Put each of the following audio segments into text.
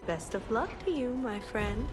Best of luck to you, my friend.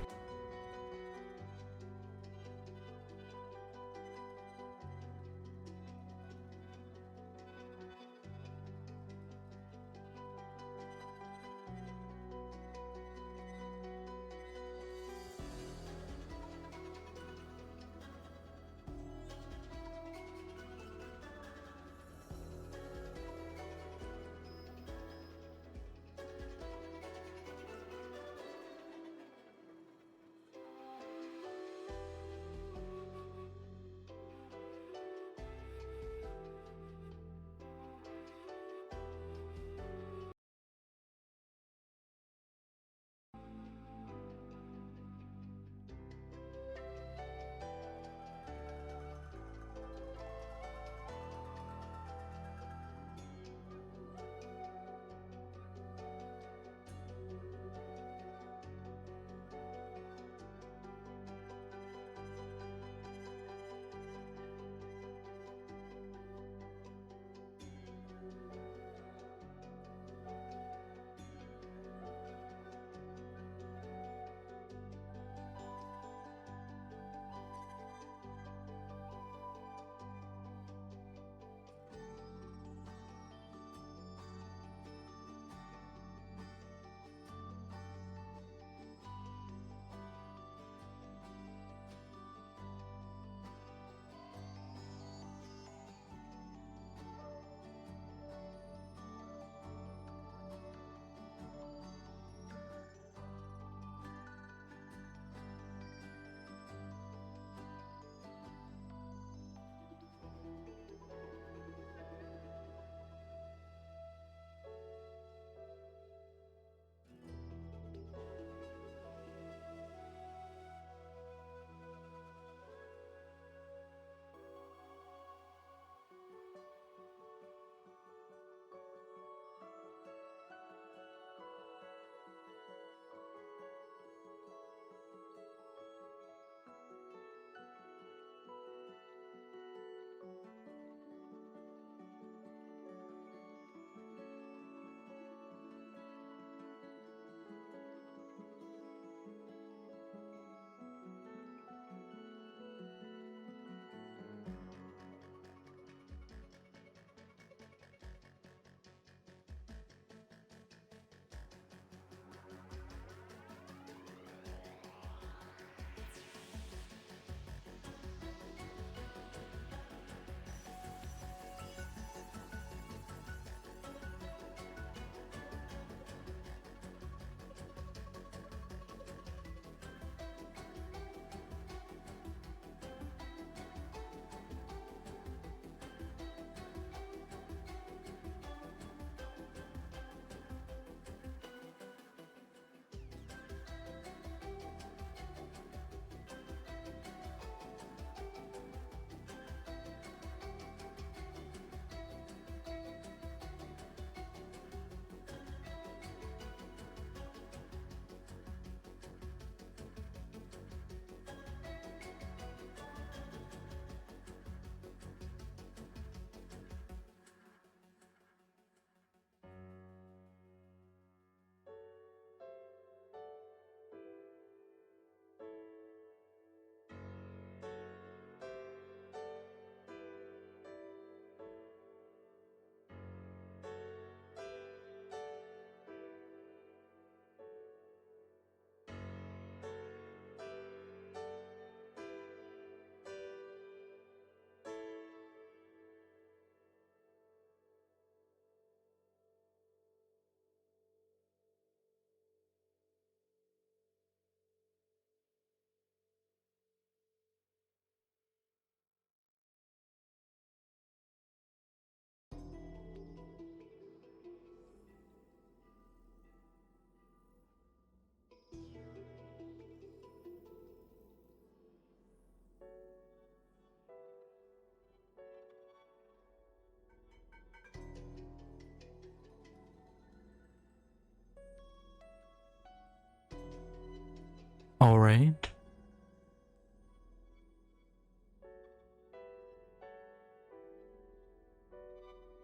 All right.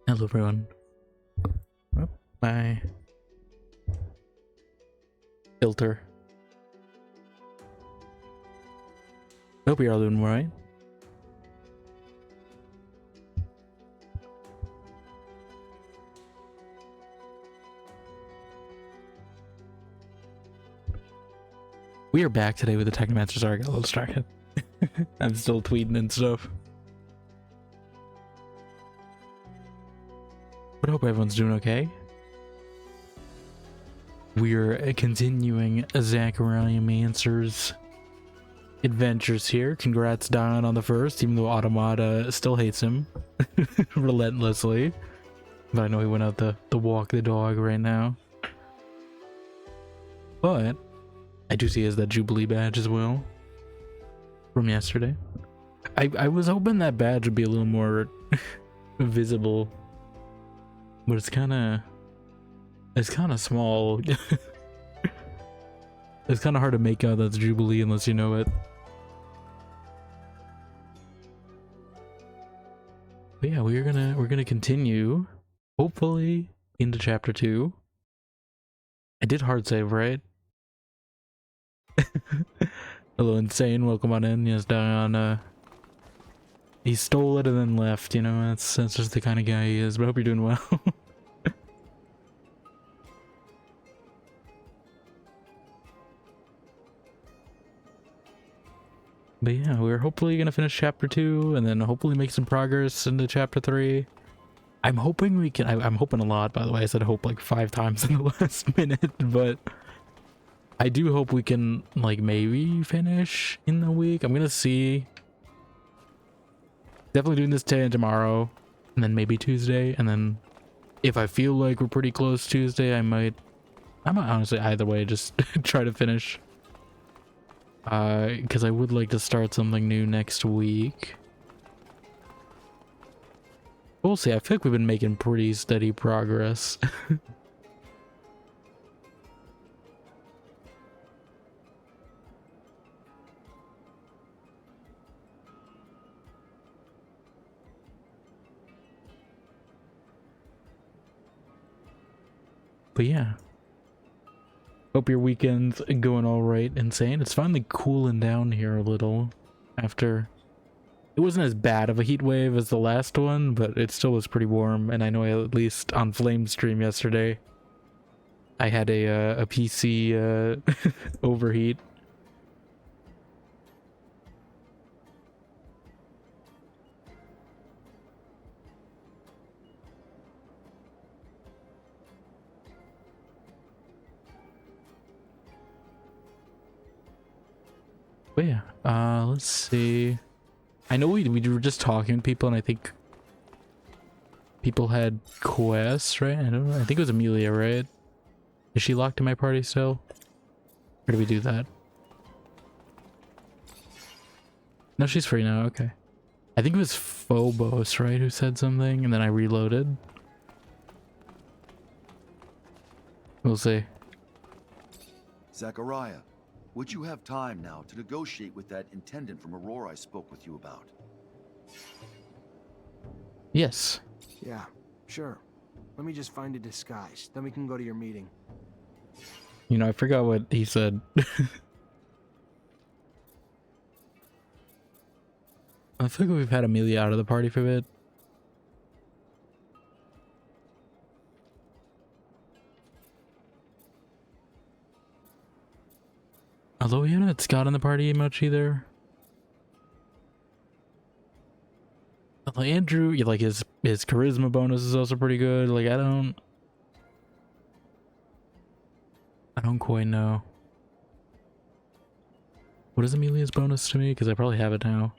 Hello, everyone. Oh, bye. filter. Hope you're all doing all right. We are back today with the TECHNOMANCER. Sorry, I got a little distracted. I'm still tweeting and stuff. But I hope everyone's doing okay. We're continuing TECHNOMANCER's adventures here. Congrats, Don, on the first, even though Automata still hates him relentlessly. But I know he went out to walk the dog right now. But I do see he has that Jubilee badge as well from yesterday. I was hoping that badge would be a little more visible, but it's kind of small. It's kind of hard to make out that's Jubilee unless you know it. But yeah, we're gonna continue, hopefully, into chapter 2. I did hard save, right? Hello, Insane. Welcome on in. Yes, Dion. He stole it and then left. You know, that's just the kind of guy he is. But I hope you're doing well. But yeah, we're hopefully gonna finish chapter 2 and then hopefully make some progress into chapter 3. I'm hoping we can. I'm hoping a lot, by the way. I said hope like 5 times in the last minute, but I do hope we can, like, maybe finish in the week. I'm gonna see. Definitely doing this today and tomorrow, and then maybe Tuesday, and then if I feel like we're pretty close Tuesday, I might honestly either way just try to finish. Because I would like to start something new next week. We'll see. I feel like we've been making pretty steady progress. But yeah. Hope your weekend's going all right, Insane. It's finally cooling down here a little after. It wasn't as bad of a heat wave as the last one, but it still was pretty warm. And I know at least on Flame stream yesterday, I had a PC overheat. But yeah, let's see. I know we were just talking to people, and I think people had quests, right? I don't know. I think it was Amelia, right? Is she locked in my party still? Or do we do that? No, she's free now. Okay. I think it was Phobos, right, who said something, and then I reloaded. We'll see. Zachariah, would you have time now to negotiate with that intendant from Aurora I spoke with you about? Yes. Yeah, sure. Let me just find a disguise, then we can go to your meeting. You know, I forgot what he said. I feel like we've had Amelia out of the party for a bit. Although we haven't had Scott in the party much either. Like Andrew, like his charisma bonus is also pretty good. Like I don't quite know. What is Amelia's bonus to me? Because I probably have it now.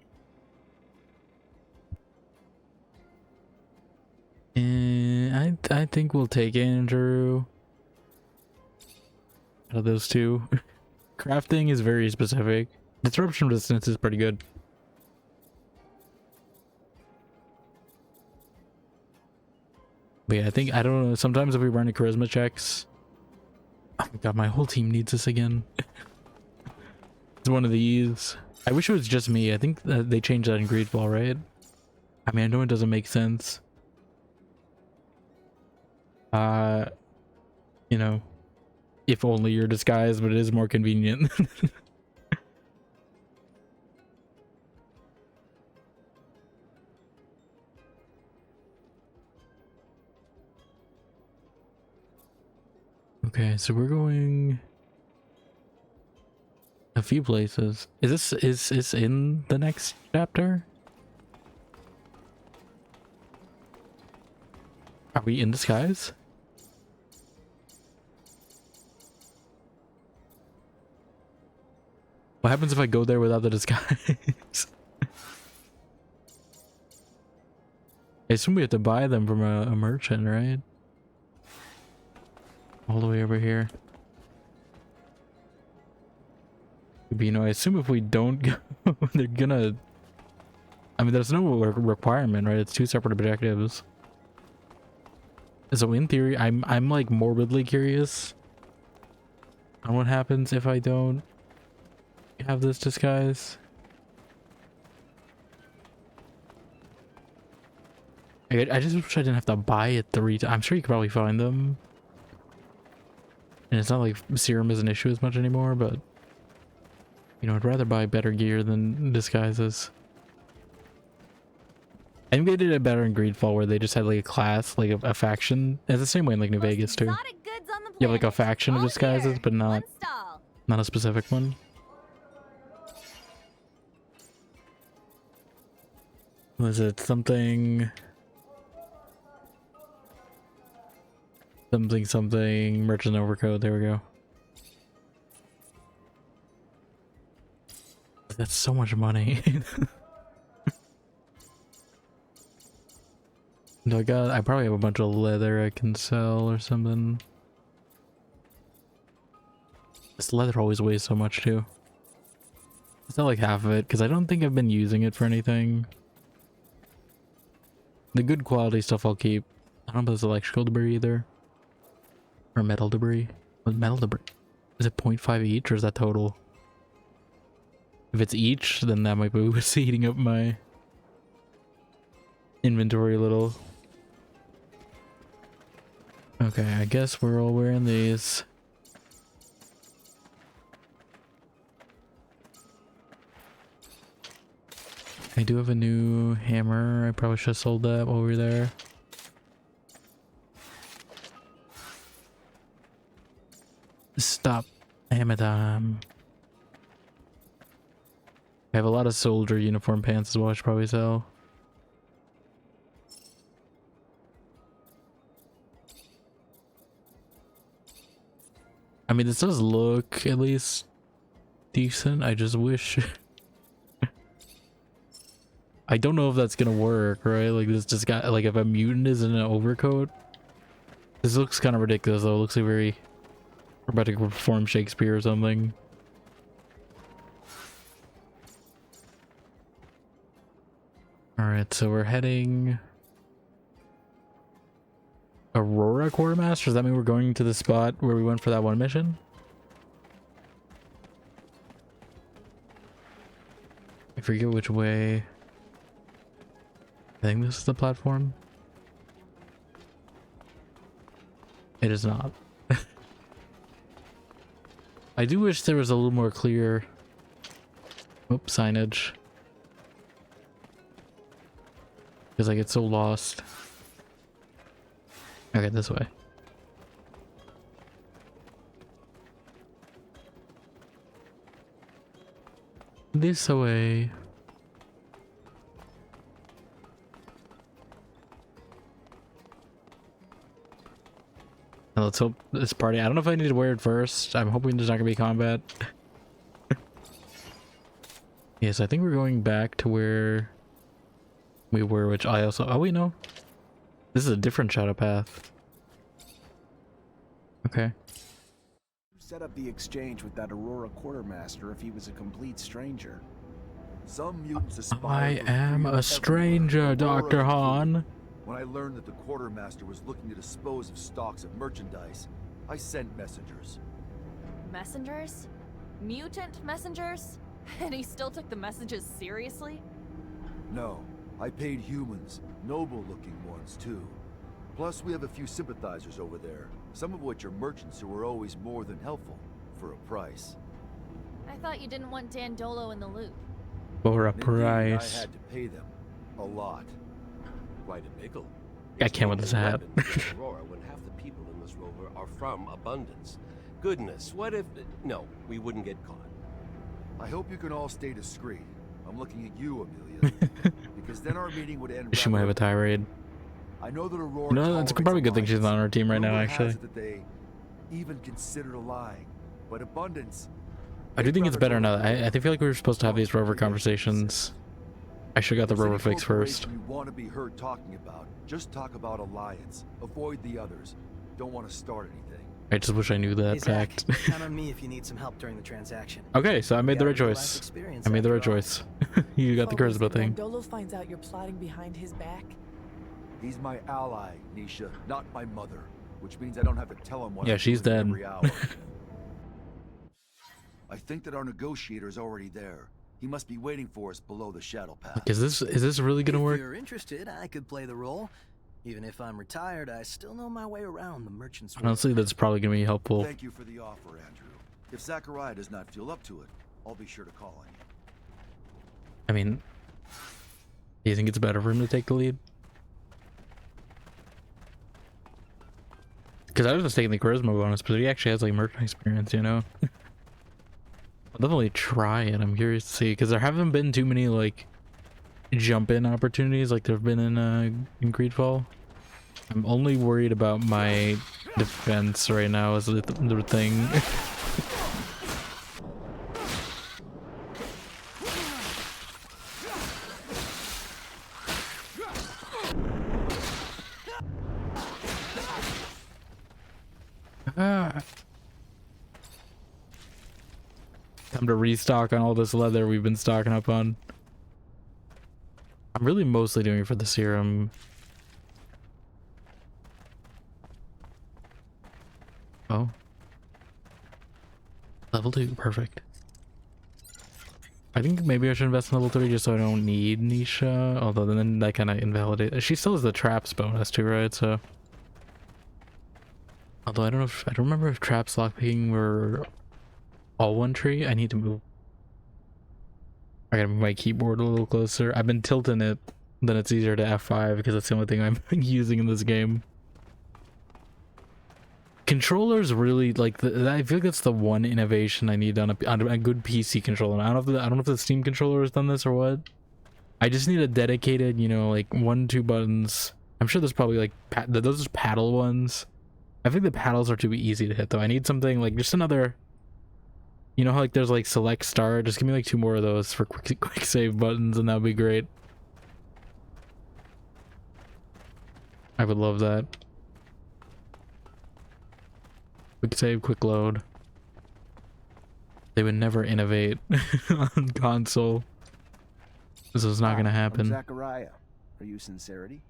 And I think we'll take Andrew out of those two. Crafting is very specific. Disruption resistance is pretty good. But yeah, I don't know, sometimes if we run charisma checks. Oh my god, my whole team needs this again. It's one of these. I wish it was just me. I think that they changed that in Greedfall, right? I mean, I know it doesn't make sense. You know, if only you're disguised, but it is more convenient. Okay, so we're going a few places. Is this in the next chapter? Are we in disguise? What happens if I go there without the disguise? I assume we have to buy them from a merchant, right? All the way over here. But, you know, I assume if we don't go, they're gonna... I mean, there's no requirement, right? It's two separate objectives. So in theory, I'm like morbidly curious on what happens if I don't have this disguise. I just wish I didn't have to buy it 3 times. I'm sure you could probably find them. And it's not like serum is an issue as much anymore, but you know, I'd rather buy better gear than disguises. I think they did it better in Greedfall, where they just had like a class, like a faction. It's the same way in like New Vegas too. You have like a faction of disguises, but not a specific one. Was it something merchant overcoat? There we go. That's so much money. No, I probably have a bunch of leather I can sell or something. This leather always weighs so much too. It's not like half of it, because I don't think I've been using it for anything. The good quality stuff I'll keep. I don't know if there's electrical debris either. Or metal debris. What metal debris? Is it 0.5 each, or is that total? If it's each, then that might be what's eating up my inventory a little. Okay, I guess we're all wearing these. I do have a new hammer. I probably should have sold that while we were there. Stop. Hammer time. I have a lot of soldier uniform pants as well, I should probably sell. I mean, this does look at least decent. I just wish... I don't know if that's gonna work, right? Like, this just got... Like, if a mutant is in an overcoat... This looks kind of ridiculous, though. It looks like we're about to perform Shakespeare or something. Alright, so we're heading... Aurora Quartermaster? Does that mean we're going to the spot where we went for that one mission? I forget which way. I think this is the platform. It is not. I do wish there was a little more clear signage. Because I get so lost. Okay, this way. This way. Now let's hope this party... I don't know if I need to wear it first. I'm hoping there's not gonna be combat. Yes, I think we're going back to where we were, which I also... Oh, wait, no. This is a different shadow path. Okay. Set up the exchange with that Aurora Quartermaster if he was a complete stranger. Some mutants aspire I for am freedom a stranger, everywhere. Dr. Hahn. When I learned that the quartermaster was looking to dispose of stocks of merchandise, I sent messengers. Messengers? Mutant messengers? And he still took the messages seriously? No, I paid humans, noble-looking ones too. Plus, we have a few sympathizers over there. some of which are merchants who are always more than helpful for a price. I thought you didn't want Dan Dolo in the loop. For a Indeed, price. I had to pay them a lot. Quite a pickle. I can't with this hat. Aurora, when half the people in this rover are from Abundance. Goodness, what if... No, we wouldn't get caught. I hope you can all stay discreet. I'm looking at you, Amelia, because then our meeting would end. She might have a tirade. I know that Aurora. No, that's probably a good thing she's not on our team right now, actually. That they even considered lying, but Abundance. I do think it's better now. I feel like we were supposed to have these rover conversations. I should have got the rover fix first. You want to be heard talking about? Just talk about Alliance. Avoid the others. Don't want to start anything. I just wish I knew that Hey, Zach, fact. count on me if you need some help during the transaction. Okay, so I made the right Got real-life choice. experience I made the right after all. choice. You got the charisma thing. Dolo finds out you're plotting behind his back. He's my ally, Nisha, not my mother, which means I don't have to tell him what. Yeah, I'm she's doing dead. every hour. I think that our negotiator's already there. He must be waiting for us below the shadow path. Is this really gonna If work? you're interested, I could play the role. Even if I'm retired, I still know my way around the merchant's world. Honestly, that's probably gonna be helpful. Thank you for the offer, Andrew. If Zachariah does not feel up to it, I'll be sure to call on you. I mean, do you think it's better for him to take the lead? Because I was just taking the charisma bonus, but he actually has like merchant experience, you know? I'll definitely try it. I'm curious to see, because there haven't been too many like jump in opportunities like there've been in Greedfall. I'm only worried about my defense right now is the thing. Time to restock on all this leather we've been stocking up on. I'm really mostly doing it for the serum. Oh. Level 2, perfect. I think maybe I should invest in level 3 just so I don't need Nisha. Although then that kind of invalidates. She still has the traps bonus too, right? So. Although I don't know if I don't remember if traps lockpicking were all one tree. I need to move. I gotta move my keyboard a little closer. I've been tilting it, then it's easier to F5 because that's the only thing I'm using in this game. Controllers really like I feel like that's the one innovation I need on a good PC controller. I don't know if the Steam controller has done this or what. I just need a dedicated, you know, like 1-2 buttons. I'm sure there's probably like those are paddle ones. I think the paddles are too easy to hit though. I need something like just another. You know how like there's like select start? Just give me like 2 more of those for quick save buttons and that'd be great. I would love that. Quick save, quick load. They would never innovate on console. This is not gonna happen. Zachariah, are you Sincerity?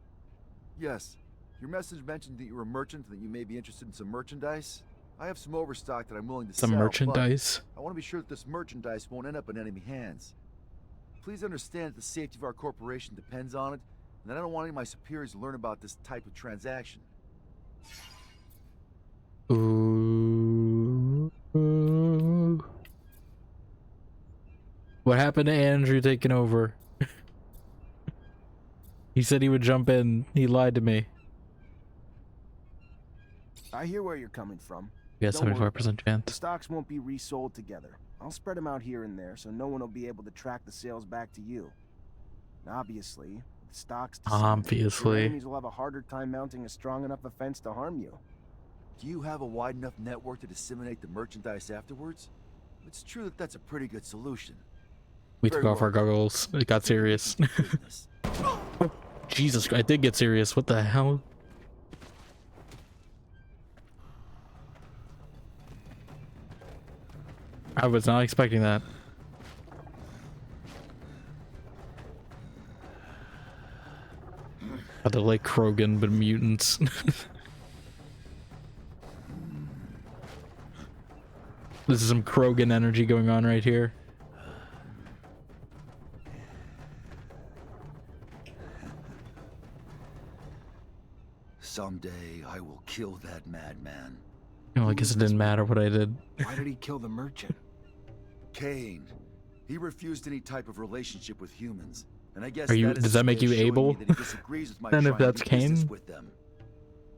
Yes. Your message mentioned that you're a merchant and that you may be interested in some merchandise. I have some overstock that I'm willing to sell. Some merchandise? I want to be sure that this merchandise won't end up in enemy hands. Please understand that the safety of our corporation depends on it, and that I don't want any of my superiors to learn about this type of transaction. Ooh. What happened to Andrew taking over? He said he would jump in. He lied to me. I hear where you're coming from. Yeah, Don't worry. 75% The chance. stocks won't be resold together. I'll spread them out here and there so no one will be able to track the sales back to you. And obviously, with the stocks disseminated, your Obviously. enemies will have a harder time mounting a strong enough offense to harm you. Do you have a wide enough network to disseminate the merchandise afterwards? It's true that that's a pretty good solution. We Very took off our well. goggles. It got serious. Business. Jesus Christ, I did get serious. What the hell? I was not expecting that. Oh, they're like Krogan, but mutants. This is some Krogan energy going on right here. Someday I will kill that madman. Well, I guess it didn't matter what I did. Why did he kill the merchant? Kane. He refused any type of relationship with humans. And I guess Are you? that is Does his that make way of you showing able? me that he disagrees with my And if trying to that's do business Kane? with them.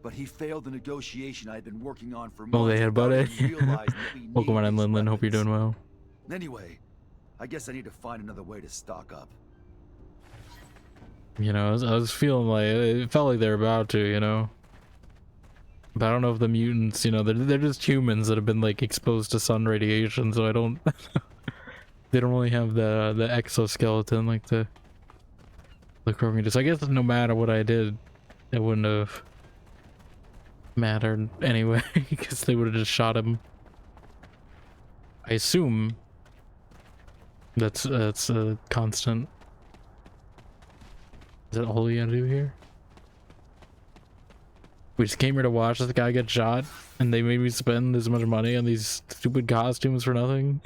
But he failed the negotiation I had been working on for Oh, months. hey, without buddy. even realizing that we Welcome need on in, these Lin. Hope you're weapons. doing well. Anyway, I guess I need to find another way to stock up. You know, I was feeling like it felt like they're about to, you know. But I don't know if the mutants, you know, they're just humans that have been like exposed to sun radiation, so I don't. They don't really have the exoskeleton like the Krogan does. I guess no matter what I did, it wouldn't have mattered anyway, because they would have just shot him. I assume that's a constant. Is that all we gotta do here? We just came here to watch this guy get shot, and they made me spend this much money on these stupid costumes for nothing.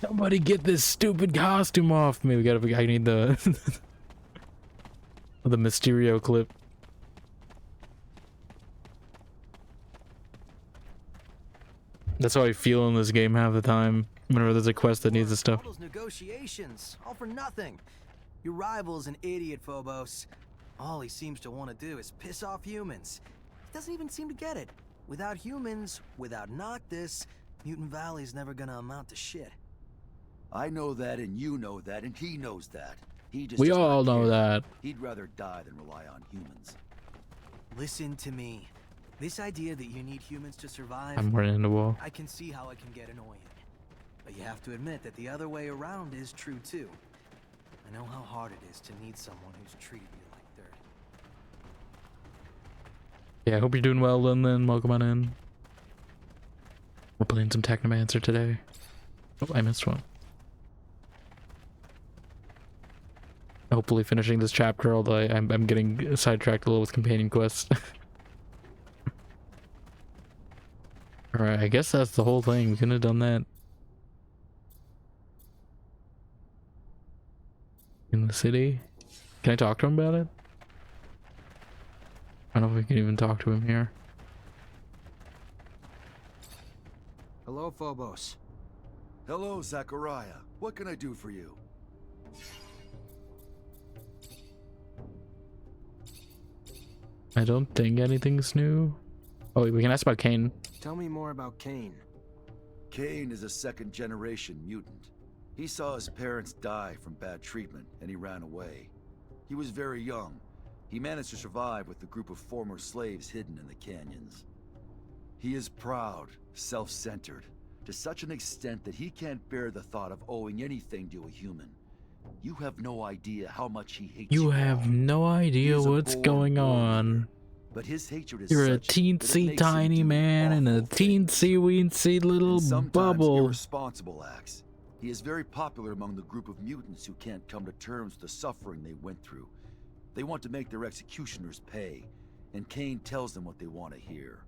Somebody get this stupid costume off me. I need the the Mysterio clip. That's how I feel in this game half the time. Whenever there's a quest that needs this stuff. All those negotiations, all for nothing. Your rival's an idiot, Phobos. All he seems to want to do is piss off humans. He doesn't even seem to get it. Without humans, without Noctis, Mutant Valley's never gonna amount to shit. I know that, and you know that, and he knows that. He just We does all not know care. that. He'd rather die than rely on humans. Listen to me. This idea that you need humans to survive, I'm running into the wall. I can see how it can get annoying. But you have to admit that the other way around is true too. I know how hard it is to need someone who's treated you like dirt. Yeah, I hope you're doing well, Lin. Welcome on in. We're playing some Technomancer today. Oh, I missed one. Hopefully finishing this chapter, although I'm getting sidetracked a little with companion quests. Alright, I guess that's the whole thing. We couldn't have done that in the city. Can I talk to him about it? I don't know if we can even talk to him here. Hello, Phobos. Hello, Zachariah. What can I do for you? I don't think anything's new. Oh, wait, we can ask about Kane. Tell me more about Kane. Kane is a second-generation mutant. He saw his parents die from bad treatment, and he ran away. He was very young. He managed to survive with a group of former slaves hidden in the canyons. He is proud, self-centered, to such an extent that he can't bear the thought of owing anything to a human. You have no idea how much he hates you. You have all. no idea He's a what's born going warrior, on. But his hatred is You're a such that it teensy makes him tiny do man in a awful things. teensy weensy little And sometimes bubble. irresponsible acts. He is very popular among the group of mutants who can't come to terms with the suffering they went through. They want to make their executioners pay, and Kane tells them what they want to hear.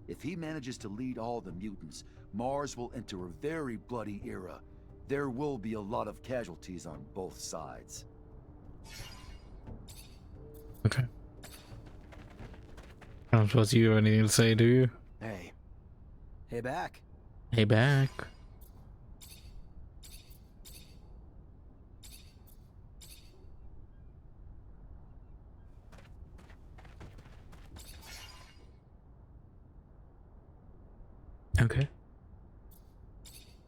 If he manages to lead all the mutants, Mars will enter a very bloody era. There will be a lot of casualties on both sides. Okay. I don't suppose you have anything to say, do you? Hey. Hey back. Hey, back. Okay.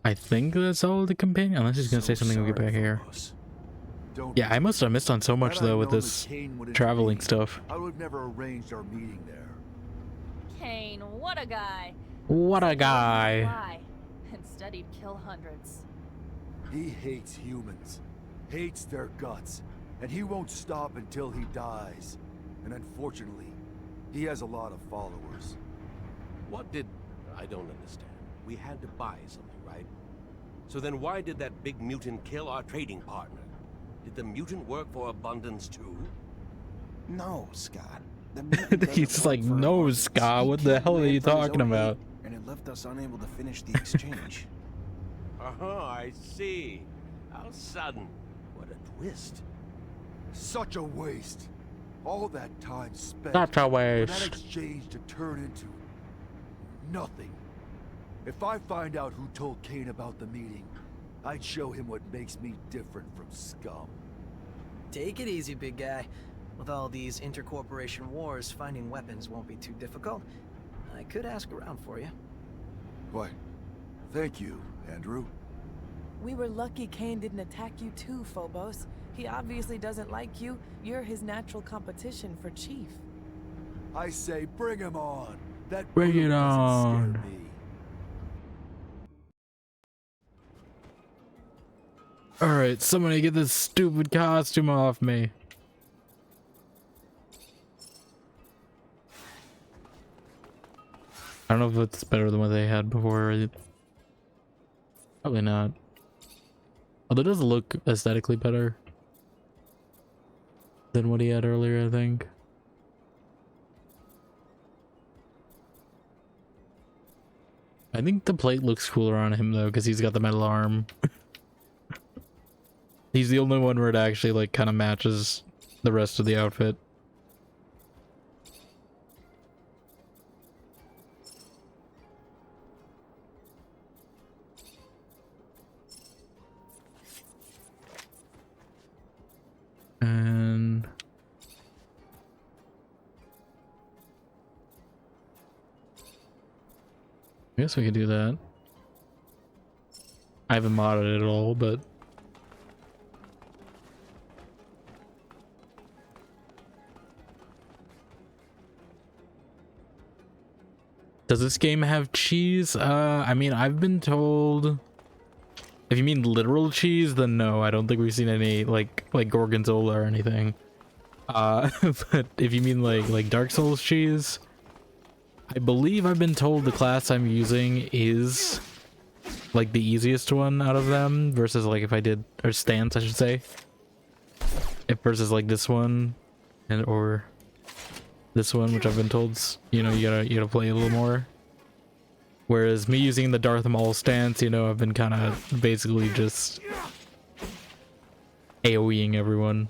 I think that's all the companion. Unless he's gonna say something when we get back here. Yeah, I must have missed on so much though with this traveling stuff. I would have never arranged our meeting there. Kane, what a guy. What a Why? guy. Instead, he'd kill hundreds. He hates humans, hates their guts, and he won't stop until he dies. And unfortunately, he has a lot of followers. What did... I don't understand. We had to buy something, right? So then why did that big mutant kill our trading partner? Did the mutant work for Abundance too? No, Scott. The mutant doesn't He's work like, for no, Abundance. Scott, He what the killed hell are man you from his talking own about? hate, and it left us unable to finish the exchange. I see. How sudden. What a twist. Such a waste. All that time spent That's a for that waste. exchange to turn into nothing. If I find out who told Kane about the meeting, I'd show him what makes me different from scum. Take it easy, big guy. With all these intercorporation wars, finding weapons won't be too difficult. I could ask around for you. Why, thank you, Andrew. We were lucky Kane didn't attack you too, Phobos. He obviously doesn't like you. You're his natural competition for chief. I say bring him on. That Bring brute it doesn't on. scare me. Alright, somebody get this stupid costume off me. I don't know if it's better than what they had before. Probably not. Although it does look aesthetically better than what he had earlier, I think. I think the plate looks cooler on him though, because he's got the metal arm. He's the only one where it actually like kind of matches the rest of the outfit. And I guess we could do that. I haven't modded it at all, but does this game have cheese? I mean, I've been told if you mean literal cheese, then no, I don't think we've seen any like gorgonzola or anything. But if you mean like Dark Souls cheese, I believe I've been told the class I'm using is like the easiest one out of them versus like if I did, or stance I should say, if versus like this one and or this one, which I've been told, you know, you gotta play a little more. Whereas me using the Darth Maul stance, you know, I've been kind of basically just AoEing everyone.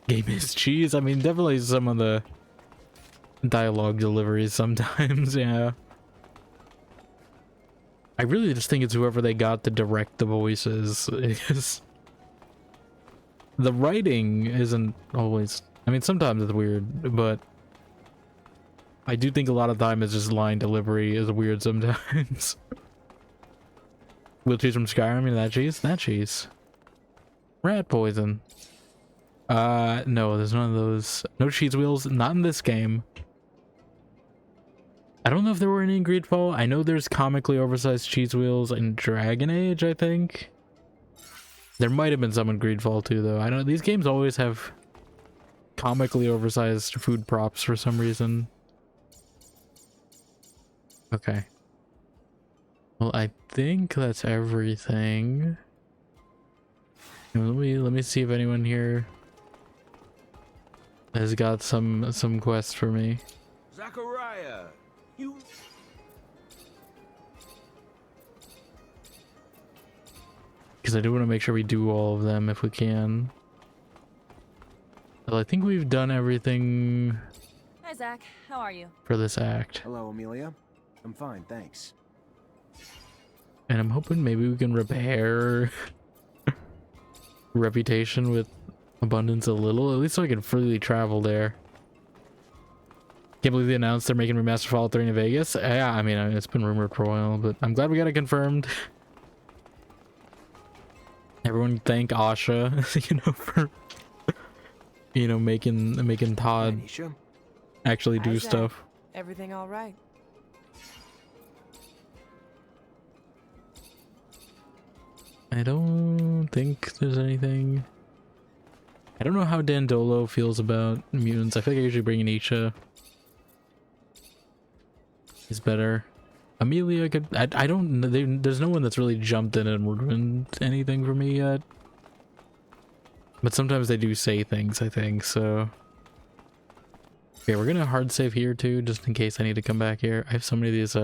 Game is cheese. I mean, definitely some of the dialogue deliveries sometimes, yeah. I really just think it's whoever they got to direct the voices. Because the writing isn't always, I mean, sometimes it's weird, but I do think a lot of time it's just line delivery is weird sometimes. Wheel cheese from Skyrim, that cheese? That cheese. Rat poison. No, there's none of those. No cheese wheels, not in this game. I don't know if there were any in Greedfall. I know there's comically oversized cheese wheels in Dragon Age, I think. There might have been some in Greedfall too, though. I don't know, these games always have comically oversized food props for some reason. Okay. Well, I think that's everything. Let me see if anyone here has got some quests for me. Zachariah, you... Because I do want to make sure we do all of them if we can. Well, I think we've done everything. Hi, Zach. How are you? For this act. Hello, Amelia. I'm fine, thanks. And I'm hoping maybe we can repair reputation with abundance a little, at least so I can freely travel there. Can't believe they announced they're making remastered Fallout 3 in Vegas. Yeah, I mean, it's been rumored for a while, but I'm glad we got it confirmed. Everyone thank Asha, you know, for you know making Todd actually do How's that? stuff. Everything all right? I don't think there's anything. I don't know how Dandolo feels about mutants. I feel like I usually bring in Isha. Is better. Amelia could. I don't. There's no one that's really jumped in and ruined anything for me yet. But sometimes they do say things, I think, so. Okay, we're gonna hard save here too, just in case I need to come back here. I have so many of these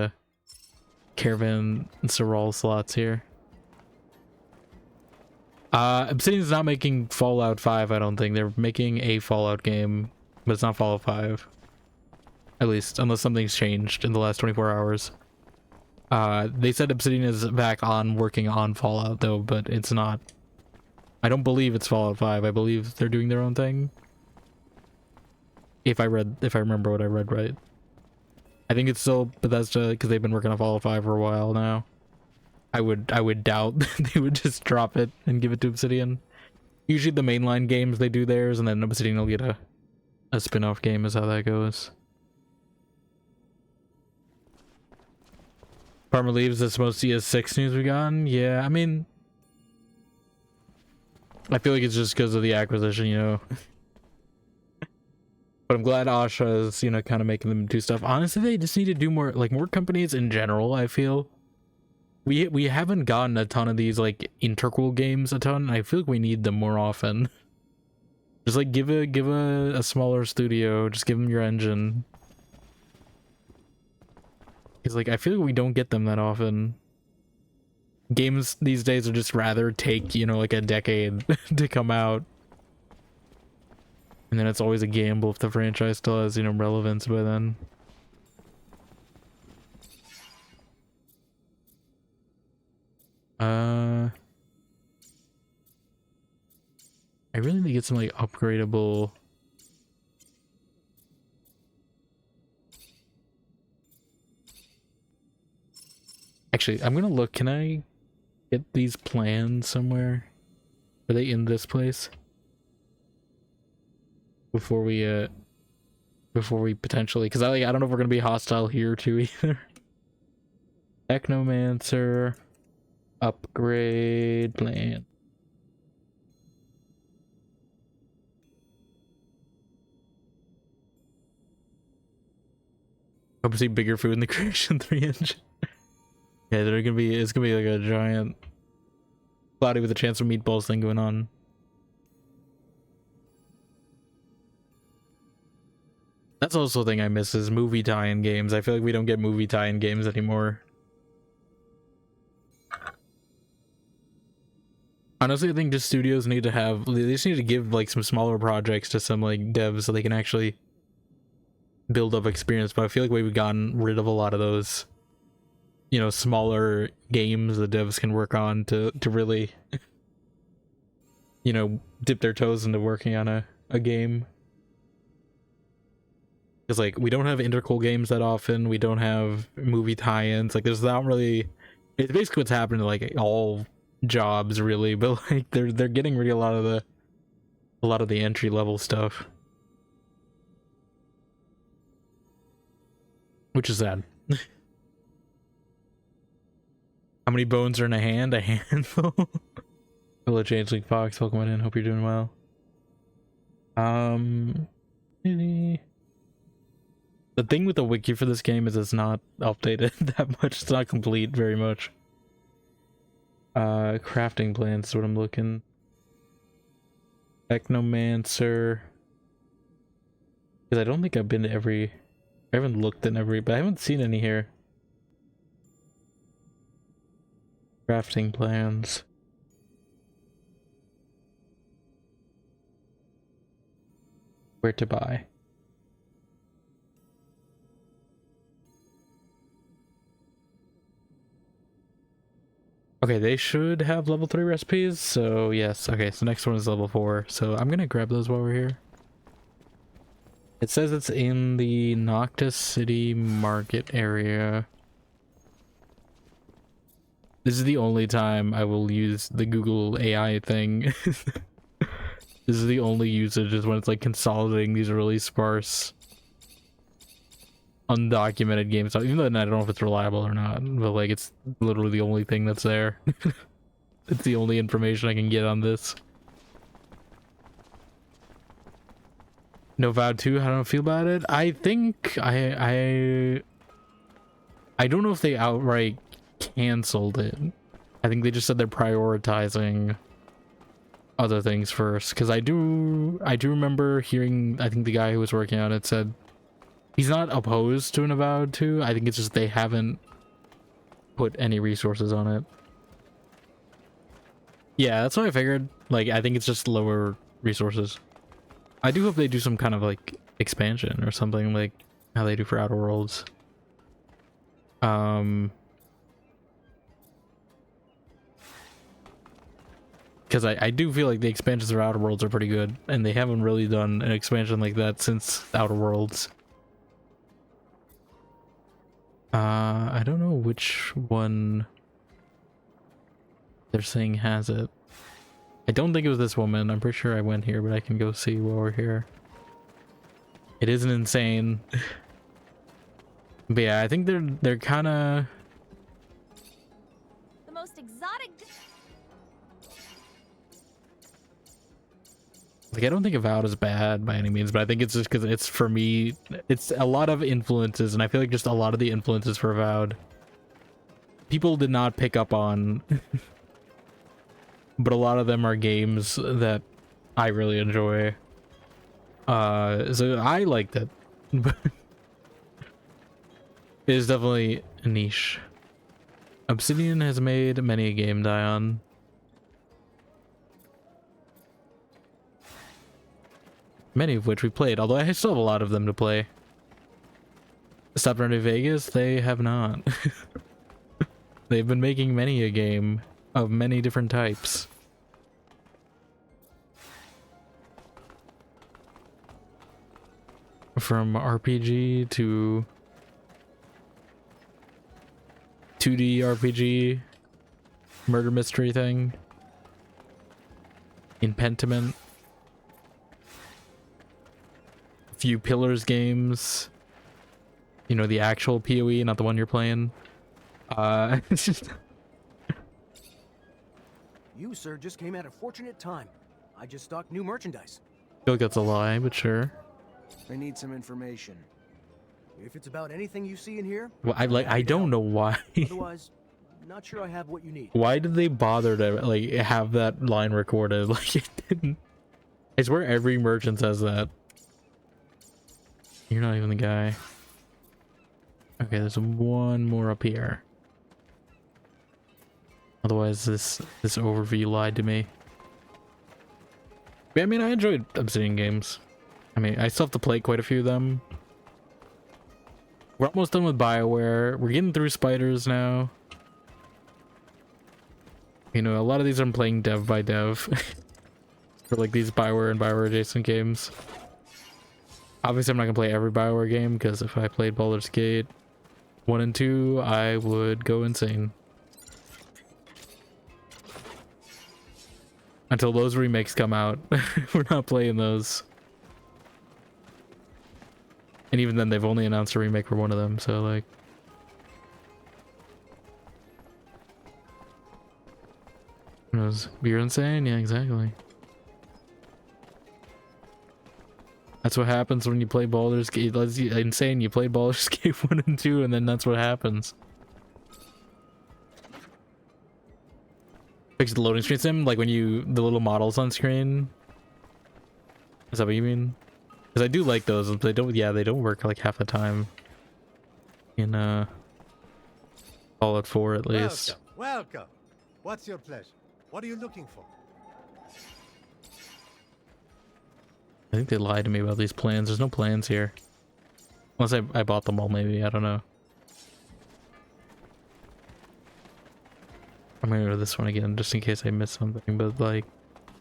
Caravan Sorrel slots here. Obsidian's not making Fallout 5, I don't think. They're making a Fallout game, but it's not Fallout 5. At least, unless something's changed in the last 24 hours. They said Obsidian is back on working on Fallout though, but it's not. I don't believe it's Fallout 5. I believe they're doing their own thing. If I remember what I read right. I think it's still Bethesda because they've been working on Fallout 5 for a while now. I would doubt they would just drop it and give it to Obsidian. Usually the mainline games they do theirs, and then Obsidian will get a spin-off game is how that goes. Farmer leaves this most CS6 news we gotten. Yeah, I mean, I feel like it's just because of the acquisition, you know. But I'm glad Asha is, you know, kind of making them do stuff. Honestly, they just need to do more, like, more companies in general, I feel. We haven't gotten a ton of these, like, integral games a ton. I feel like we need them more often. Just, like, give a smaller studio, just give them your engine. Because, like, I feel like we don't get them that often. Games these days are just rather take, you know, like a decade to come out. And then it's always a gamble if the franchise still has, you know, relevance by then. I really need to get some, like, upgradable... Actually, I'm gonna look. Can I get these plans somewhere? Are they in this place? Before we potentially, because I don't know if we're gonna be hostile here too either. Technomancer upgrade plan. Hope to see bigger food in the Creation 3 engine. Yeah, it's gonna be like a giant body with a chance of meatballs thing going on. That's also a thing I miss is movie tie-in games. I feel like we don't get movie tie-in games anymore. Honestly, I think just studios need to have, they just need to give like some smaller projects to some like devs so they can actually build up experience, but I feel like we've gotten rid of a lot of those, you know, smaller games the devs can work on to really, you know, dip their toes into working on a game. Because, like, we don't have integral games that often, we don't have movie tie-ins, like, there's not really, it's basically what's happening to, like, all jobs, really, but, like, they're getting rid of a lot of the entry-level stuff. Which is sad. How many bones are in a hand? A handful? Hello, Changeling Fox. Welcome in. Hope you're doing well. The thing with the wiki for this game is it's not updated that much. It's not complete very much. Crafting plans is what I'm looking. Technomancer. Because I don't think I've been to every... I haven't looked in every... But I haven't seen any here. Crafting plans. Where to buy. Okay, they should have level 3 recipes, so yes. Okay, so next one is level 4. So I'm gonna grab those while we're here. It says it's in the Noctis City Market area. This is the only time I will use the Google AI thing. This is the only usage is when it's like consolidating these really sparse undocumented games. Even though I don't know if it's reliable or not, but like it's literally the only thing that's there. It's the only information I can get on this. No Vow 2, how do I feel about it? I think I don't know if they outright canceled it. I think they just said they're prioritizing other things first, because I do remember hearing, I think the guy who was working on it said he's not opposed to an Avowed 2. I think it's just they haven't put any resources on it. Yeah, that's what I figured. Like, I think it's just lower resources. I do hope they do some kind of like expansion or something like how they do for Outer Worlds. Because I do feel like the expansions of Outer Worlds are pretty good, and they haven't really done an expansion like that since Outer Worlds. I don't know which one they're saying has it. I don't think it was this woman. I'm pretty sure I went here, but I can go see while we're here. It isn't insane. But yeah, I think they're kind of... The most exotic. Like, I don't think Avowed is bad by any means, but I think it's just because it's, for me, it's a lot of influences, and I feel like just a lot of the influences for Avowed people did not pick up on. But a lot of them are games that I really enjoy. So I liked it. But it is definitely a niche. Obsidian has made many a game die on. Many of which we played, although I still have a lot of them to play. Stop Running Vegas, they have not. They've been making many a game of many different types. From RPG to 2D RPG, murder mystery thing, in Pentiment, a few Pillars games, you know, the actual PoE, not the one you're playing. It's just... You, sir, just came at a fortunate time. I just stocked new merchandise. I feel like that's a lie, but sure. I need some information. If it's about anything you see in here, Well, I don't know why. otherwise, not sure I have what you need. Why did they bother to like have that line recorded? Like, it didn't. I swear every merchant says that. You're not even the guy. Okay, there's one more up here. Otherwise, this overview lied to me. Yeah, I mean, I enjoyed Obsidian games. I mean, I still have to play quite a few of them. We're almost done with BioWare. We're getting through Spiders now. You know, a lot of these I'm playing dev by dev. For like these BioWare and BioWare adjacent games. Obviously, I'm not gonna play every BioWare game, because if I played Baldur's Gate 1 and 2, I would go insane. Until those remakes come out, we're not playing those. And even then, they've only announced a remake for one of them, so like... Who knows? You're insane? Yeah, exactly. That's what happens when you play Baldur's Gate. That's insane. You play Baldur's Gate 1 and 2, and then that's what happens. Fix the loading screen sim, like when you... the little models on screen. Is that what you mean? Because I do like those, but they don't... yeah, they don't work like half the time. In, Fallout 4 at least. Welcome, welcome. What's your pleasure? What are you looking for? I think they lied to me about these plans. There's no plans here. Unless I bought them all, maybe. I don't know. I'm gonna go to this one again, just in case I missed something, but like...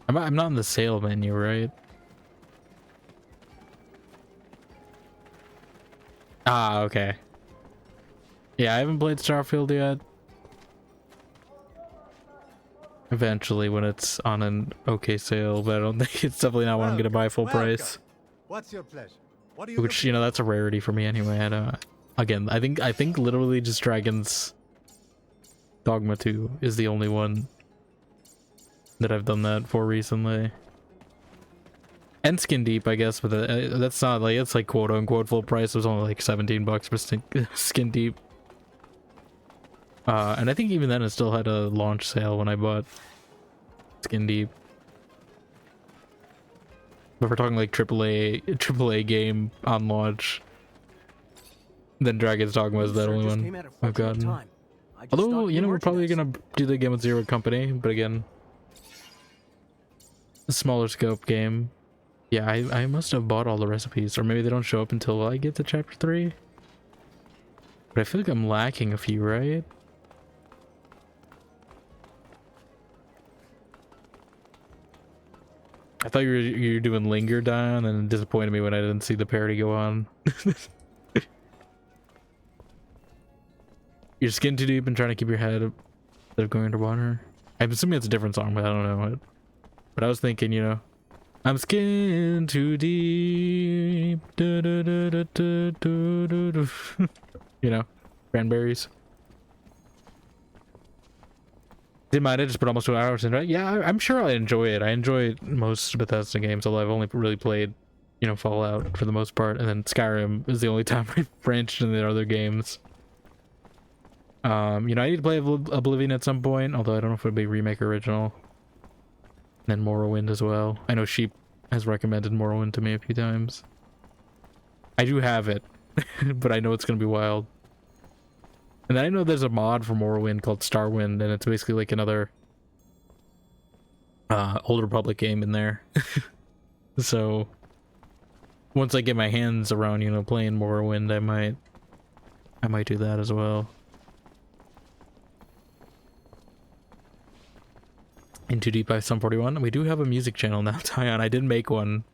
I'm not in the sale menu, right? Ah, okay. Yeah, I haven't played Starfield yet. Eventually, when it's on an okay sale, but I don't think it's definitely not what I'm gonna buy full price. What's your pleasure? What are you Which, you know, that's a rarity for me anyway. I don't... Again, I think literally just Dragon's Dogma 2 is the only one that I've done that for recently. And Skin Deep, I guess, but that's not like... it's like quote-unquote full price. It was only like $17 for Skin Deep. And I think even then it still had a launch sale when I bought Skin Deep. But if we're talking like AAA game on launch, then Dragon's Dogma is that only one I've gotten. Although, you know, we're probably gonna do the game with Zero Company, but again, a smaller scope game. Yeah, I must have bought all the recipes, or maybe they don't show up until I get to chapter 3. But I feel like I'm lacking a few, right? I thought you were doing Linger Down, and it disappointed me when I didn't see the parody go on. You're skin too deep and trying to keep your head instead of going underwater. I'm assuming it's a different song, but I don't know it. But I was thinking, you know, I'm skin too deep. Du, du, du, du, du, du, du, du. You know, cranberries. Didn't mind it, just put almost 2 hours into it. Yeah, I'm sure I enjoy it. I enjoy most Bethesda games, although I've only really played, you know, Fallout for the most part, and then Skyrim is the only time I've branched into the other games. You know, I need to play Oblivion at some point, although I don't know if it would be remake or original. And then Morrowind as well. I know Sheep has recommended Morrowind to me a few times. I do have it, but I know it's gonna be wild. And then I know there's a mod for Morrowind called Starwind, and it's basically like another Old Republic game in there. So once I get my hands around, you know, playing Morrowind, I might do that as well. In Too Deep by Sum 41. We do have a music channel now, Tyon. I did make one.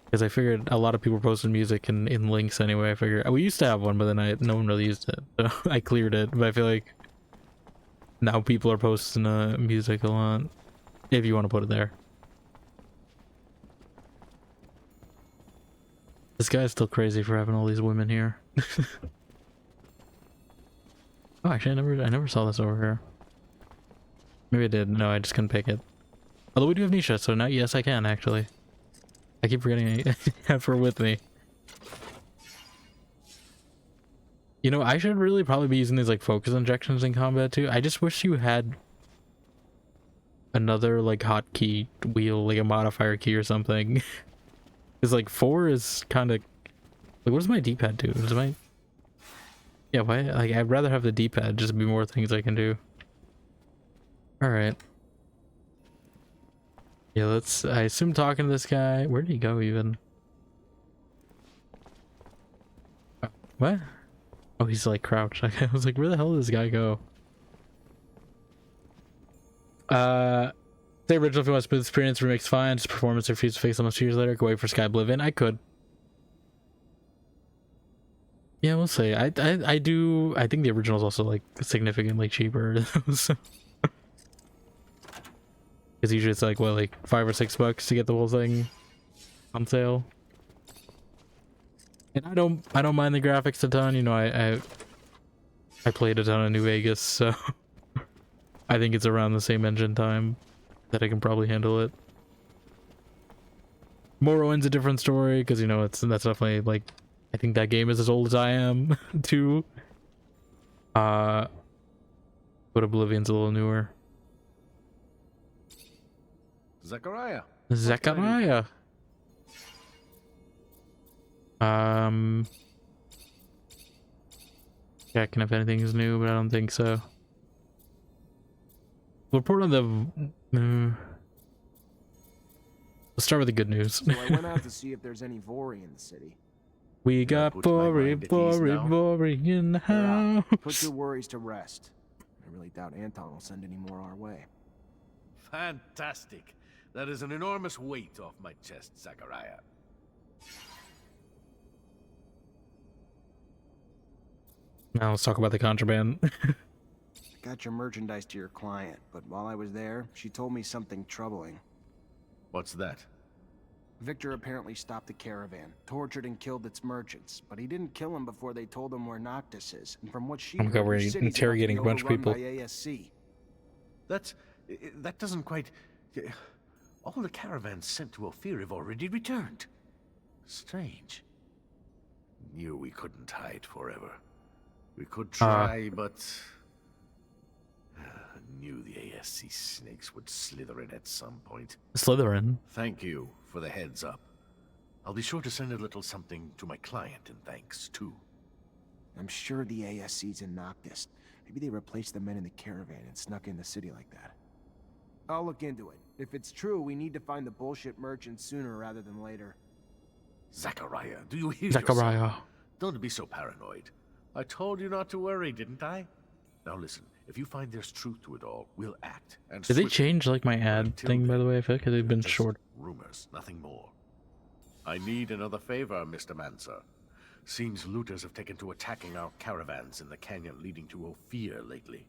Because I figured a lot of people posted music in links anyway. I figured we used to have one, but then no one really used it. So I cleared it. But I feel like now people are posting music a lot. If you want to put it there. This guy's still crazy for having all these women here. Oh, actually, I never saw this over here. Maybe I did. No, I just couldn't pick it. Although we do have Nisha, so now yes, I can actually. I keep forgetting I have her with me. You know, I should really probably be using these like focus injections in combat too. I just wish you had another like hotkey wheel, like a modifier key or something. Because like 4 is kind of like, what does my D-pad do? Does my yeah? Why? Like, I'd rather have the D-pad just be more things I can do. All right. Yeah, let's, I assume talking to this guy. Where did he go even? What? Oh, he's like crouched. I was like, where the hell did this guy go? The original, if you want a smooth experience, remake's fine. Just performance refused to fix almost 2 years later. Go wait for Sky Oblivion. I could. Yeah, we'll see. I do. I think the original is also like significantly cheaper. So. Because usually it's like, what, like $5 or $6 to get the whole thing on sale. And I don't mind the graphics a ton. You know, I played a ton of New Vegas, so I think it's around the same engine time that I can probably handle it. Morrowind's a different story because, you know, that's definitely like, I think that game is as old as I am too. But Oblivion's a little newer. Zachariah. Zachariah. Checking if anything's new, but I don't think so. Report on the. Let's start with the good news. So I went out to see if there's any Vory in the city. We got Vory in the house. Put your worries to rest. I really doubt Anton will send any more our way. Fantastic. That is an enormous weight off my chest, Zachariah. Now let's talk about the contraband. I got your merchandise to your client, but while I was there, she told me something troubling. What's that? Victor apparently stopped the caravan, tortured and killed its merchants, but he didn't kill them before they told him where Noctis is. And from what she Oh my God, we're the city's about to interrogating be a bunch of overrun people. by ASC. That doesn't quite... All the caravans sent to Ophir have already returned. Strange. Knew we couldn't hide forever. We could try, but... Knew the ASC snakes would slither in at some point. Slytherin. Thank you for the heads up. I'll be sure to send a little something to my client in thanks, too. I'm sure the ASC's in Noctis. Maybe they replaced the men in the caravan and snuck in the city like that. I'll look into it. If it's true, we need to find the bullshit merchant sooner rather than later. Zachariah, do you hear Zachariah. yourself? Don't be so paranoid. I told you not to worry, didn't I? Now listen, if you find there's truth to it all, we'll act. And Did they swiftly. change like my ad Until thing, by then, the way? I feel like they've been just short. rumors, nothing more. I need another favor, Mr. Mancer. Seems looters have taken to attacking our caravans in the canyon leading to Ophir lately.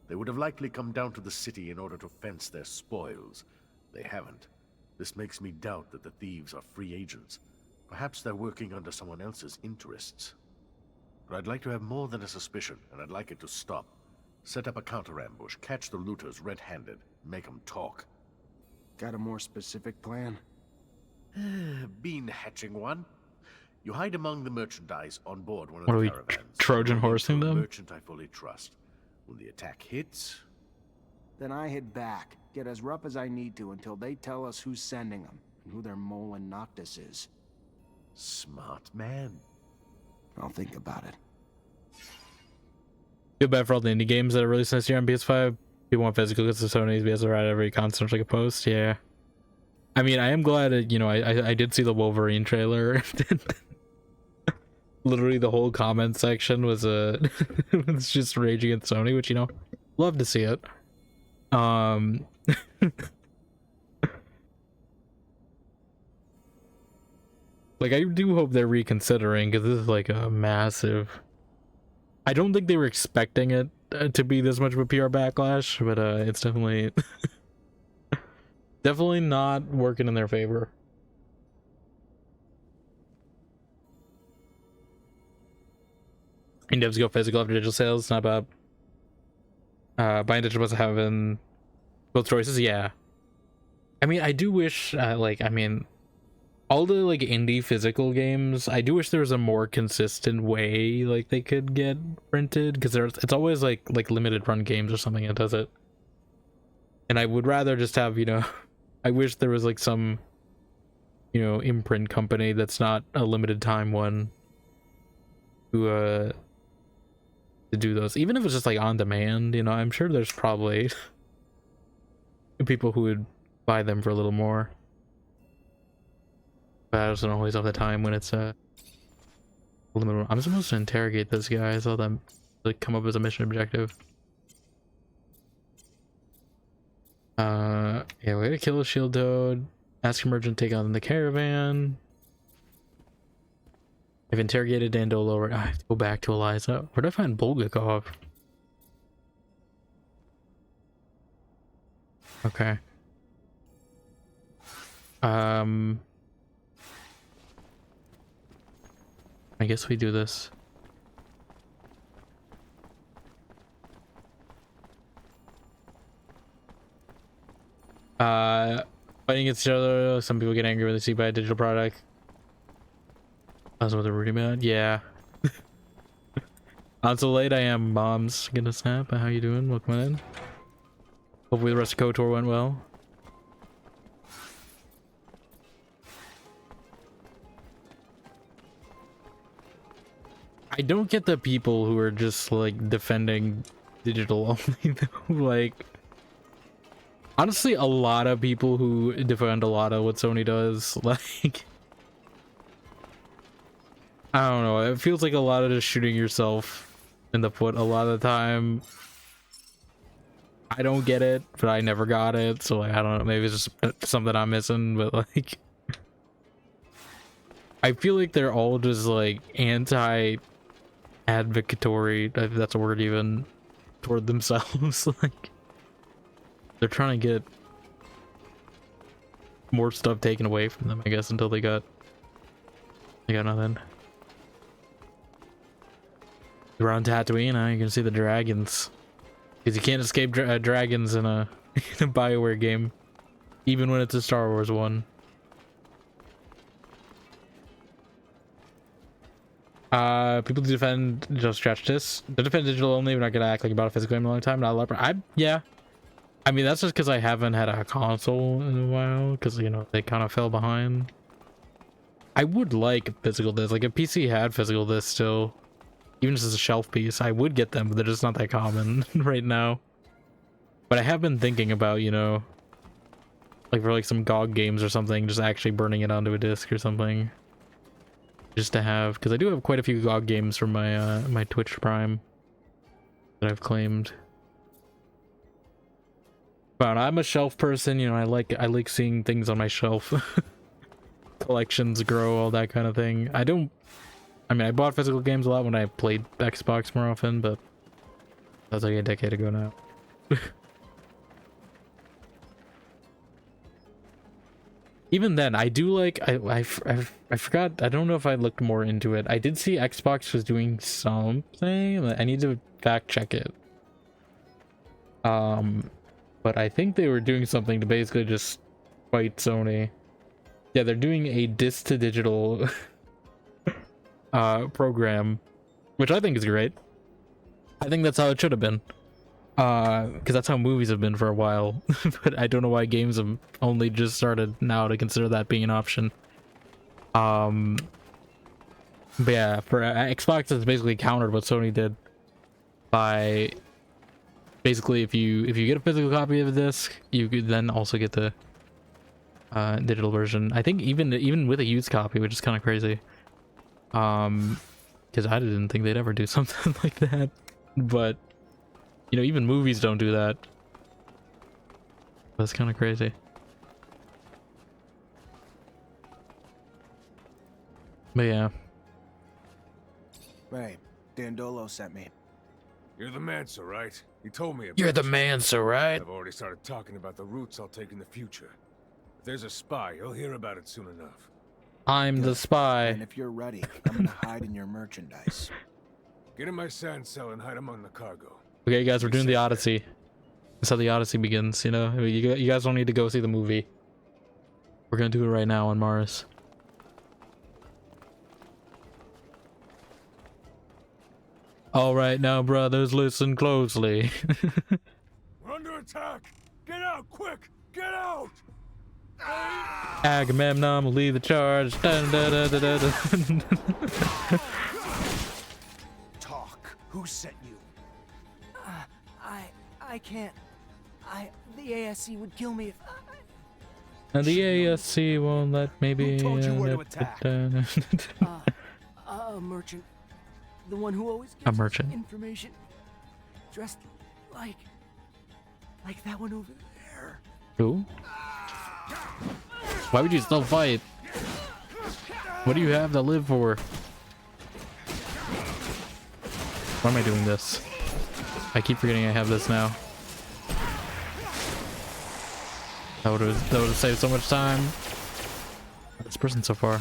They would have likely come down to the city in order to fence their spoils. They haven't. This makes me doubt that the thieves are free agents. Perhaps they're working under someone else's interests. But I'd like to have more than a suspicion, and I'd like it to stop. Set up a counter-ambush, catch the looters red-handed, make them talk. Got a more specific plan? Bean hatching one. You hide among the merchandise on board one of What are the we, caravans. Trojan Go horsing into a them? merchant I fully trust. When the attack hits, Then I head back, get as rough as I need to until they tell us who's sending them, and who their mole and Noctis is. smart man. I'll think about it. Feel bad for all the indie games that are released this year on PS5. People want physical because of Sony's PS right every console like a post. Yeah. I mean, I am glad that, you know, I did see the Wolverine trailer. Literally the whole comment section was was just raging at Sony, which, you know, love to see it. Like, I do hope they're reconsidering, because this is like a massive... I don't think they were expecting it to be this much of a PR backlash, but it's definitely... definitely not working in their favor. And devs go physical after digital sales. It's not about buying digital was having both choices. Yeah, I mean, I do wish like, I mean, all the like indie physical games, I do wish there was a more consistent way like they could get printed, because it's always like limited run games or something that does it. And I would rather just have, you know, I wish there was like some, you know, imprint company that's not a limited time one to do those, even if it's just like on demand. You know, I'm sure there's probably people who would buy them for a little more, but I just don't always have the time when it's limited. I'm supposed to interrogate this guy. I saw them like come up as a mission objective. Yeah, we gotta kill a shield toad, ask a merchant to take on the caravan. I've interrogated Dandolo. I have to go back to Eliza. Where do I find Bulgakov? Okay. I guess we do this. Fighting against each other. Some people get angry when they see buy a digital product. That's what they're really mad. Yeah. On so late I am. Mom's gonna snap. How you doing? Welcome in. Hopefully the rest of KOTOR went well. I don't get the people who are just like defending digital only though. Like, honestly, a lot of people who defend a lot of what Sony does, like, I don't know, it feels like a lot of just shooting yourself in the foot a lot of the time. I don't get it, but I never got it, so like, I don't know, maybe it's just something I'm missing, but like, I feel like they're all just like anti-advocatory, if that's a word even, toward themselves. Like, they're trying to get more stuff taken away from them, I guess, until they got nothing. You're on Tatooine, huh? You can see the dragons, because you can't escape dragons in a BioWare game, even when it's a Star Wars one. People do defend digital scratch discs. They defend digital only. We're not gonna act like about a physical game in a long time. Not a leper. Yeah. I mean, that's just because I haven't had a console in a while, because, you know, they kind of fell behind. I would like physical discs. Like, if PC had physical discs still, even just as a shelf piece, I would get them, but they're just not that common right now. But I have been thinking about, you know, like for like some GOG games or something, just actually burning it onto a disc or something. Just to have, because I do have quite a few GOG games from my my Twitch Prime that I've claimed. But I'm a shelf person, you know, I like seeing things on my shelf. Collections grow, all that kind of thing. I mean, I bought physical games a lot when I played Xbox more often, but that's like a decade ago now. Even then, I do like, I forgot, I don't know if I looked more into it. I did see Xbox was doing something. I need to fact check it. But I think they were doing something to basically just fight Sony. Yeah, they're doing a disc to digital program, which I think is great. I think that's how it should have been. Because that's how movies have been for a while. But I don't know why games have only just started now to consider that being an option. But yeah, for Xbox, it's basically countered what Sony did by basically if you get a physical copy of a disc, you could then also get the digital version. I think even with a used copy, which is kind of crazy. Because I didn't think they'd ever do something like that, but. You know, even movies don't do that. That's kind of crazy. But yeah. Hey, Dandolo sent me. You're the Mancer, right? You told me about You're the you. Mancer, right? I've already started talking about the routes I'll take in the future. If there's a spy, you'll hear about it soon enough. I'm the spy. And if you're ready, I'm gonna hide in your merchandise. Get in my sand cell and hide among the cargo. Okay, guys, we're doing the Odyssey. That's how the Odyssey begins, you know? I mean, you guys don't need to go see the movie. We're gonna do it right now on Mars. Alright, now, brothers, listen closely. We're under attack! Get out, quick! Get out! Agamemnon will lead the charge. Dun, dun, dun, dun, dun, dun. Talk. Who sent you? I can't. The ASC would kill me if. And the ASC won't let me be. Who told you where to attack? A merchant. The one who always gives A merchant. information. Dressed like that one over there. Who? Why would you still fight? What do you have to live for? Why am I doing this? I keep forgetting I have this now. That would have saved so much time. This person so far.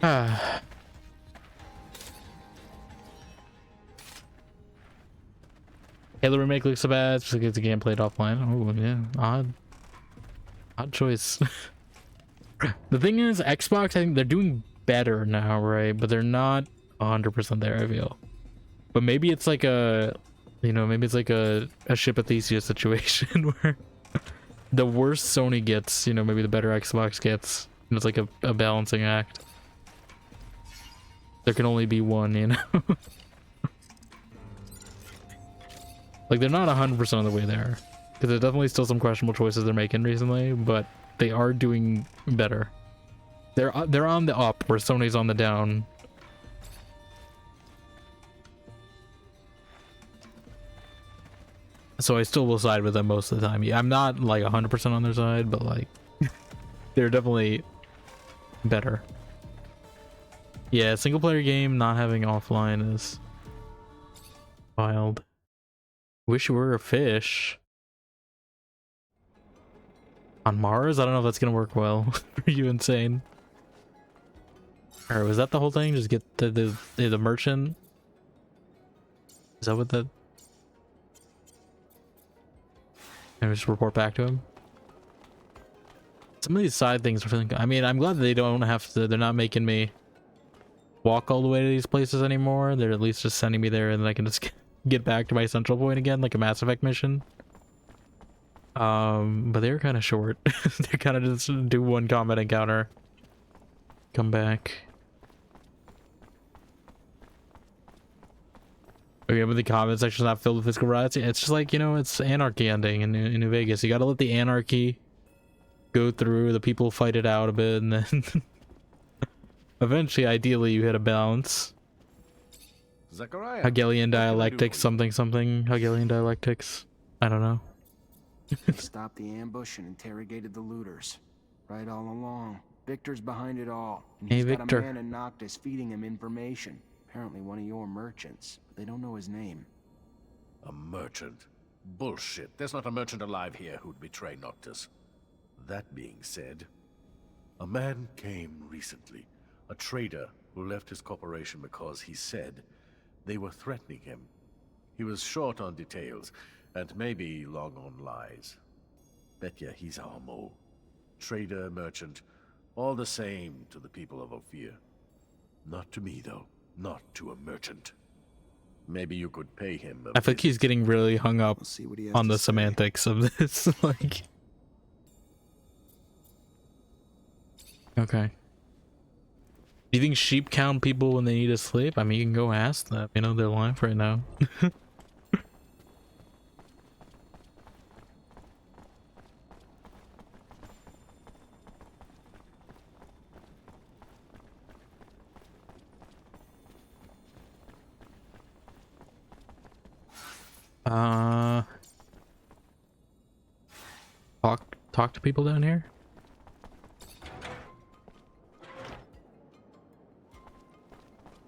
Ah. Halo remake looks so bad, especially because the game played offline. Oh yeah, odd choice. The thing is, Xbox, I think they're doing better now, right? But they're not 100% there, I feel. But maybe it's like a, you know, maybe it's like a ship of Theseus situation where the worse Sony gets, you know, maybe the better Xbox gets. And it's like a balancing act. There can only be one, you know? Like, they're not 100% on the way there. Because there's definitely still some questionable choices they're making recently, but they are doing better. They're on the up where Sony's on the down. So I still will side with them most of the time. Yeah, I'm not like 100% on their side, but like they're definitely better. Yeah, single player game not having offline is wild. Wish you were a fish. On Mars? I don't know if that's gonna work well. Are you insane? Or was that the whole thing? Just get the merchant? Is that what that? And just report back to him? Some of these side things are feeling. I mean, I'm glad that they don't have to. They're not making me walk all the way to these places anymore. They're at least just sending me there, and then I can just get back to my central point again, like a Mass Effect mission. But they're kind of short. They kind of just do one combat encounter, come back. Okay, but the comment section's not filled with physical riots. It's just like, you know, it's anarchy ending in New Vegas. You gotta let the anarchy go through, the people fight it out a bit, and then eventually, ideally, you hit a balance. Zachariah. Hegelian dialectics, something. Hegelian dialectics. I don't know. They stopped the ambush and interrogated the looters. Right all along. Victor's behind it all. And he's got a man in Noctis feeding him information. Apparently one of your merchants. But they don't know his name. A merchant? Bullshit. There's not a merchant alive here who'd betray Noctis. That being said, a man came recently. A trader who left his corporation because he said they were threatening him. He was short on details, and maybe long on lies. Bet ya he's our mole. Trader, merchant, all the same to the people of Ophir. Not to me, though. Not to a merchant. Maybe you could pay him a I think he's getting really hung up on the semantics of this. Like, okay. Do you think sheep count people when they need to sleep? I mean, you can go ask them. You know, they're live right now. Talk to people down here.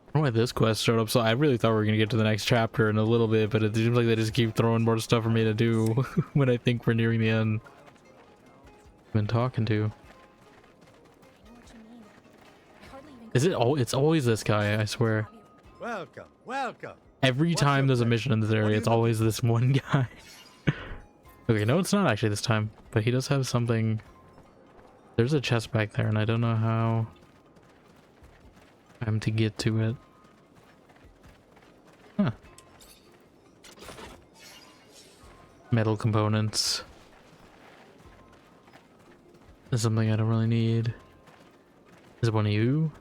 I don't know why this quest showed up, so I really thought we were gonna get to the next chapter in a little bit, but it seems like they just keep throwing more stuff for me to do when I think we're nearing the end. I've been talking to. Is it? Oh, it's always this guy, I swear. Welcome, welcome. Every time there's a mission in this area, it's always this one guy. Okay, no, it's not actually this time, but he does have something. There's a chest back there, and I don't know how I'm to get to it. Huh. Metal components. That's something I don't really need. Is it one of you?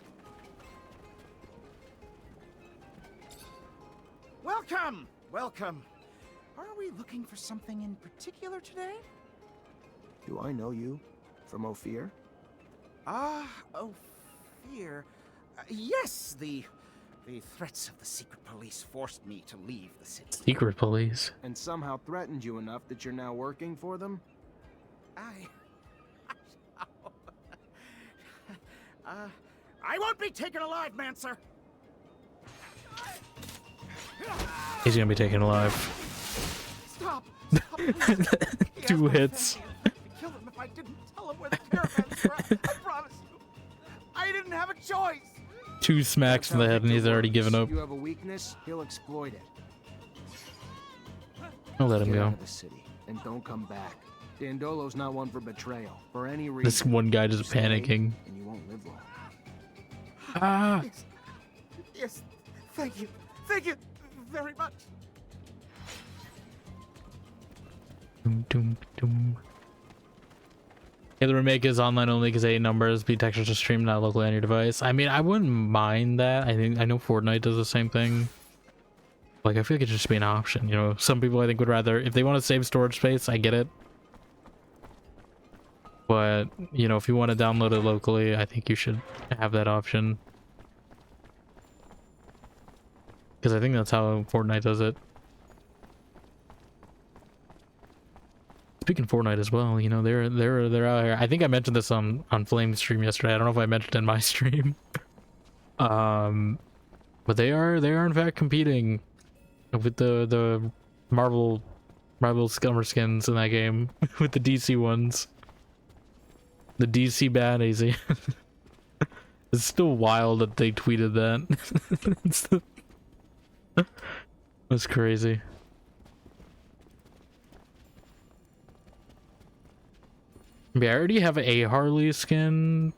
Welcome! Welcome. Are we looking for something in particular today? Do I know you? From Ophir? Ophir. Yes, the threats of the secret police forced me to leave the city. Secret police? And somehow threatened you enough that you're now working for them? I won't be taken alive, Mancer! He's gonna be taken alive. Stop! Stop! 2 hits. Kill him if I didn't tell him where the caravans were. I promise you. I didn't have a choice. 2 smacks in the head and he's already given up. You have a weakness, he'll exploit it. I'll let him Get go. out of the city and don't come back. Dandolo's not one for betrayal. For any reason. This one guy just Stay, panicking. And you won't live long. Ah! Yes. Thank you. Thank you very much. Doom, doom, doom. Yeah, the remake is online only because 8 numbers, be textures to stream, not locally on your device. I mean, I wouldn't mind that. I know Fortnite does the same thing. Like, I feel like it should just be an option, you know? Some people I think would rather, if they want to save storage space, I get it. But, you know, if you want to download it locally, I think you should have that option. Because I think that's how Fortnite does it. Speaking of Fortnite as well, you know, they're out here. I think I mentioned this on Flame's stream yesterday. I don't know if I mentioned it in my stream. But they are in fact competing with the Marvel Scummer skins in that game with the DC ones. The DC baddies. It's still wild that they tweeted that. That's crazy. Yeah, I already have a Harley skin.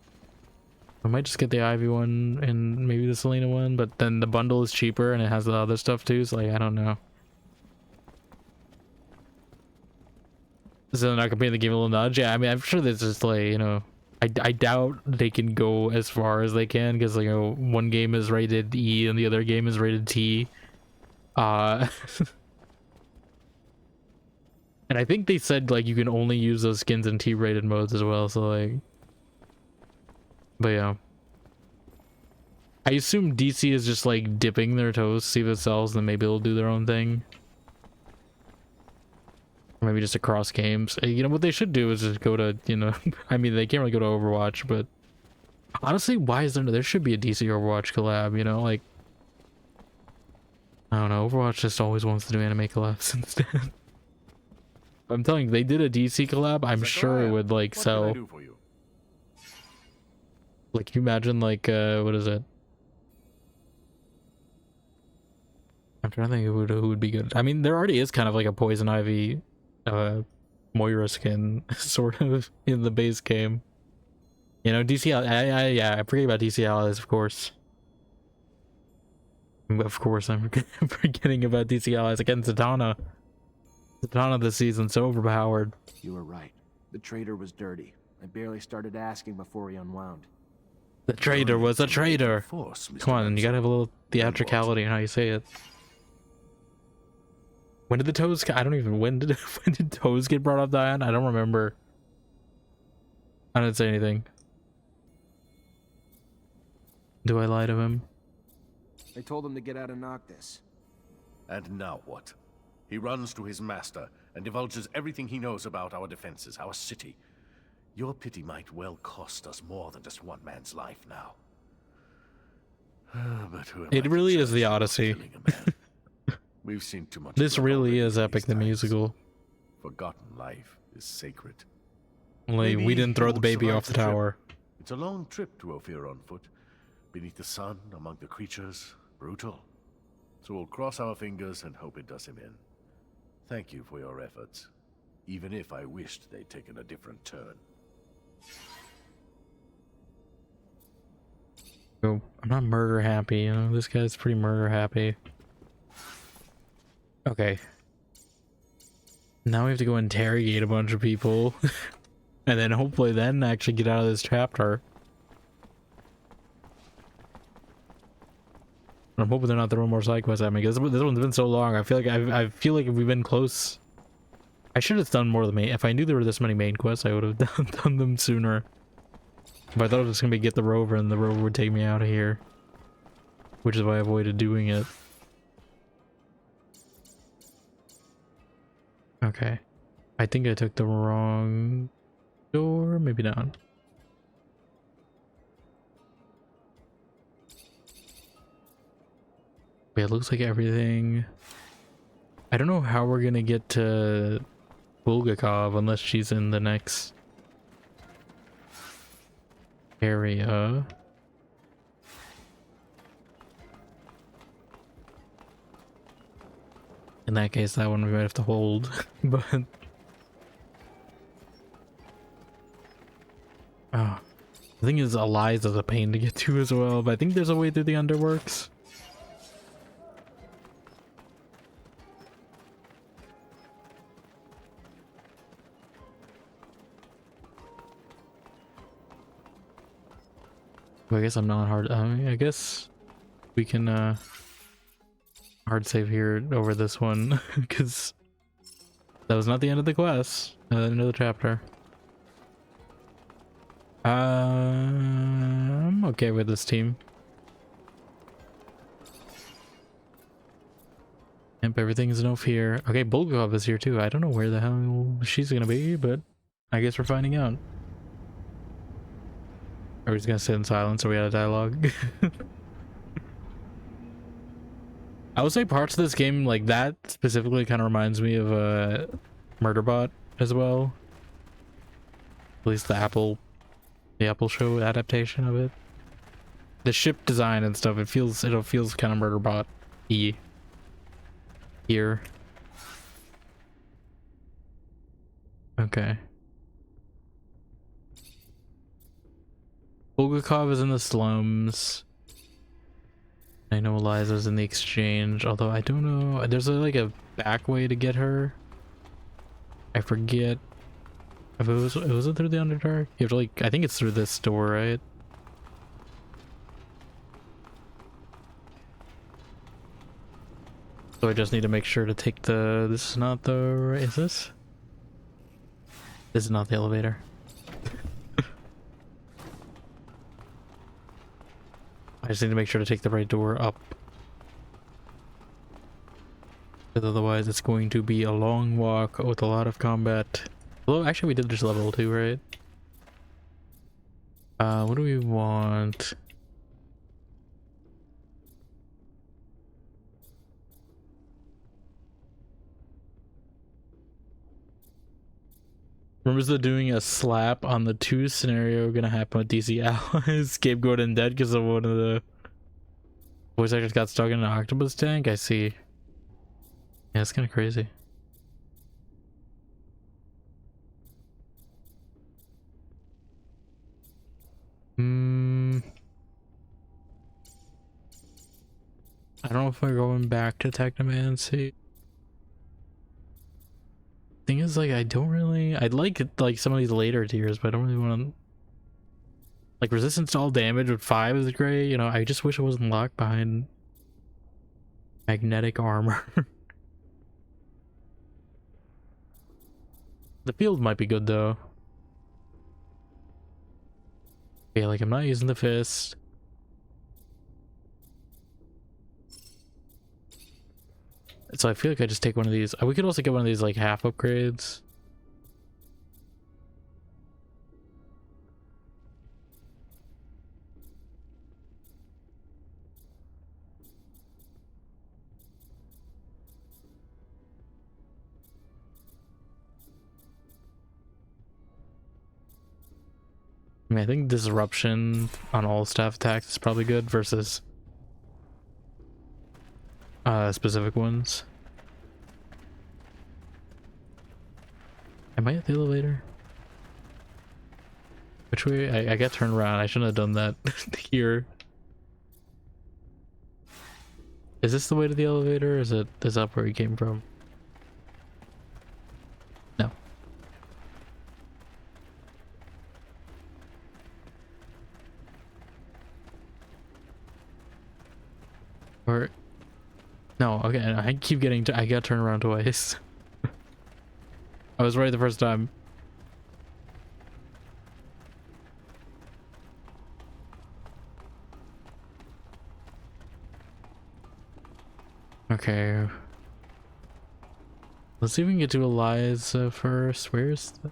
I might just get the Ivy one and maybe the Selena one, but then the bundle is cheaper and it has the other stuff too, so like, I don't know. So they're not gonna pay the game a little nudge? Yeah, I mean, I'm sure there's just like, you know, I doubt they can go as far as they can because, like, you know, one game is rated E and the other game is rated T. And I think they said like you can only use those skins in T-rated modes as well, so like, but yeah. I assume DC is just like dipping their toes, see if it sells, then maybe they'll do their own thing. Or maybe just across games. You know, what they should do is just go to, you know, I mean, they can't really go to Overwatch, but honestly, why is there should be a DC Overwatch collab, you know, like, I don't know, Overwatch just always wants to do anime collabs instead. I'm telling you, they did a DC collab, I'm sure it would like sell. Like, can you imagine like, what is it? I'm trying to think who would be good. I mean, there already is kind of like a Poison Ivy, Moira skin, sort of, in the base game. You know, DC, yeah, I forget about DC Allies, of course. Of course, I'm forgetting about DC Allies. Again, Zatanna. Zatanna this season, so overpowered. You were right. The traitor was dirty. I barely started asking before he unwound. The traitor was a traitor. Come on, you gotta have a little theatricality in how you say it. When did the toes? I don't even. When did toes get brought up, Diane? I don't remember. I didn't say anything. Do I lie to him? I told him to get out of Noctis. And now what? He runs to his master and divulges everything he knows about our defenses, our city. Your pity might well cost us more than just one man's life now. But who am I It really is the for Odyssey. killing a man? We've seen too much. This blood really already is in Epic these the times. musical. Forgotten life is sacred. Like, we Maybe didn't throw he the won't baby survive off the trip. tower. It's a long trip to Ophir on foot. Beneath the sun, among the creatures, brutal. So we'll cross our fingers and hope it does him in. Thank you for your efforts, even if I wished they'd taken a different turn. So, I'm not murder happy, you know, this guy's pretty murder happy. Okay. Now we have to go interrogate a bunch of people. And then hopefully then actually get out of this chapter. I'm hoping they're not throwing more side quests at me, because this one's been so long. I feel like I feel like we've been close. I should have done more of the main. If I knew there were this many main quests, I would have done them sooner. But I thought it was gonna be get the rover, and the rover would take me out of here, which is why I avoided doing it. Okay, I think I took the wrong door. Maybe not. Yeah, it looks like everything. I don't know how we're gonna get to Bulgakov unless she's in the next area. In that case, that one we might have to hold. But oh, the thing is, Eliza's a pain to get to as well. But I think there's a way through the underworks. I guess I'm not hard. I guess we can hard save here over this one, because that was not the end of the quest. End of the chapter. I'm okay with this team. Yep, everything's no fear. Okay, Bulgakov is here too. I don't know where the hell she's gonna be, but I guess we're finding out. Are we just gonna sit in silence or we had a dialogue? I would say parts of this game like that specifically kind of reminds me of Murderbot as well. At least the Apple show adaptation of it. The ship design and stuff, it feels kind of Murderbot-y here. Okay. Bulgakov is in the slums. I know Eliza's in the exchange, although I don't know. There's like a back way to get her. I forget if it was it through the Underdark? You have to like, I think it's through this door, right? So I just need to make sure to take the... This is not the... right. Is this? This is not the elevator. I just need to make sure to take the right door up. Because otherwise it's going to be a long walk with a lot of combat. Although, actually we did just level 2, right? What do we want? Remember the doing a slap on the 2 scenario gonna happen with DC allies, scapegoat and dead because of one of the voice actors got stuck in an octopus tank? I see. Yeah, it's kind of crazy. I don't know if we're going back to Technomancy. Thing is, like, I don't really... I'd like some of these later tiers, but I don't really want to... Like, resistance to all damage with 5 is great, you know, I just wish it wasn't locked behind magnetic armor. The field might be good, though. Yeah, like, I'm not using the fist. So I feel like I just take one of these. We could also get one of these like half upgrades. I mean, I think disruption on all staff attacks is probably good versus specific ones. Am I at the elevator? Which way? I got turned around. I shouldn't have done that here. Is this the way to the elevator, or is that where he came from? No. Or no, okay, I keep getting I got turned around twice. I was right the first time. Okay. Let's see if we can get to Eliza first. Where's the...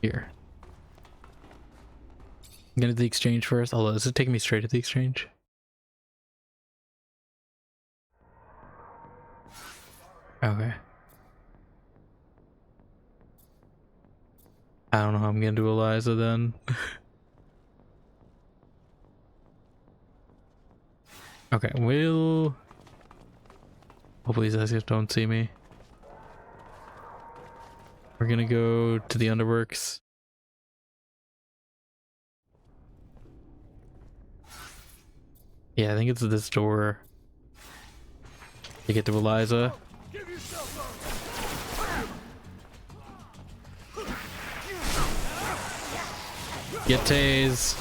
Here. I'm gonna do the exchange first. Although, is it taking me straight to the exchange? Okay. I don't know how I'm gonna do Eliza then. Okay, we'll... Hopefully these guys don't see me. We're gonna go to the underworks. Yeah, I think it's this door. To get to Eliza. Get tased.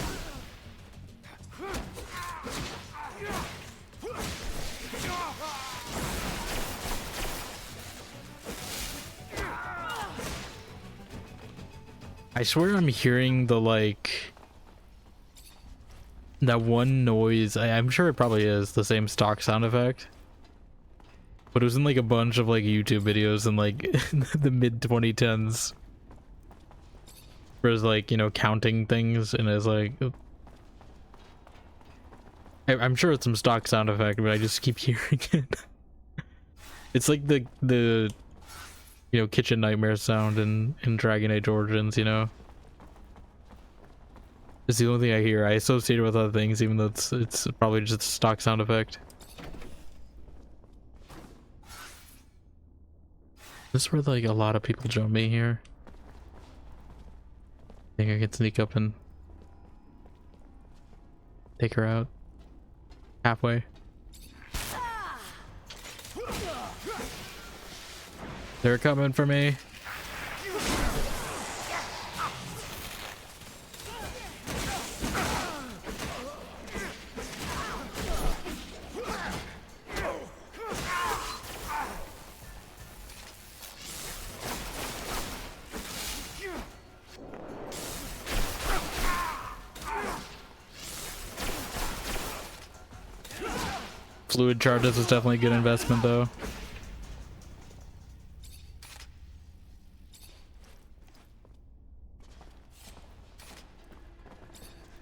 I swear I'm hearing the like that one noise. I'm sure it probably is the same stock sound effect, but it was in like a bunch of like YouTube videos in like the mid 2010s. Where it's like, you know, counting things, and it's like I'm sure it's some stock sound effect, but I just keep hearing it. It's like the you know, kitchen nightmare sound in Dragon Age Origins, you know. It's the only thing I hear. I associate it with other things, even though it's probably just a stock sound effect. This is where like a lot of people jump me here. I think I can sneak up and take her out halfway. They're coming for me. fluid charges is definitely a good investment though.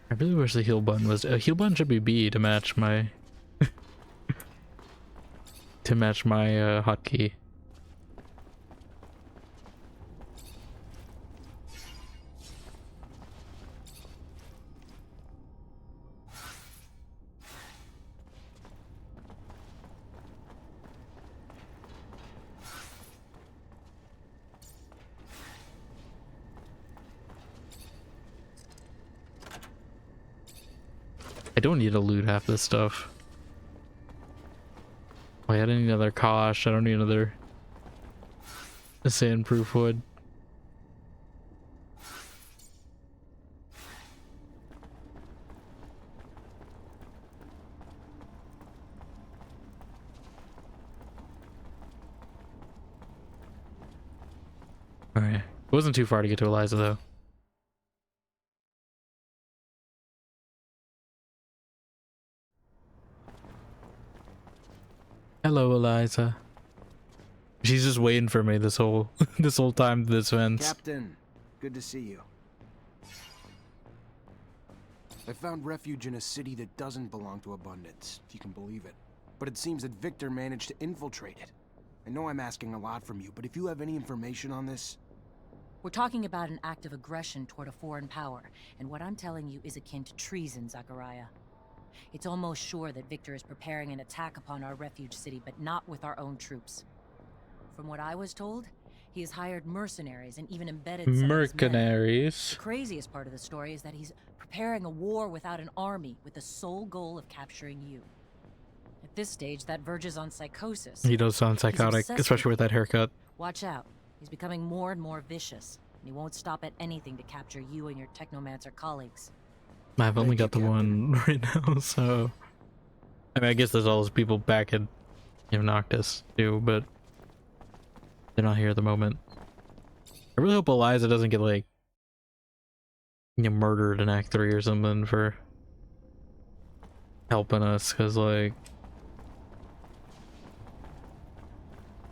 I really wish the heal button was a heal button should be B to match my hotkey. I don't need to loot half this stuff. Wait, I don't need another Kosh. I don't need another sandproof wood. Alright. It wasn't too far to get to Eliza though. Hello, Eliza. She's just waiting for me this whole time. This fence. Captain, good to see you. I found refuge in a city that doesn't belong to Abundance, if you can believe it. But it seems that Victor managed to infiltrate it. I know I'm asking a lot from you, but if you have any information on this... We're talking about an act of aggression toward a foreign power, and what I'm telling you is akin to treason, Zachariah. It's almost sure that Victor is preparing an attack upon our refuge city, but not with our own troops. From what I was told, he has hired mercenaries and even embedded some mercenaries. The craziest part of the story is that he's preparing a war without an army, with the sole goal of capturing you. At this stage, that verges on psychosis. He does sound psychotic, especially with that haircut. Watch out. He's becoming more and more vicious, and he won't stop at anything to capture you and your Technomancer colleagues. I've only got the one right now, so... I mean, I guess there's all those people back in Noctis, too, but... they're not here at the moment. I really hope Eliza doesn't get, like... murdered in Act 3 or something for... helping us, because, like...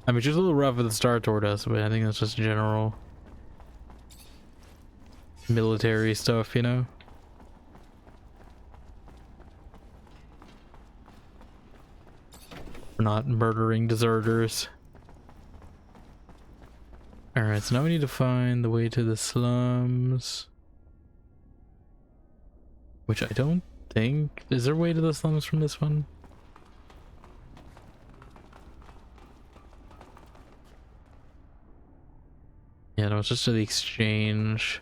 I mean, she's a little rough at the start toward us, but I think that's just general... military stuff, you know? We're not murdering deserters. Alright, so now we need to find the way to the slums. Which I don't think... is there a way to the slums from this one? Yeah, no, it's just to the exchange.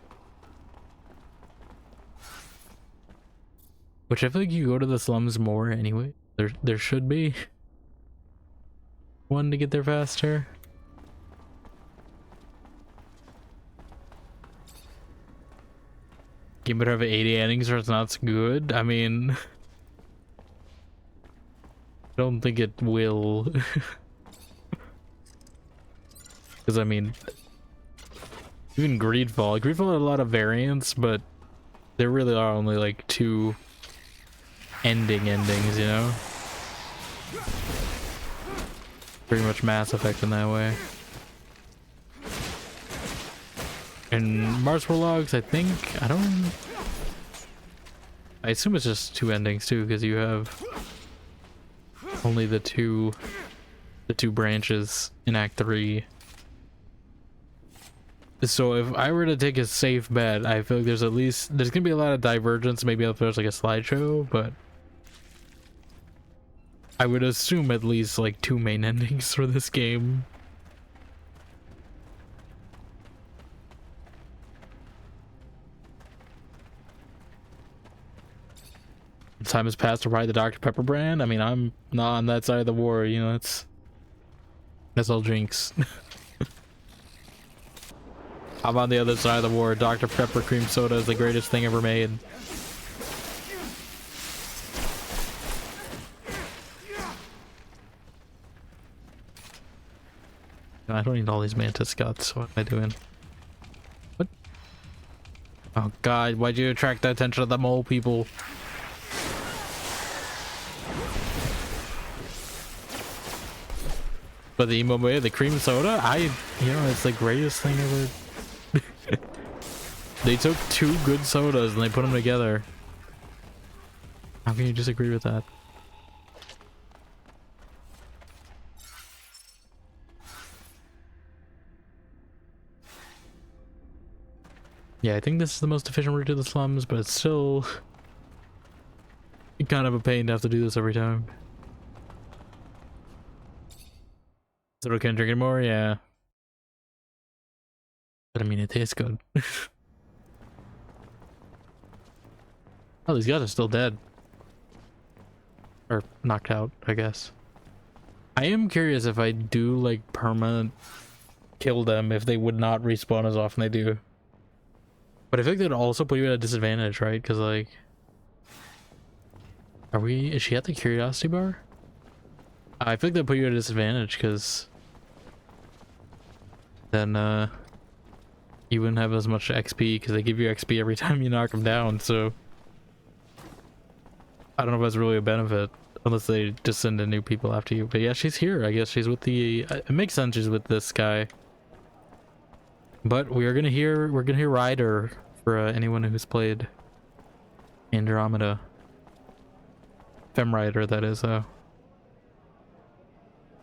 Which I feel like you go to the slums more anyway. There should be one to get there faster. Game better have 80 endings or it's not good. I mean, I don't think it will. Because I mean, even Greedfall had a lot of variants, but there really are only like 2 endings, you know? Pretty much Mass Effect in that way. And Mars Warlogs, I assume it's just 2 endings too, because you have only the two branches in Act 3. So if I were to take a safe bet, I feel like there's gonna be a lot of divergence. Maybe if there's like a slideshow, but I would assume at least like 2 main endings for this game. Time has passed to ride the Dr. Pepper brand. I mean, I'm not on that side of the war, you know, that's all drinks. I'm on the other side of the war. Dr. Pepper cream soda is the greatest thing ever made. I don't need all these mantis guts. What am I doing? What? Oh god, why'd you attract the attention of the mole people? But the emo way, the cream soda, it's the greatest thing ever. They took two good sodas and they put them together. How can you disagree with that? Yeah, I think this is the most efficient route to the slums, but it's still kind of a pain to have to do this every time. So I can't drink anymore? Yeah. But I mean, it tastes good. Oh, these guys are still dead. Or knocked out, I guess. I am curious if I do, like, permanent kill them, if they would not respawn as often they do. But I think they'd also put you at a disadvantage, right? Because, like... Is she at the curiosity bar? I think they'll put you at a disadvantage, because... Then, you wouldn't have as much XP, because they give you XP every time you knock them down, so... I don't know if that's really a benefit, unless they just send in new people after you. But yeah, she's here. I guess she's with the... It makes sense she's with this guy. But we're gonna hear Ryder for anyone who's played Andromeda. Fem Ryder, that is.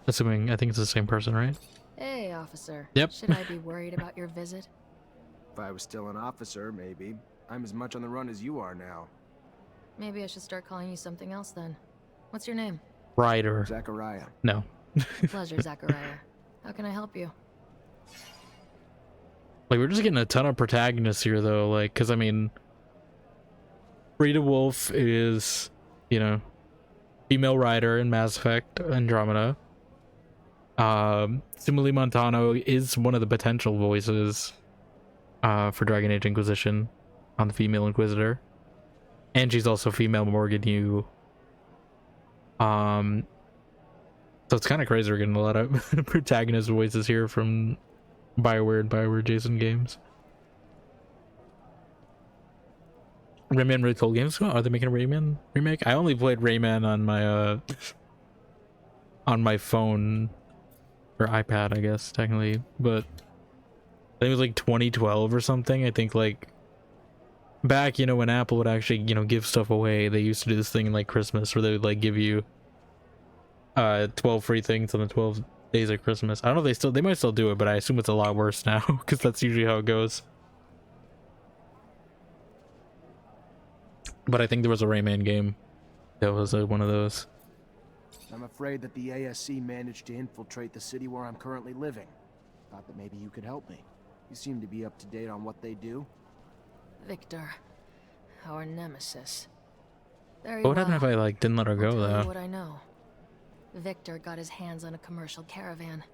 Assuming, I think it's the same person, right? Hey, officer. Yep. Should I be worried about your visit? If I was still an officer, maybe. I'm as much on the run as you are now. Maybe I should start calling you something else then. What's your name? Ryder. Zachariah. No. Pleasure, Zachariah. How can I help you? Like, we're just getting a ton of protagonists here, though, like, because, I mean... Rita Wolf is, you know, female Ryder in Mass Effect Andromeda. Simile Montano is one of the potential voices for Dragon Age Inquisition on the female Inquisitor. And she's also female Morgan Yu. So it's kind of crazy we're getting a lot of protagonist voices here from BioWare and BioWare Jason games. Rayman really cool games. Are they making a Rayman remake? I only played Rayman on my phone or iPad, I guess technically, but I think it was like 2012 or something. I think like back, you know, when Apple would actually, you know, give stuff away, they used to do this thing in like Christmas where they would like give you 12 free things on the 12 days of Christmas. I don't know if they might still do it, but I assume it's a lot worse now because that's usually how it goes. But I think there was a Rayman game that was one of those. I'm afraid that the ASC managed to infiltrate the city where I'm currently living. Thought that maybe you could help me. You seem to be up to date on what they do. Victor, our nemesis. Very What would well. happen if I like didn't let her go I'll tell you though? what I know. Victor got his hands on a commercial caravan,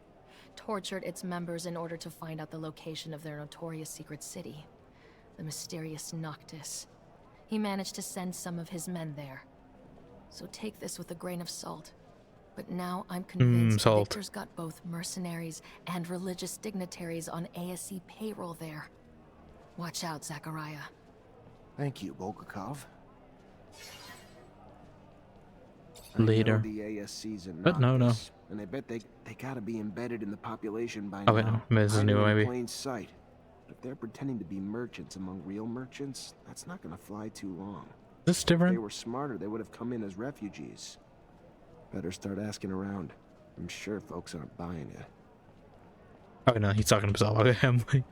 tortured its members in order to find out the location of their notorious secret city, the mysterious Noctis. He managed to send some of his men there. So take this with a grain of salt. But now I'm convinced Victor's got both mercenaries and religious dignitaries on ASC payroll there. Watch out, Zachariah. Thank you, Bulgakov. Later. The ASC's in But no. And I bet they gotta be embedded in the population by Oh, now. wait, no. This is new, Hiding in maybe. plain sight. But if they're pretending to be merchants among real merchants, that's not gonna fly too long. This If different? they were smarter, they would have come in as refugees. Better start asking around. I'm sure folks aren't buying it. Oh no, he's talking to himself. Okay, I'm like,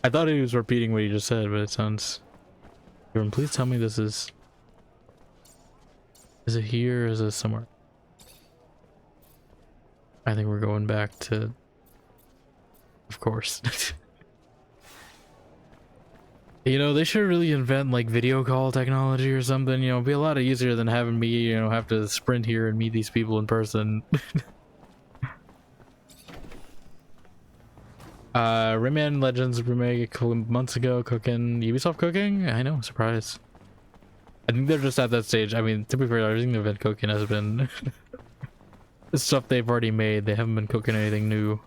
I thought he was repeating what he just said, but it sounds. Jordan, please tell me this is. Is it here or is it somewhere? I think we're going back to. Of course. You know, they should really invent like video call technology or something. You know, it'd be a lot easier than having me, you know, have to sprint here and meet these people in person. Rayman Legends remake a couple months ago. Ubisoft cooking? I know, surprise. I think they're just at that stage. I mean, to be fair, everything they've been cooking has been stuff they've already made. They haven't been cooking anything new.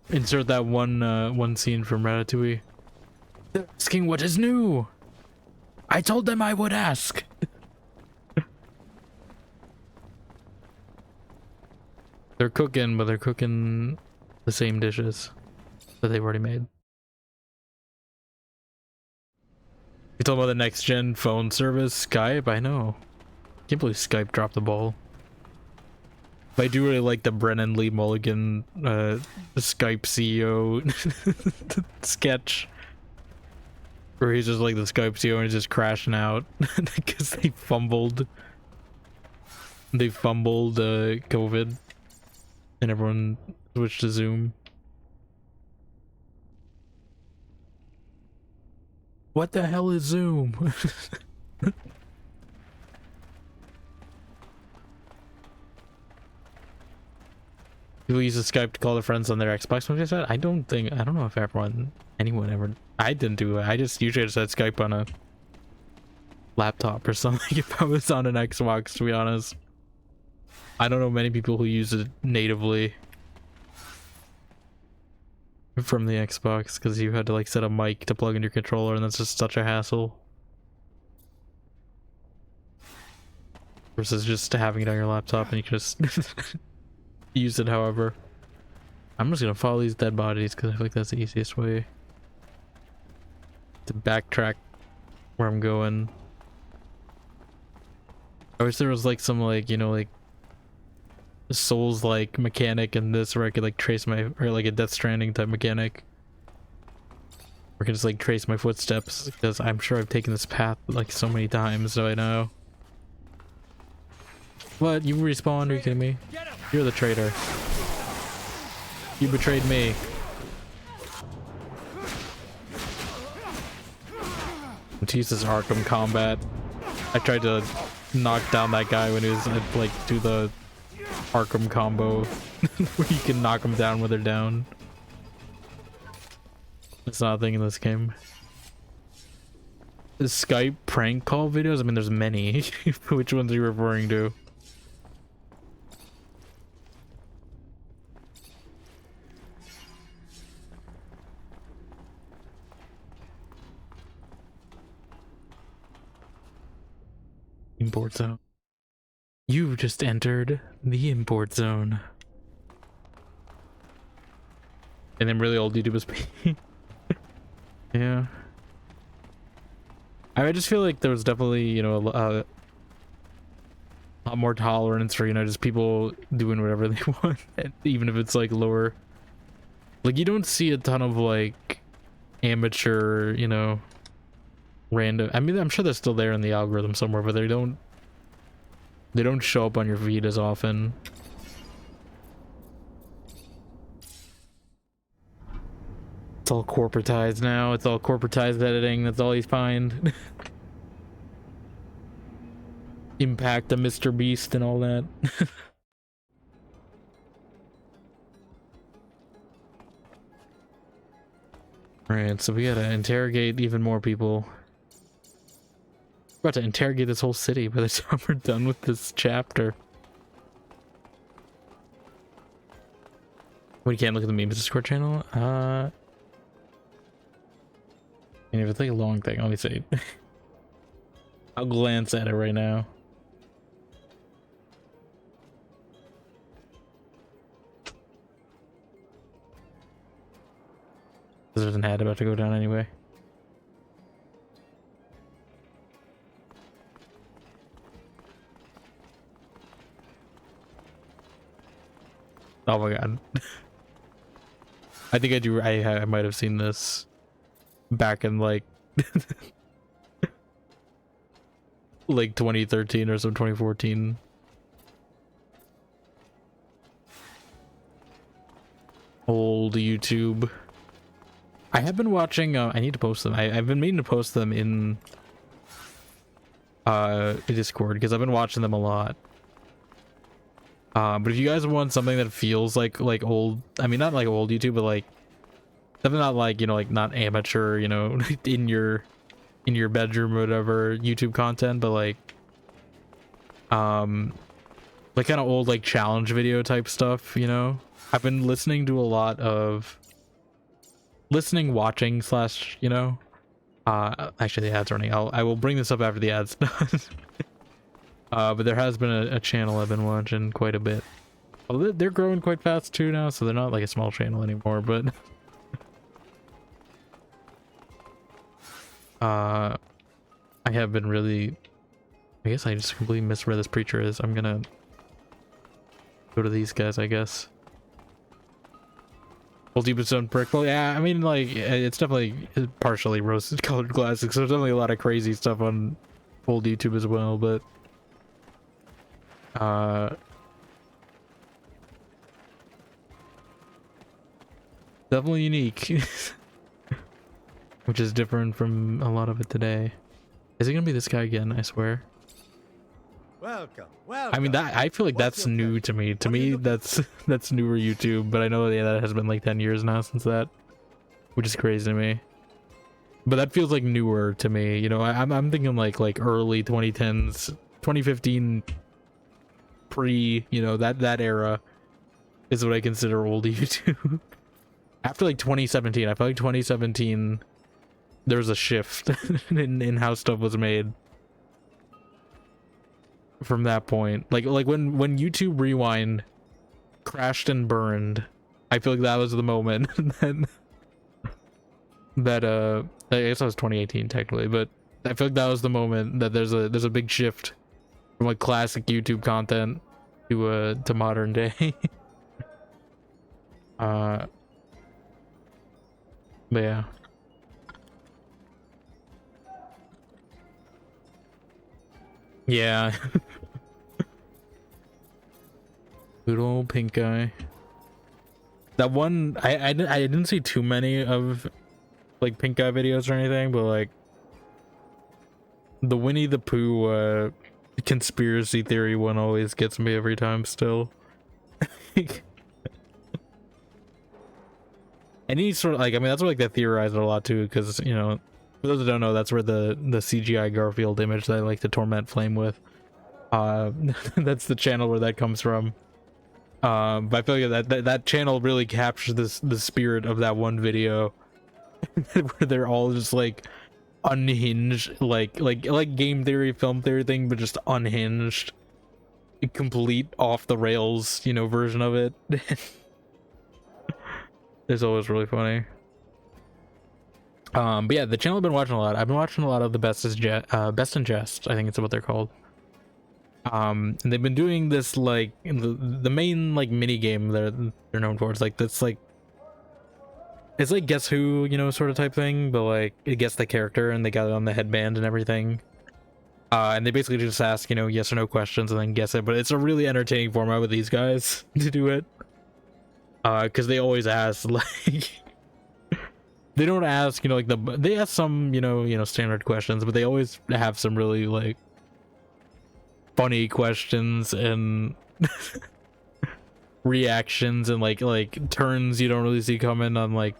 Insert that one scene from Ratatouille. They're asking what is new. I told them I would ask. They're cooking, but they're cooking the same dishes that they've already made. You talking about the next gen phone service, Skype? I know. Can't believe Skype dropped the ball. But I do really like the Brennan Lee Mulligan Skype CEO sketch. Where he's just like the Skype CEO and he's just crashing out because they fumbled. They fumbled COVID. And everyone switched to Zoom. What the hell is Zoom? People use Skype to call their friends on their Xbox. What I said? I don't know if anyone ever. I didn't do it. I just usually just had Skype on a laptop or something if I was on an Xbox, to be honest. I don't know many people who use it natively from the Xbox because you had to like set a mic to plug in your controller, and that's just such a hassle. Versus just having it on your laptop and you can just use it however. I'm just gonna follow these dead bodies because I feel like that's the easiest way to backtrack where I'm going. I wish there was like some like, you know, like Souls like mechanic in this where I could like trace my, or like a Death Stranding type mechanic where I can just like trace my footsteps, because I'm sure I've taken this path like so many times, so I know. What? You respawned? Are you kidding me? You're the traitor. You betrayed me. To use this Arkham combat, I tried to knock down that guy when he was like do the Arkham combo where you can knock them down when they're down. It's not a thing in this game. The Skype prank call videos? I mean, there's many. Which ones are you referring to? Import zone. You've just entered the import zone. And then really old YouTubers. Yeah. I just feel like there was definitely, you know, a lot more tolerance for, you know, just people doing whatever they want, even if it's like lower. Like, you don't see a ton of like amateur, you know, random. I mean, I'm sure they're still there in the algorithm somewhere, but they don't show up on your feed as often. It's all corporatized now. It's all corporatized editing. That's all you find. Impact of Mr. Beast and all that. Alright, so we gotta interrogate even more people. We're about to interrogate this whole city by the time we're done with this chapter. We can't look at the memes Discord channel. And if it's like a long thing, let me see. I'll glance at it right now. There's an ad about to go down anyway. Oh my god. I think I do. I might have seen this back in like like 2013 or some 2014. Old YouTube. I have been watching. I need to post them. I've been meaning to post them in Discord because I've been watching them a lot. But if you guys want something that feels like old, I mean not like old YouTube, but like something not like, you know, like not amateur, you know, in your bedroom or whatever YouTube content, but like kind of old like challenge video type stuff, you know. I've been listening to a lot of watching slash, you know, actually the ad's running. I will bring this up after the ad's done. But there has been a channel I've been watching quite a bit Well, they're growing quite fast too now, so they're not like a small channel anymore, but I have been really, I guess I just completely missed where this preacher is. I'm gonna go to these guys, I guess. Full deep stone brick. Well, yeah, I mean, like, it's definitely partially rose colored classics. There's definitely a lot of crazy stuff on old YouTube as well, but definitely unique. Which is different from a lot of it today. Is it gonna be this guy again? I swear. Welcome. Welcome. I mean, that I feel like that's new to me. To me, that's newer YouTube. But I know that has been like 10 years now since that, which is crazy to me. But that feels like newer to me. You know, I'm thinking like early 2010s, 2015, pre, you know, that era is what I consider old YouTube. After like 2017, I feel like 2017 there was a shift in how stuff was made from that point. Like when YouTube Rewind crashed and burned, I feel like that was the moment that I guess that was 2018 technically, but I feel like that was the moment that there's a big shift from like classic YouTube content to modern day. But yeah. Yeah. Good old pink guy. That one, I didn't see too many of like pink guy videos or anything, but like the Winnie the Pooh conspiracy theory one always gets me every time still. And he's sort of like, I mean, that's what like they theorize it a lot too, because, you know, for those who don't know, that's where the CGI Garfield image that I like to torment Flame with, that's the channel where that comes from. But I feel like that channel really captures the spirit of that one video where they're all just like unhinged, like game theory, film theory thing, but just unhinged, complete off the rails, you know, version of it. It's always really funny. But yeah, the channel I've been watching a lot. I've been watching a lot of the Best in Jest, I think it's what they're called. And they've been doing this like the main like mini game that they're known for. It's like this like, it's like Guess Who, you know, sort of type thing, but like it guess the character and they got it on the headband and everything. And they basically just ask, you know, yes or no questions and then guess it. But it's a really entertaining format with these guys to do it. Because they always ask like they don't ask, you know, like they ask some, you know, standard questions, but they always have some really like funny questions and reactions and like turns you don't really see coming on like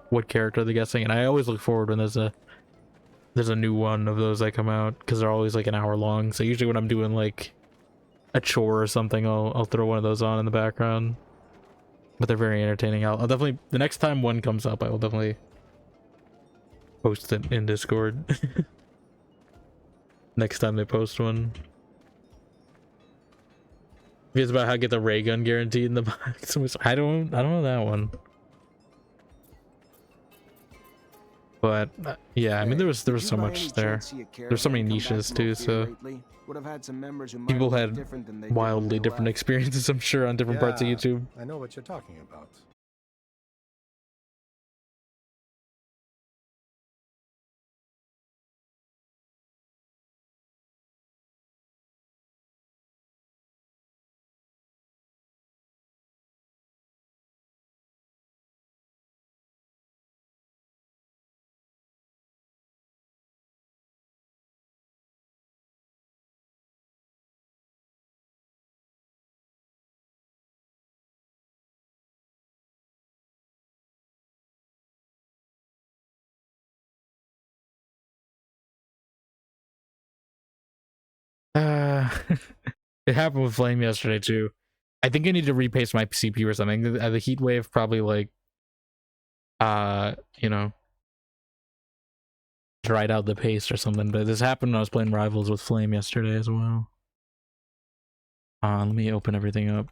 what character they're guessing. And I always look forward when there's a new one of those that come out, because they're always like an hour long. So usually when I'm doing like a chore or something, I'll throw one of those on in the background. But they're very entertaining. I'll definitely, the next time one comes up, I will definitely post it in Discord. Next time they post one. It's about how to get the ray gun guaranteed in the box. I don't know that one. But yeah, I mean there was so much there. There's so many niches too, so people had wildly different experiences, I'm sure, on different parts of YouTube. I know what you're talking about. It happened with Flame yesterday too. I think I need to repaste my CPU or something. The heat wave probably like you know, dried out the paste or something. But this happened when I was playing Rivals with Flame yesterday as well. Let me open everything up.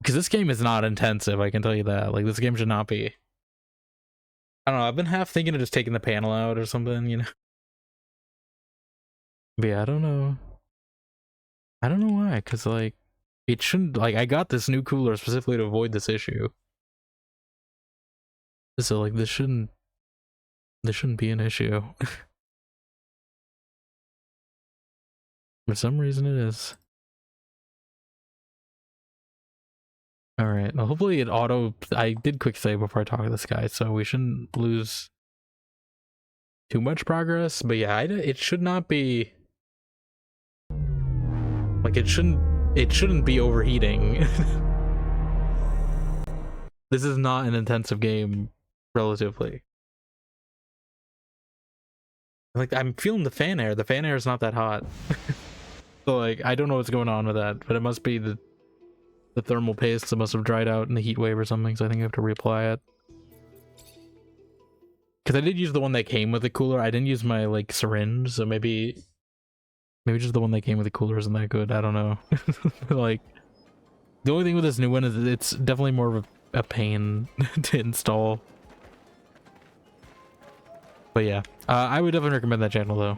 Because this game is not intensive, I can tell you that. Like, this game should not be. I don't know, I've been half thinking of just taking the panel out or something, you know? But yeah, I don't know. I don't know why, because, like, it shouldn't, like, I got this new cooler specifically to avoid this issue. So, like, this shouldn't be an issue. For some reason it is. Alright, well, hopefully it I did quick save before I talk to this guy, so we shouldn't lose too much progress, but yeah, it should not be, like, it shouldn't be overheating. This is not an intensive game, relatively. Like, I'm feeling the fan air is not that hot. So, like, I don't know what's going on with that, but it must be the thermal paste that must have dried out in the heat wave or something, so I think I have to reapply it. Because I did use the one that came with the cooler. I didn't use my, like, syringe, so maybe just the one that came with the cooler isn't that good. I don't know. Like, the only thing with this new one is it's definitely more of a pain to install. But yeah, I would definitely recommend that channel, though.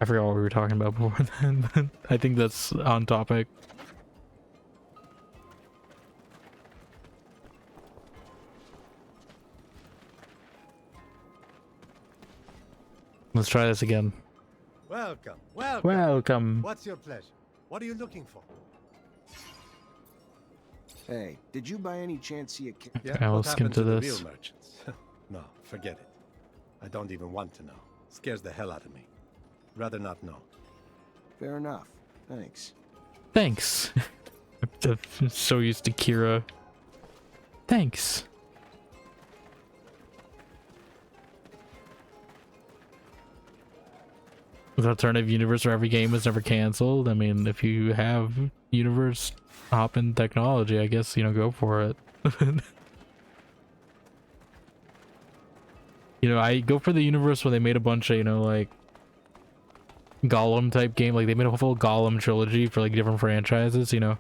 I forgot what we were talking about before then, but I think that's on topic. Let's try this again. Welcome, welcome. Welcome. What's your pleasure? What are you looking for? Hey, did you by any chance see a kid? Yeah, I will what skim happened to to the this. real merchants? No, forget it. I don't even want to know. Scares the hell out of me. Rather not know. Fair enough. Thanks. Thanks. I'm so used to Kira. Thanks. The alternative universe where every game is never canceled. I mean, if you have universe hopping technology, I guess, you know, go for it. You know, I go for the universe where they made a bunch of, you know, like, Gollum type game. Like, they made a full Gollum trilogy for, like, different franchises, you know.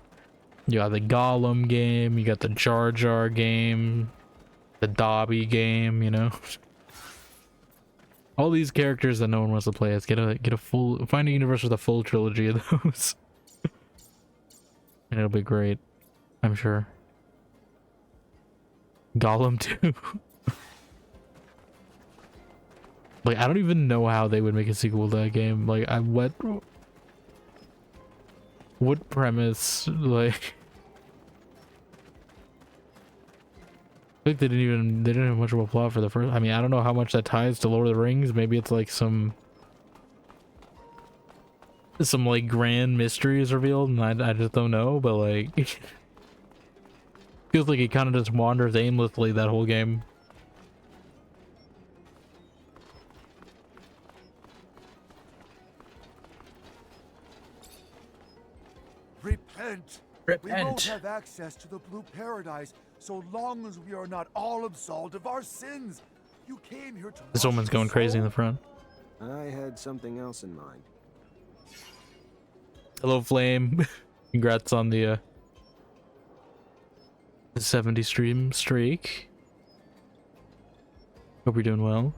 You got the Gollum game, you got the Jar Jar game, the Dobby game, you know. All these characters that no one wants to play as. Get a full, find a universe with a full trilogy of those. And it'll be great, I'm sure. Gollum 2. Like, I don't even know how they would make a sequel to that game. Like, what premise, like, I think they didn't have much of a plot for the first. I mean, I don't know how much that ties to Lord of the Rings. Maybe it's like some like grand mystery is revealed, and I just don't know. But like, feels like he kind of just wanders aimlessly that whole game. Repent. Repent. We won't have access to the Blue Paradise so long as we are not all absolved of our sins. You came here to. This woman's going crazy in the front. I had something else in mind. Hello, Flame. Congrats on the 70 stream streak. Hope you're doing well.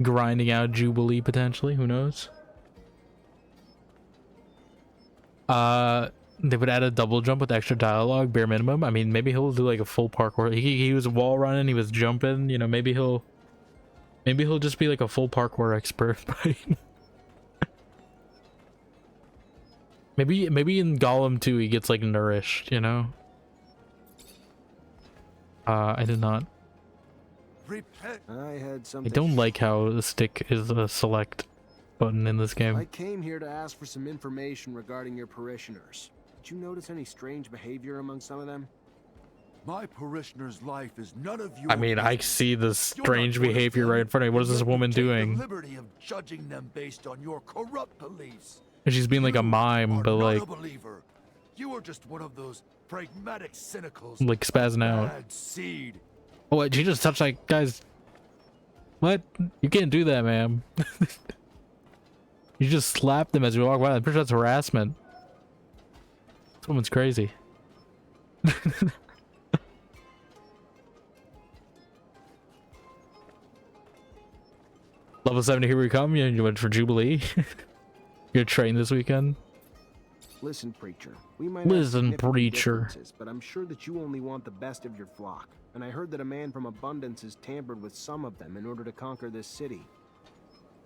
Grinding out Jubilee potentially, who knows? They would add a double jump with extra dialogue, bare minimum. I mean, maybe he'll do like a full parkour. He was wall running, he was jumping, you know, maybe he'll just be like a full parkour expert. Maybe in Gollum 2 he gets like nourished, you know? I did not. I had I something. don't like how the stick is a select button in this game. I came here to ask for some information regarding your parishioners. Did you notice any strange behavior among some of them? My parishioner's life is none of your I mean, I see the strange behavior right in front of me. What is this woman doing? The liberty of judging them based on your corrupt beliefs. And she's being like a mime, but like, Not a believer. You are just one of those pragmatic cynicals. like spazzing out. Bad seed. Oh, wait, she just touched like, guys. What? You can't do that, ma'am. You just slapped them as you walk by. I'm pretty sure that's harassment. This woman's crazy. Level 70, here we come. You went for Jubilee. You're trained this weekend. Listen, preacher. We might have Listen, significant preacher. differences, but I'm sure that you only want the best of your flock. And I heard that a man from Abundance has tampered with some of them in order to conquer this city.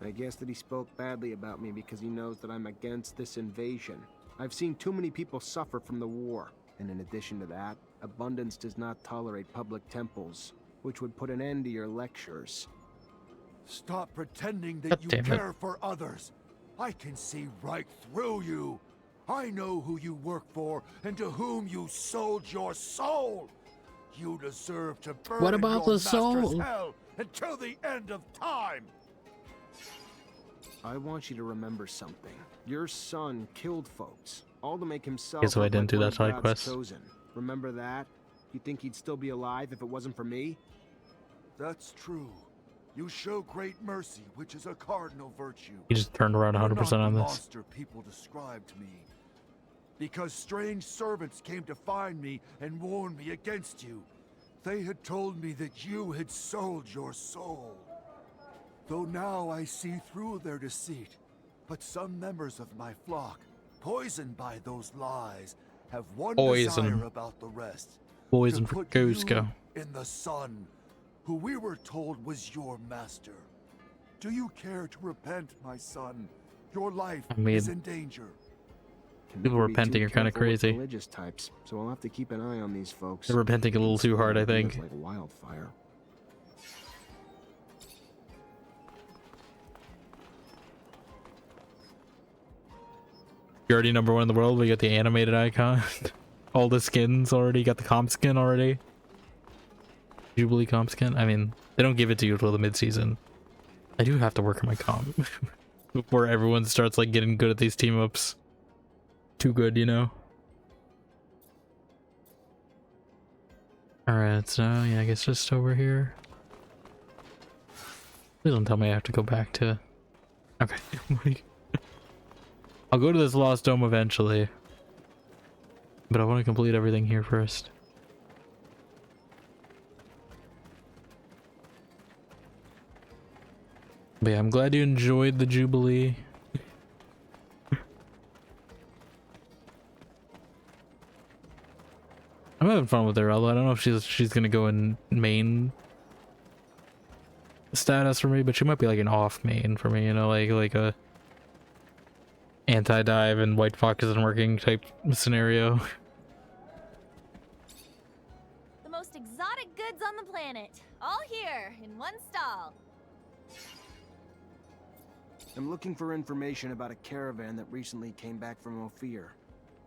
I guess that he spoke badly about me because he knows that I'm against this invasion. I've seen too many people suffer from the war. And in addition to that, Abundance does not tolerate public temples, which would put an end to your lectures. Stop pretending that you care for others. I can see right through you. I know who you work for and to whom you sold your soul. You deserve to burn What about your the soul? master's hell until the end of time. I want you to remember something. Your son killed folks, all to make himself. Okay, so I didn't do that side God's quest. chosen. Remember that? You think he'd still be alive if it wasn't for me? That's true. You show great mercy, which is a cardinal virtue. He just turned around 100% on You're not the this. monster people described to me. Because strange servants came to find me and warned me against you. They had told me that you had sold your soul. Though now I see through their deceit. But some members of my flock, poisoned by those lies, have one desire about the rest. Poison to for put Cusco. you in the sun, who we were told was your master. Do you care to repent, my son? Your life is in danger. People repenting are kind of crazy. Religious types, so I'll have to keep an eye on these folks. They're repenting a little too hard, I think. Like wildfire. You're already #1 in the world. We got the animated icon. All the skins already. Got the comp skin already. Jubilee comp skin. I mean, they don't give it to you until the mid-season. I do have to work on my comp before everyone starts like getting good at these team ups. Too good, you know. All right, so yeah, I guess just over here. Please don't tell me I have to go back to. Okay. I'll go to this Lost Dome eventually, but I want to complete everything here first. But yeah, I'm glad you enjoyed the Jubilee. I'm having fun with her, although I don't know if she's gonna go in main status for me, but she might be like an off main for me, you know, like a anti-dive and White Fox isn't working type scenario. The most exotic goods on the planet, all here in one stall. I'm looking for information about a caravan that recently came back from Ophir.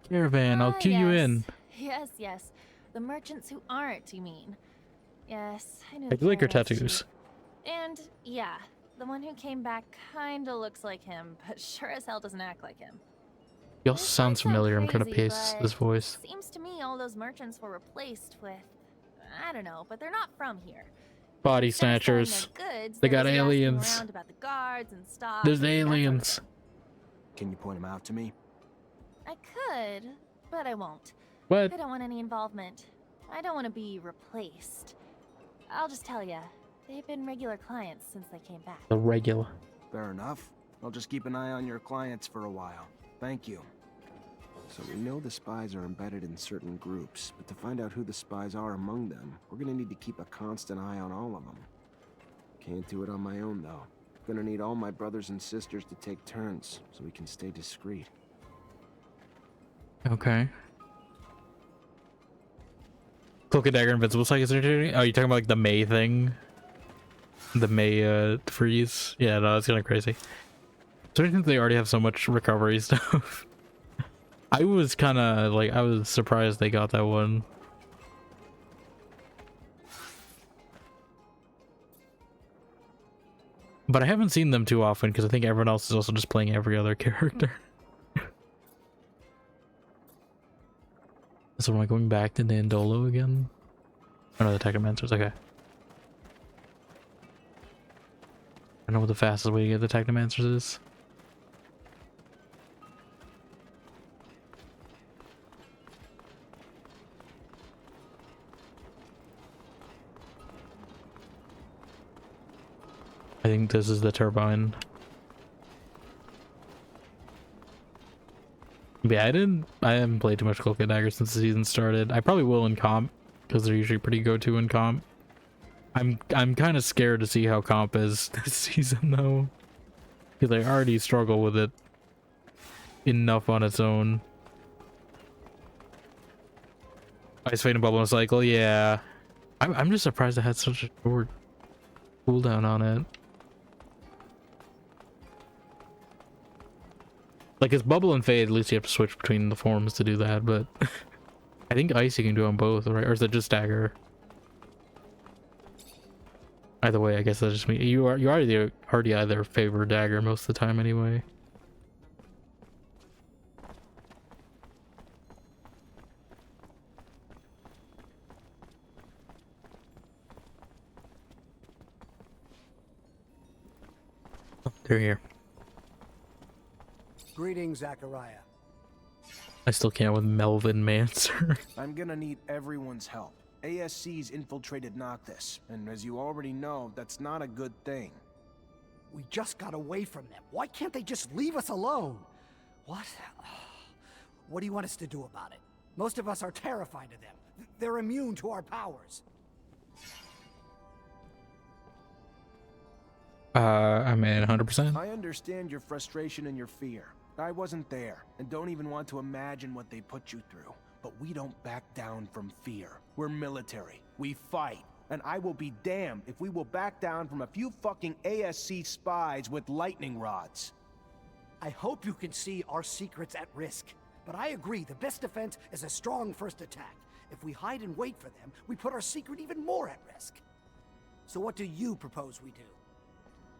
Caravan, I'll cue you in. Yes. The merchants who aren't, you mean? Yes, I know. I do like her tattoos. And yeah, the one who came back kinda looks like him, but sure as hell doesn't act like him. He also sounds familiar. I'm trying to paste this voice. Seems to me all those merchants were replaced with, I don't know, but they're not from here. Body snatchers. They got aliens. About the guards and stock. There's aliens. Can you point them out to me? I could, but I won't. What? I don't want any involvement. I don't want to be replaced. I'll just tell ya, they've been regular clients since they came back. The regular. Fair enough. I'll just keep an eye on your clients for a while. Thank you. So we know the spies are embedded in certain groups, but to find out who the spies are among them, we're gonna need to keep a constant eye on all of them. Can't do it on my own, though. Gonna need all my brothers and sisters to take turns, so we can stay discreet. Okay. Cloak and Dagger Invincible Psychic. Oh, you talking about like the May thing? The May freeze? Yeah, no, it's kind of crazy. So I think they already have so much recovery stuff. I was kind of like, I was surprised they got that one. But I haven't seen them too often because I think everyone else is also just playing every other character. So am I going back to Nandolo again? Oh no, the Technomancers, okay. I know what the fastest way to get the Technomancers is. think this is the turbine. But yeah, I haven't played too much Cloak and Dagger since the season started. I probably will in comp, because they're usually pretty go-to in comp. I'm kind of scared to see how comp is this season though, because I already struggle with it enough on its own. Ice Fade and Bubble Cycle, yeah. I'm just surprised it had such a short cooldown on it. Like, it's Bubble and Fade, at least you have to switch between the forms to do that, but I think Ice you can do on both, right? Or is it just Dagger? Either way, I guess that's just me. You already either favor Dagger most of the time anyway. Oh, they're here. Greetings, Zachariah. I still can't with Melvin Mancer. I'm gonna need everyone's help. ASC's infiltrated Noctis, and as you already know, that's not a good thing. We just got away from them. Why can't they just leave us alone? What? What do you want us to do about it? Most of us are terrified of them. They're immune to our powers. I mean, 100%. I understand your frustration and your fear. I wasn't there, and don't even want to imagine what they put you through. But we don't back down from fear. We're military. We fight. And I will be damned if we will back down from a few fucking ASC spies with lightning rods. I hope you can see our secret's at risk. But I agree, the best defense is a strong first attack. If we hide and wait for them, we put our secret even more at risk. So what do you propose we do?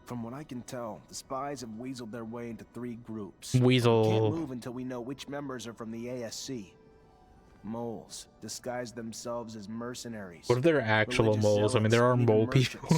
From what I can tell, the spies have weaseled their way into 3 groups. Weasel. We can't move until we know which members are from the ASC. Moles disguise themselves as mercenaries. What if they're actual moles? I mean, there are mole people.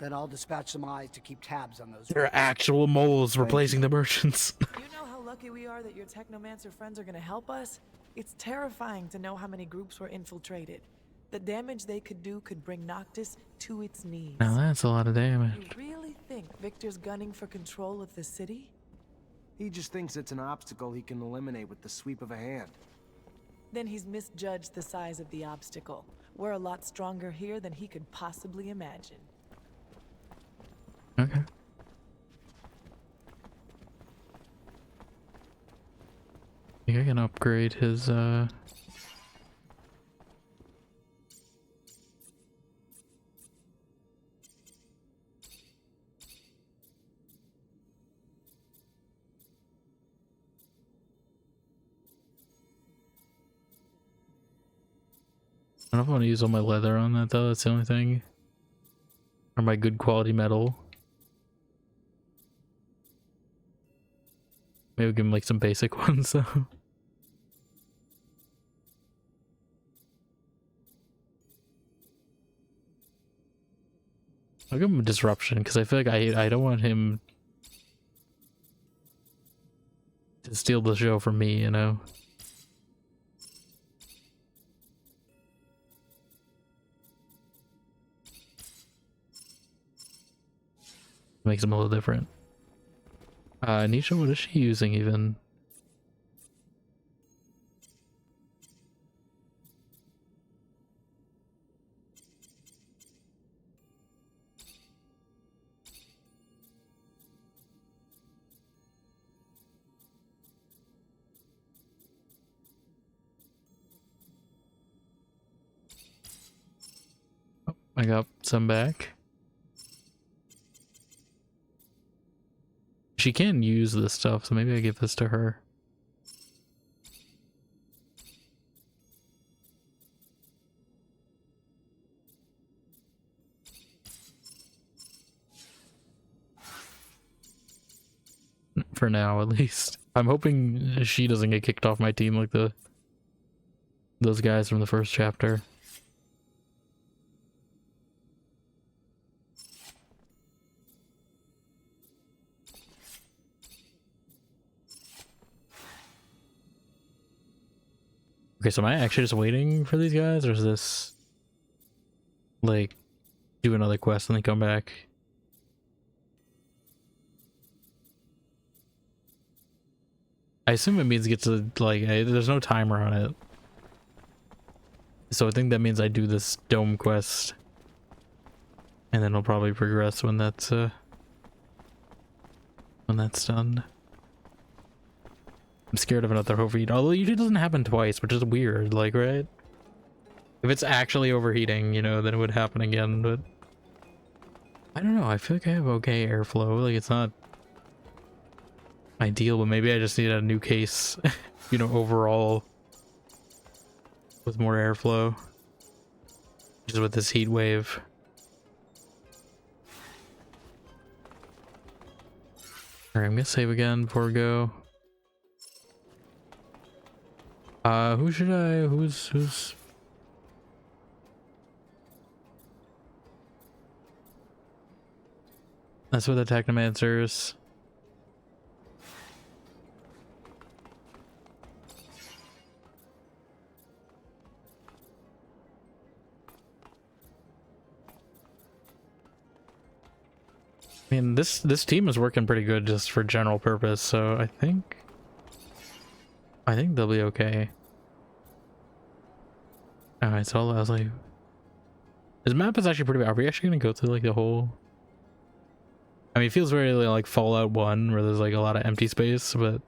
Then I'll dispatch some eyes to keep tabs on those. There are actual moles replacing the merchants. You know how lucky we are that your Technomancer friends are gonna help us? It's terrifying to know how many groups were infiltrated. The damage they could do could bring Noctis to its knees. Now that's a lot of damage. You really think Victor's gunning for control of the city? He just thinks it's an obstacle he can eliminate with the sweep of a hand. Then he's misjudged the size of the obstacle. We're a lot stronger here than he could possibly imagine. Okay. I think I can upgrade his I don't know if I want to use all my leather on that though, that's the only thing. Or my good quality metal. Maybe give him like some basic ones though. I'll give him a disruption because I feel like I don't want him to steal the show from me, you know. Makes him a little different. Nisha, what is she using even? Oh, I got some back. She can use this stuff, so maybe I give this to her. For now, at least. I'm hoping she doesn't get kicked off my team like those guys from the first chapter. Okay, so am I actually just waiting for these guys, or is this like do another quest and then come back? I assume it means get to, like, there's no timer on it. So I think that means I do this dome quest. And then I'll probably progress when that's done. I'm scared of another overheat. Although usually it doesn't happen twice, which is weird, like, right? If it's actually overheating, you know, then it would happen again, but... I don't know, I feel like I have okay airflow. Like, it's not ideal, but maybe I just need a new case, you know, overall. With more airflow. Just with this heat wave. Alright, I'm gonna save again before we go. Who should I... Who's... That's what the Technomancers. I mean, this team is working pretty good just for general purpose, so I think they'll be okay. Alright, so I was like, this map is actually pretty bad. Are we actually gonna go through like the whole? I mean, it feels very like Fallout 1, where there's like a lot of empty space, but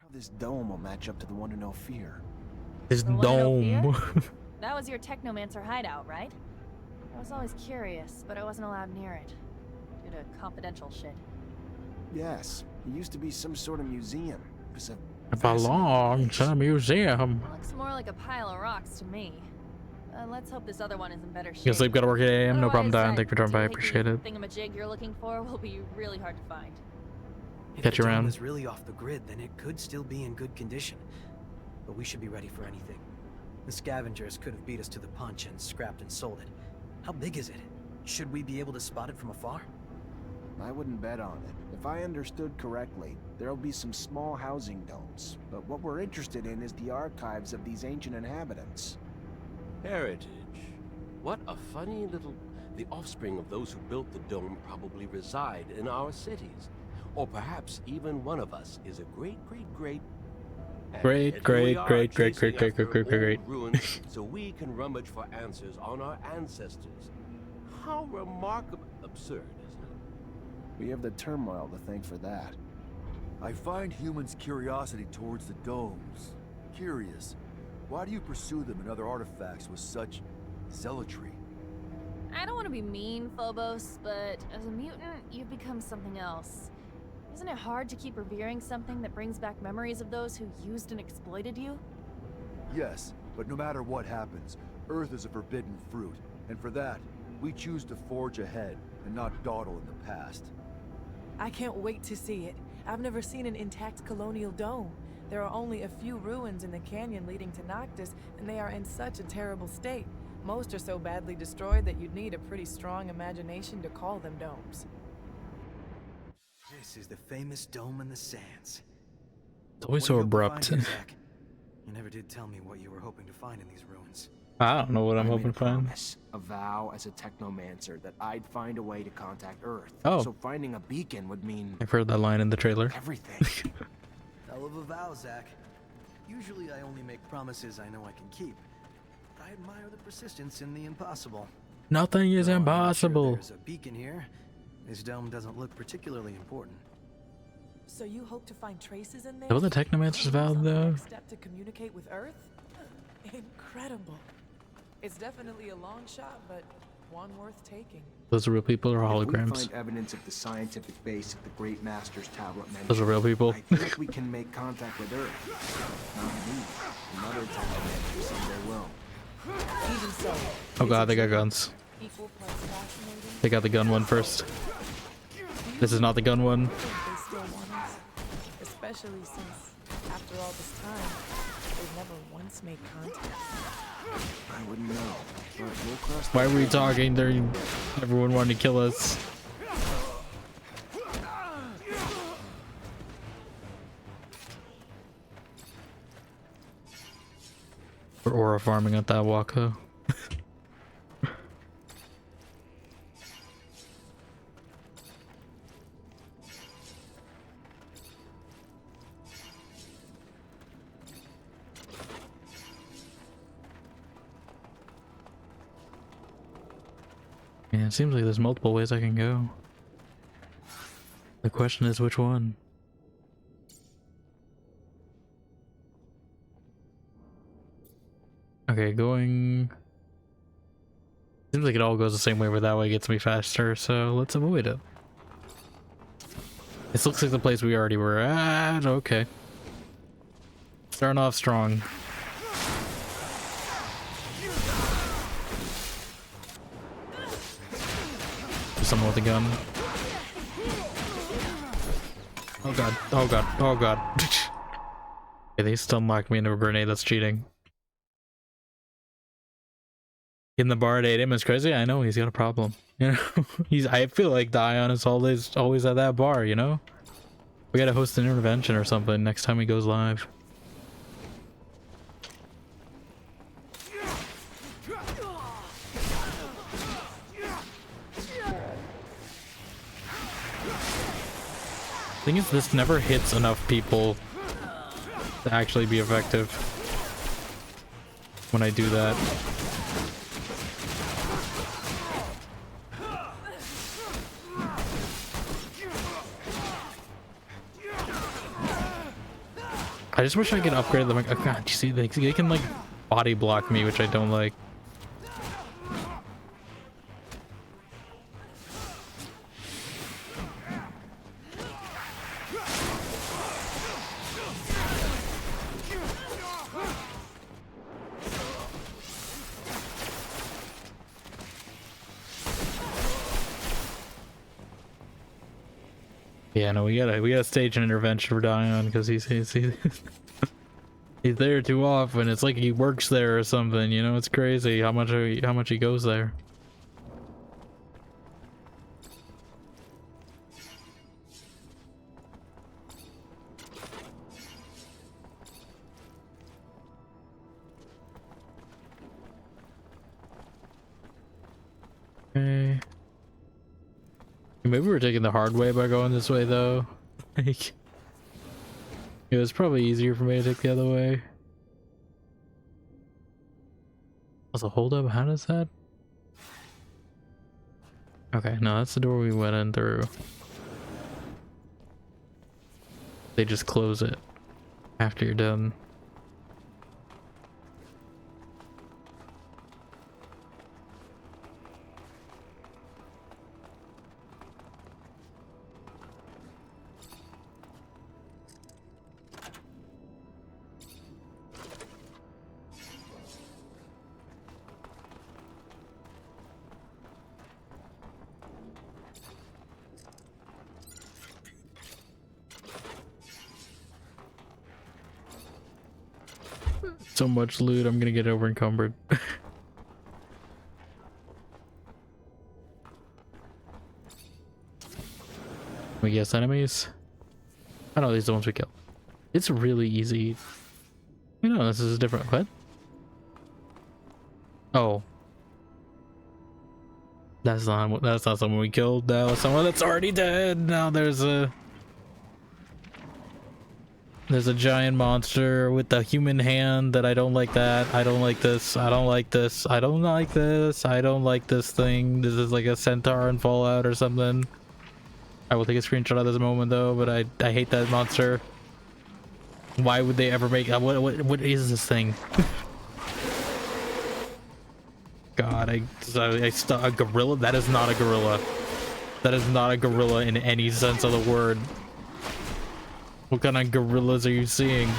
How this dome will match up to the one to no fear. this dome. That was your Technomancer hideout, right? I was always curious, but I wasn't allowed near it. Due to confidential shit. Yes, it used to be some sort of museum. It was a It belongs in a museum. Looks more like a pile of rocks to me. Let's hope this other one is in better shape. You sleep, gotta work at 8 AM. No problem, Don. Thank you for dropping by. I appreciate it. Thingamajig you're looking for will be really hard to find. Catch you around. If the dome is really off the grid, then it could still be in good condition. But we should be ready for anything. The scavengers could have beat us to the punch and scrapped and sold it. How big is it? Should we be able to spot it from afar? I wouldn't bet on it. If I understood correctly, there'll be some small housing domes. But what we're interested in is the archives of these ancient inhabitants. Heritage. What a funny little... The offspring of those who built the dome probably reside in our cities. Or perhaps even one of us is a great ruins so we can rummage for answers on our ancestors. How remarkable... Absurd, isn't it? We have the turmoil to thank for that. I find humans' curiosity towards the domes curious. Why do you pursue them and other artifacts with such zealotry? I don't want to be mean, Phobos, but as a mutant, you've become something else. Isn't it hard to keep revering something that brings back memories of those who used and exploited you? Yes, but no matter what happens, Earth is a forbidden fruit, and for that, we choose to forge ahead and not dawdle in the past. I can't wait to see it. I've never seen an intact colonial dome. There are only a few ruins in the canyon leading to Noctis, and they are in such a terrible state. Most are so badly destroyed that you'd need a pretty strong imagination to call them domes. This is the famous dome in the sands. It's always so abrupt. You never did tell me what you were hoping to find in these ruins. I don't know what I'm hoping to find. A vow as a technomancer that I'd find a way to contact Earth. Oh. So finding a beacon would mean... I've heard that line in the trailer. Everything. Hell of a vow, Zach. Usually I only make promises I know I can keep. I admire the persistence in the impossible. Nothing is impossible. There's a beacon here. This dome doesn't look particularly important. So you hope to find traces in there? Is that what the Technomancer's vowed, though? Step to communicate with Earth? Incredible. It's definitely a long shot, but one worth taking. Those are real people or holograms? If we find evidence of the scientific base of the Great Master's tablet mentioned, Those are real people. I think we can make contact with Earth. Not me. Another technomancer someday will. Even so. Oh god, they got guns. Equal plus fascinating. They got the gun one first. This is not the gun one. They still want us, especially since, after all this time, they've never once made contact. I wouldn't know. But we'll cross Why were we talking? Everyone wanted to kill us. We're aura farming at that walk though. Yeah, it seems like there's multiple ways I can go. The question is which one? Okay, going... Seems like it all goes the same way, but that way gets me faster, so let's avoid it. This looks like the place we already were at. Okay. Starting off strong. Someone with a gun. Oh god, oh god, oh god. Okay, they still knocked me into a grenade, that's cheating. In the bar at 8 AM is crazy. I know he's got a problem. You know, I feel like Dion is always at that bar. You know, we gotta host an intervention or something next time he goes live. Thing is, this never hits enough people to actually be effective when I do that. I just wish I could upgrade them. Oh god, you see, they can like body block me, which I don't like. Yeah, no, we gotta stage an intervention for Dion because he's there too often. It's like he works there or something, you know. It's crazy how much he goes there. Okay. Maybe we're taking the hard way by going this way, though. Like, it was probably easier for me to take the other way. Also, hold up. How does that? Okay, no, that's the door we went in through. They just close it after you're done. So much loot, I'm gonna get over encumbered. We guess enemies? I know these are the ones we kill. It's really easy. You know, this is a different what? Oh. That's not someone we killed. That was someone that's already dead. Now there's a giant monster with a human hand that I don't like that. I don't like this. I don't like this. I don't like this. I don't like this thing. This is like a centaur in Fallout or something. I will take a screenshot of this moment though, but I hate that monster. Why would they ever make what is this thing? God, a gorilla? That is not a gorilla. That is not a gorilla in any sense of the word. What kind of gorillas are you seeing?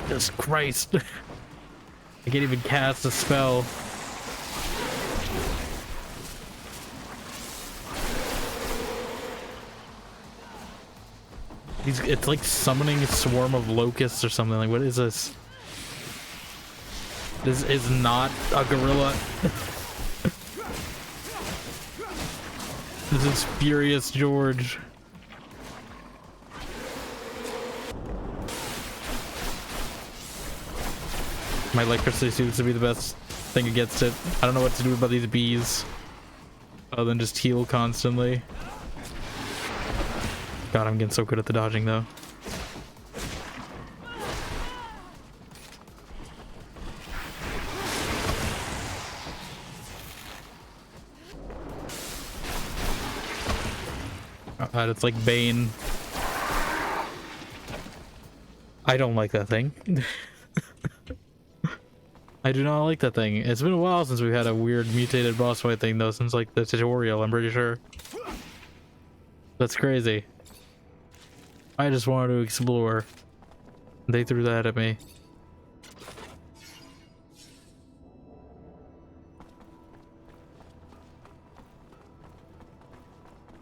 Jesus Christ. I can't even cast a spell. It's like summoning a swarm of locusts or something. Like, what is this? This is not a gorilla. This is Furious George. My electricity seems to be the best thing against it. I don't know what to do about these bees other than just heal constantly. God, I'm getting so good at the dodging though. god, it's like Bane. I don't like that thing. I do not like that thing. It's been a while since we've had a weird mutated boss fight thing though, since like the tutorial, I'm pretty sure. That's crazy. I just wanted to explore. They threw that at me.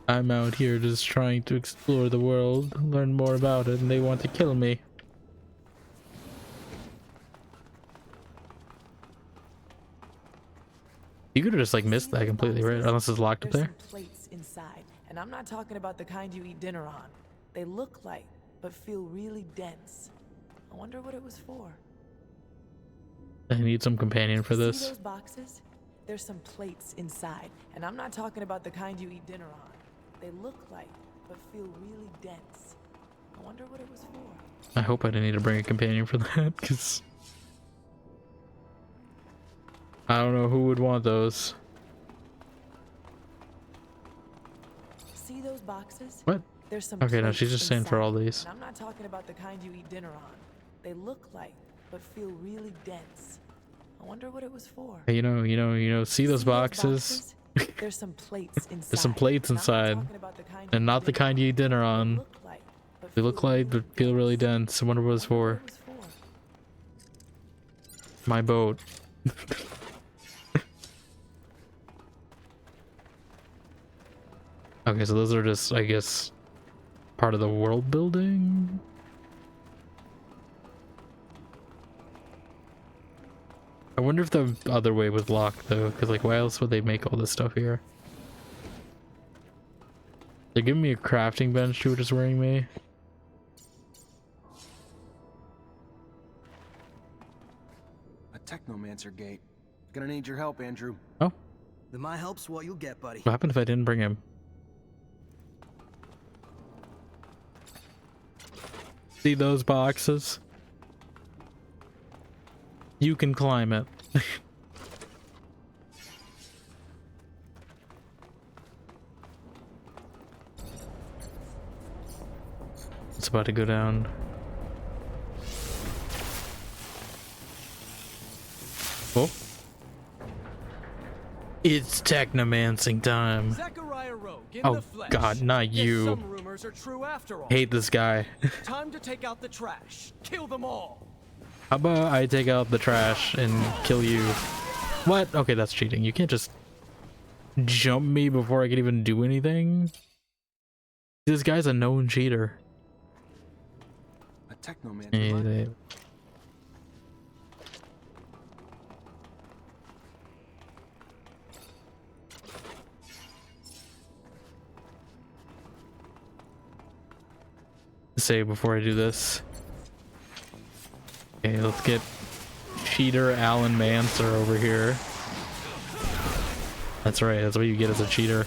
I'm out here just trying to explore the world, learn more about it, and they want to kill me. You could have just like missed that completely, right? Unless it's locked up there. There's some plates inside, and I'm not talking about the kind you eat dinner on. They look light, but feel really dense. I wonder what it was for. I need some companion for this. See those boxes? There's some plates inside, and I'm not talking about the kind you eat dinner on. They look light, but feel really dense. I wonder what it was for. I hope I didn't need to bring a companion for that, because I don't know who would want those. See those boxes? What? There's some Okay, no, she's just saying for all inside, these. and I'm not talking about the kind you eat dinner on. They look light, but feel really dense. I wonder what it was for. Hey, you know, see those boxes? There's some plates inside. There's some plates inside, and not the kind you eat dinner on. They look light, but feel really dense. I wonder what it's for. My boat. Okay, so those are just, I guess, part of the world building? I wonder if the other way was locked though, because like why else would they make all this stuff here? They're giving me a crafting bench too, which is worrying me. A Technomancer gate. Gonna need your help, Andrew. Oh. Then my help's what you'll get, buddy. What happened if I didn't bring him? See those boxes? You can climb it. It's about to go down. Oh. It's technomancing time. Oh god, not you. Some rumors are true after all. Hate this guy. Time to take out the trash. Kill them all. How about I take out the trash and kill you? What? Okay, that's cheating. You can't just jump me before I can even do anything. This guy's a known cheater. A Technomancer. Say before I do this. Okay, let's get cheater Alan Mancer over here. That's right, that's what you get as a cheater.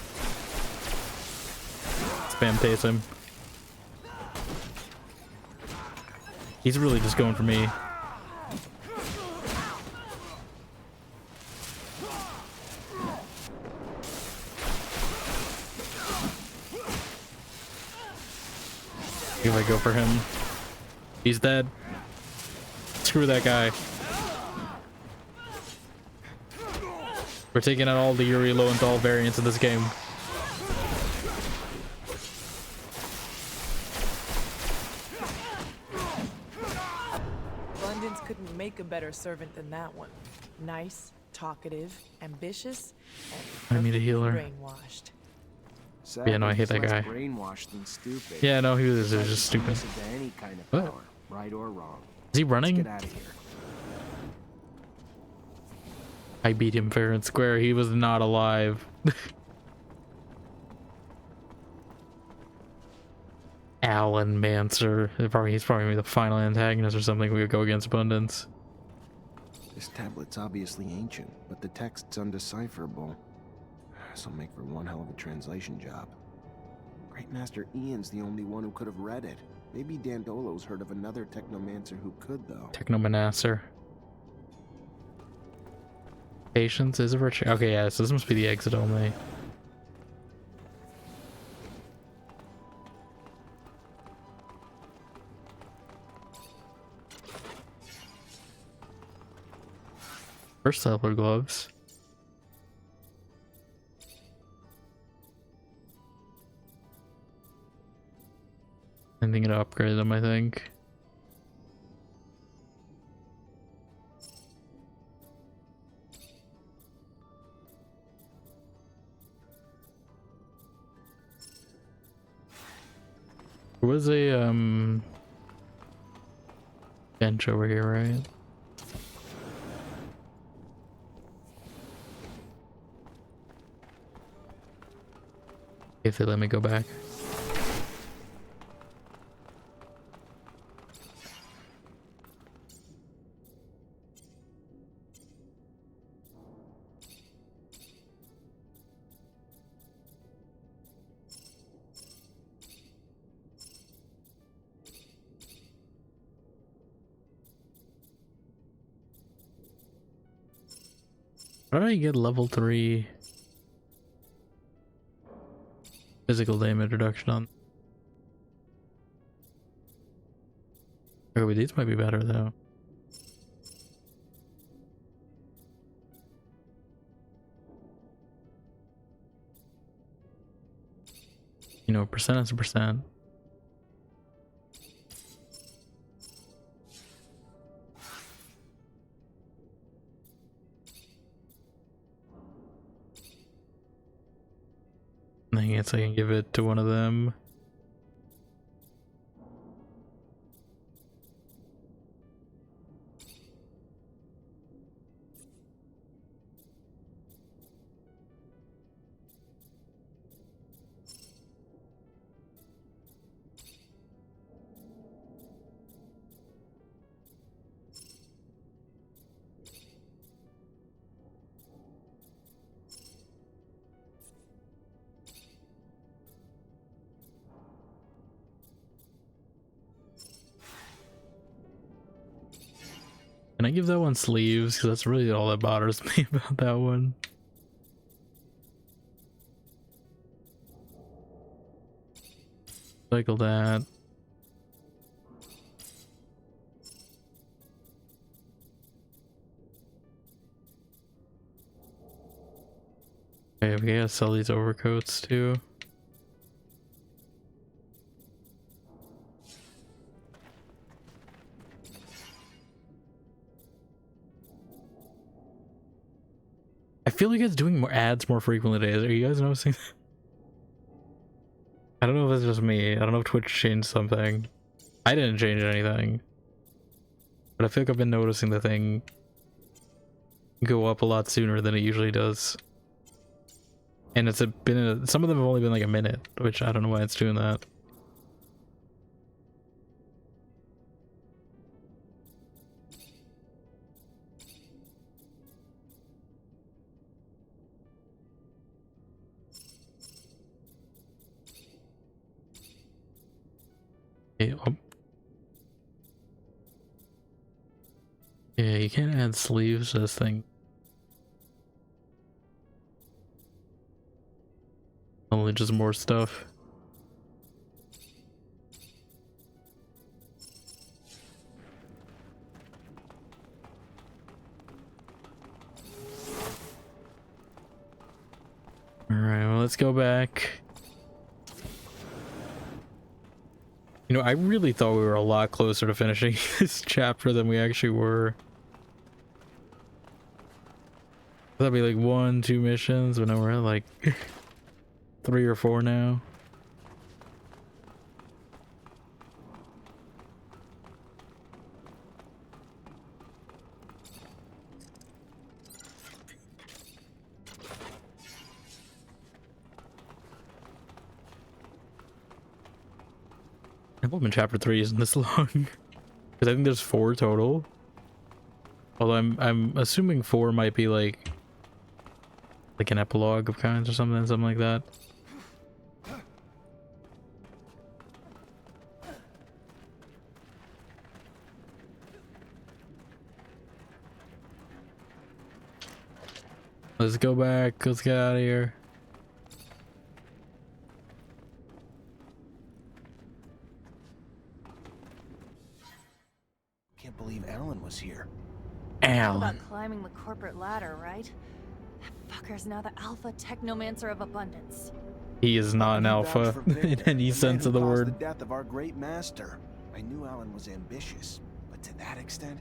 Spam pace him. He's really just going for me. If I go for him, he's dead. Screw that guy. We're taking out all the Yuri Lowenthal variants in this game. London's couldn't make a better servant than that one. Nice, talkative, ambitious, and I need a healer. brainwashed. Yeah, no, I hate that guy. Brainwashed and stupid. Yeah, no, he was just stupid. Any kind of What? power, right or wrong. Is he running? Let's get out of here. I beat him fair and square. He was not alive. Alan Mancer. He's probably the final antagonist or something. We would go against Abundance. This tablet's obviously ancient, but the text's undecipherable. This'll make for one hell of a translation job. Great Master Ian's the only one who could have read it. Maybe Dandolo's heard of another Technomancer who could, though. TECHNOMANCER. Patience is a virtue. Okay, yeah, so this must be the exit only. First settler gloves. I'm thinking to upgrade them, I think. There was a bench over here, right? If they let me go back. How do I get level 3 physical damage reduction on? Oh, wait, these might be better though. You know, percent is a percent. I guess I can give it to one of them. Can I give that one sleeves? Because that's really all that bothers me about that one. Cycle that. Okay, we gotta sell these overcoats too. I feel like it's doing more ads more frequently today. Are you guys noticing? I don't know if it's just me. I don't know if Twitch changed something. I didn't change anything. But I feel like I've been noticing the thing go up a lot sooner than it usually does. And it's been some of them have only been like a minute, which I don't know why it's doing that. Okay, yeah, you can't add sleeves to this thing. Only just more stuff. Alright, well, let's go back. You know, I really thought we were a lot closer to finishing this chapter than we actually were. That'd be like 1, 2 missions, but now we're at like 3 or 4 now. I'm hoping chapter 3 isn't this long, because I think there's 4 total. Although I'm assuming 4 might be like an epilogue of kinds or something like that. Let's go back. Let's get out of here. Can't believe Alan was here. Talk about Alan. climbing the corporate ladder, right? That fucker's now the alpha technomancer of abundance. He is not an How can you vouch alpha for in Victor, any the sense man of the who caused word. the death of our great master? I knew Alan was ambitious, but to that extent?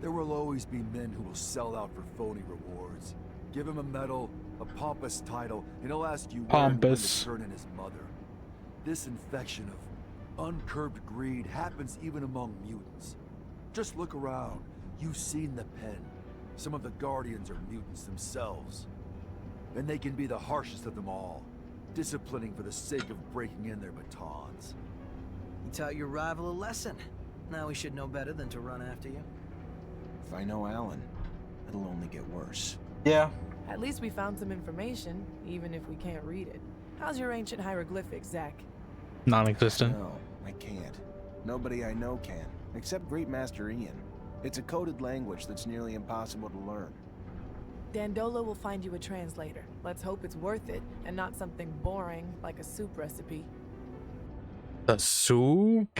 There will always be men who will sell out for phony rewards. Give him a medal, a pompous title, and he'll ask you where and when to turn in his mother. This infection of uncurbed greed happens even among mutants. Just look around. You've seen the pen. Some of the Guardians are mutants themselves. And they can be the harshest of them all, disciplining for the sake of breaking in their batons. You taught your rival a lesson. Now we should know better than to run after you. If I know Alan, it'll only get worse. Yeah. At least we found some information, even if we can't read it. How's your ancient hieroglyphics, Zach? Non-existent. No, I can't. Nobody I know can, except Great Master Ian. It's a coded language that's nearly impossible to learn. Dandola will find you a translator. Let's hope it's worth it, and not something boring like a soup recipe. The soup?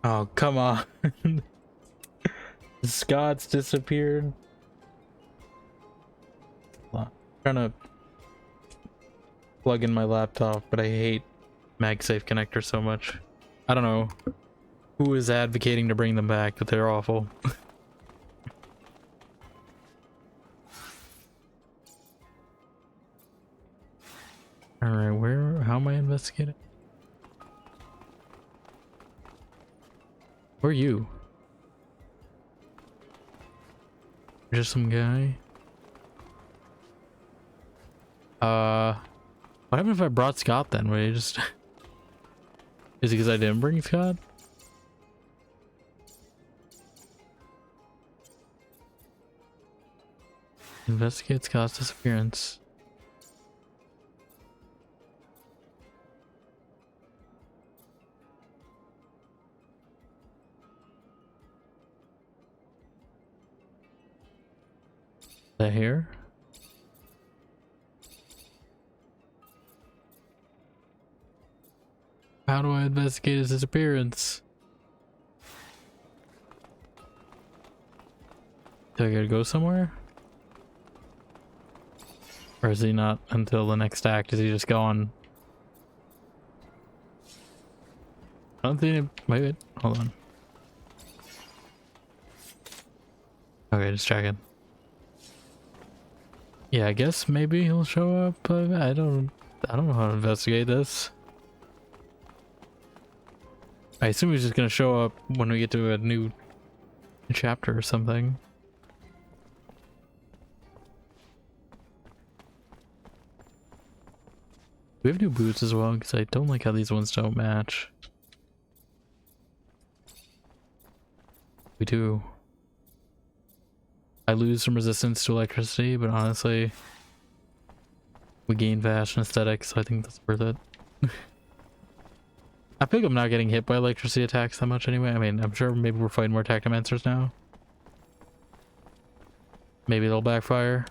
Oh, come on. Scott's disappeared. I'm trying to plug in my laptop, but I hate MagSafe connector so much. I don't know who is advocating to bring them back, but they're awful. Alright, how am I investigating? Where are you? Just some guy? What happened if I brought Scott then? Would he just... Is it because I didn't bring Scott? Investigate Scott's disappearance. Is that here? How do I investigate his disappearance? Do I gotta go somewhere? Or is he not until the next act? Is he just gone? I don't think... Wait, hold on. Okay, just checking. Yeah, I guess maybe he'll show up. But I don't know how to investigate this. I assume he's just gonna show up when we get to a new chapter or something. We have new boots as well, because I don't like how these ones don't match. We do. I lose some resistance to electricity, but honestly, we gain fashion aesthetics, so I think that's worth it. I feel like I'm not getting hit by electricity attacks that much anyway. I mean, I'm sure maybe we're fighting more Technomancers now. Maybe they'll backfire.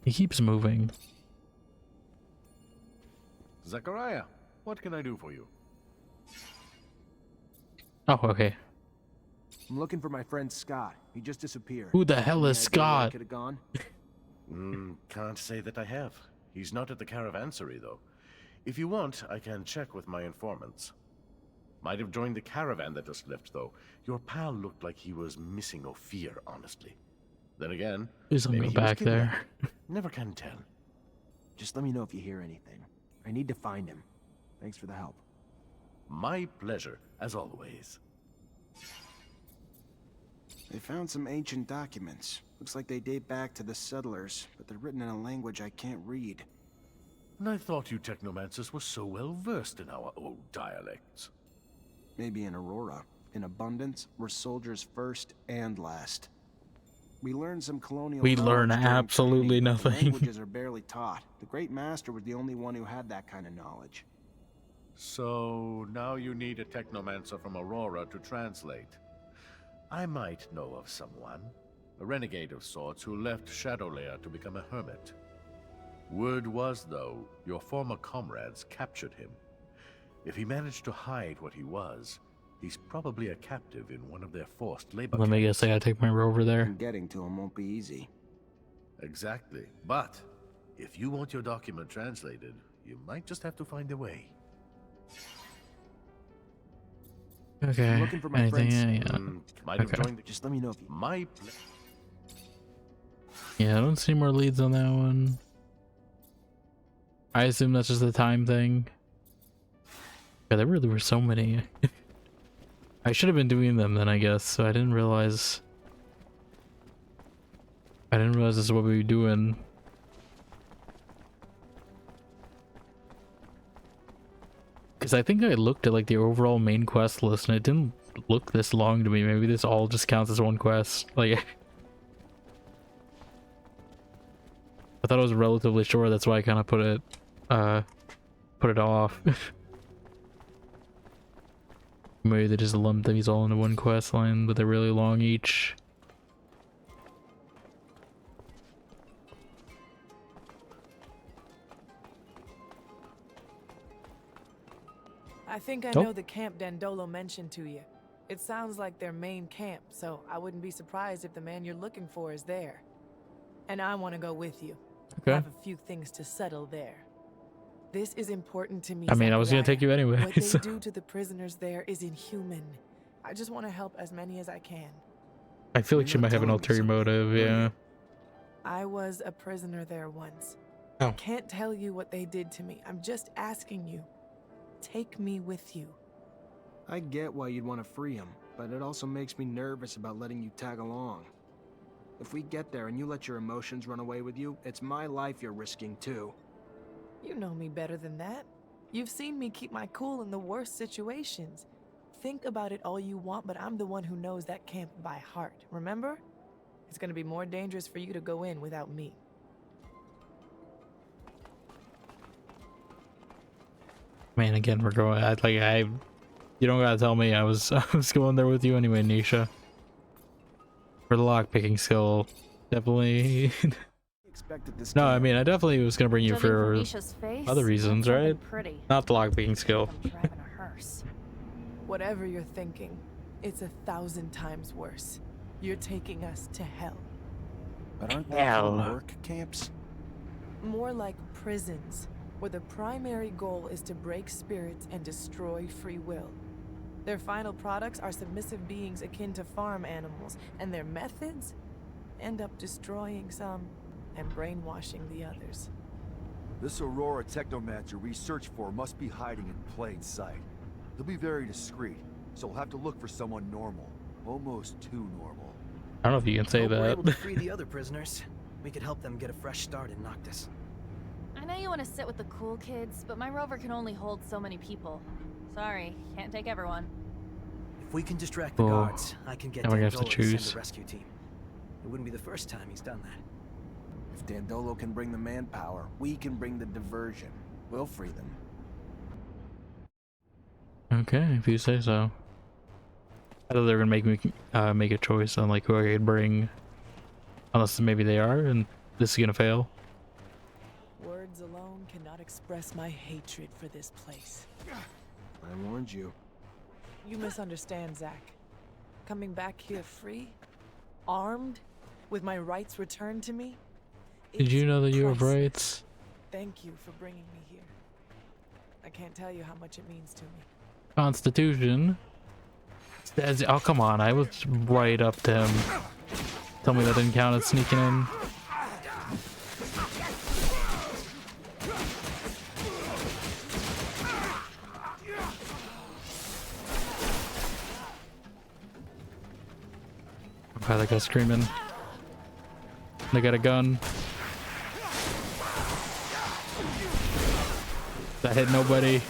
He keeps moving. Zachariah, what can I do for you? Oh, okay. I'm looking for my friend Scott. He just disappeared. Who the hell is Scott? Could have gone. Can't say that I have. He's not at the Caravansery, though. If you want, I can check with my informants. Might have joined the caravan that just left, though. Your pal looked like he was missing Ophir, honestly. Then again, Please don't maybe go he was back there. kidnapped. Never can tell. Just let me know if you hear anything. I need to find him. Thanks for the help. My pleasure, as always. They found some ancient documents. Looks like they date back to the settlers, but they're written in a language I can't read. And I thought you technomancers were so well versed in our old dialects. Maybe in Aurora. In Abundance, we're soldiers first and last. We learned some colonial We knowledge learn during absolutely training, but the nothing. languages are barely taught. The Great Master was the only one who had that kind of knowledge. So now you need a technomancer from Aurora to translate. I might know of someone. A renegade of sorts who left Shadowlayer to become a hermit. Word was, though, your former comrades captured him. If he managed to hide what he was, he's probably a captive in one of their forced labor Let me guess, I gotta take my rover there. And getting to him won't be easy. Exactly. But if you want your document translated, you might just have to find a way. Okay. Looking for my Anything? friends? Yeah. Might have Okay. joined. Just let me know if you... Yeah, I don't see more leads on that one. I assume that's just a time thing. Yeah, there really were so many. I should have been doing them then, I guess. So I didn't realize. This is what we were doing. Because I think I looked at like the overall main quest list and it didn't look this long to me. Maybe this all just counts as one quest. Like, I thought it was relatively short. That's why I kind of put it off. Maybe they just lumped these all into one quest line, but they're really long each. I think I know the camp Dandolo mentioned to you. It sounds like their main camp, so I wouldn't be surprised if the man you're looking for is there. And I want to go with you. Okay. I have a few things to settle there. This is important to me. I mean, I was gonna take you anyway. What they do to the prisoners there is inhuman. I just want to help as many as I can. I feel like she might have an ulterior motive, yeah. I was a prisoner there once. Oh. I can't tell you what they did to me. I'm just asking you. Take me with you. I get why you'd want to free him, but it also makes me nervous about letting you tag along. If we get there and you let your emotions run away with you, it's my life you're risking too. You know me better than that. You've seen me keep my cool in the worst situations. Think about it all you want, but I'm the one who knows that camp by heart, remember? It's gonna be more dangerous for you to go in without me. Man, again, we're going. You don't gotta tell me. I was going there with you anyway, Nisha. For the lockpicking skill, definitely. No, I mean, I definitely was gonna bring you for other reasons, right? Not the lockpicking skill. Whatever you're thinking, it's 1,000 times worse. You're taking us to hell. But aren't they work camps? More like prisons, where the primary goal is to break spirits and destroy free will. Their final products are submissive beings akin to farm animals, and their methods end up destroying some and brainwashing the others. This Aurora Technomancer we search for must be hiding in plain sight. He'll be very discreet, so we'll have to look for someone normal. Almost too normal. I don't know if you can say We're able to that. free the other prisoners. We could help them get a fresh start in Noctis. I know you want to sit with the cool kids, but my rover can only hold so many people. Sorry, can't take everyone. If we can distract the guards, I can get Now we have to Dandolo to send choose. a rescue team. It wouldn't be the first time he's done that. If Dandolo can bring the manpower, we can bring the diversion. We'll free them. Okay, if you say so. I thought they were gonna make me make a choice on like who I could bring, unless maybe they are, and this is gonna fail. Words alone cannot express my hatred for this place. I warned you. You misunderstand, Zach. Coming back here free, armed, with my rights returned to me. Did you know that you have priceless. rights? Thank you for bringing me here. I can't tell you how much it means to me. Constitution. Says, oh come on, I was right up to him. Tell me that didn't count as sneaking in. Okay, that guy's screaming. They got a gun. That hit nobody.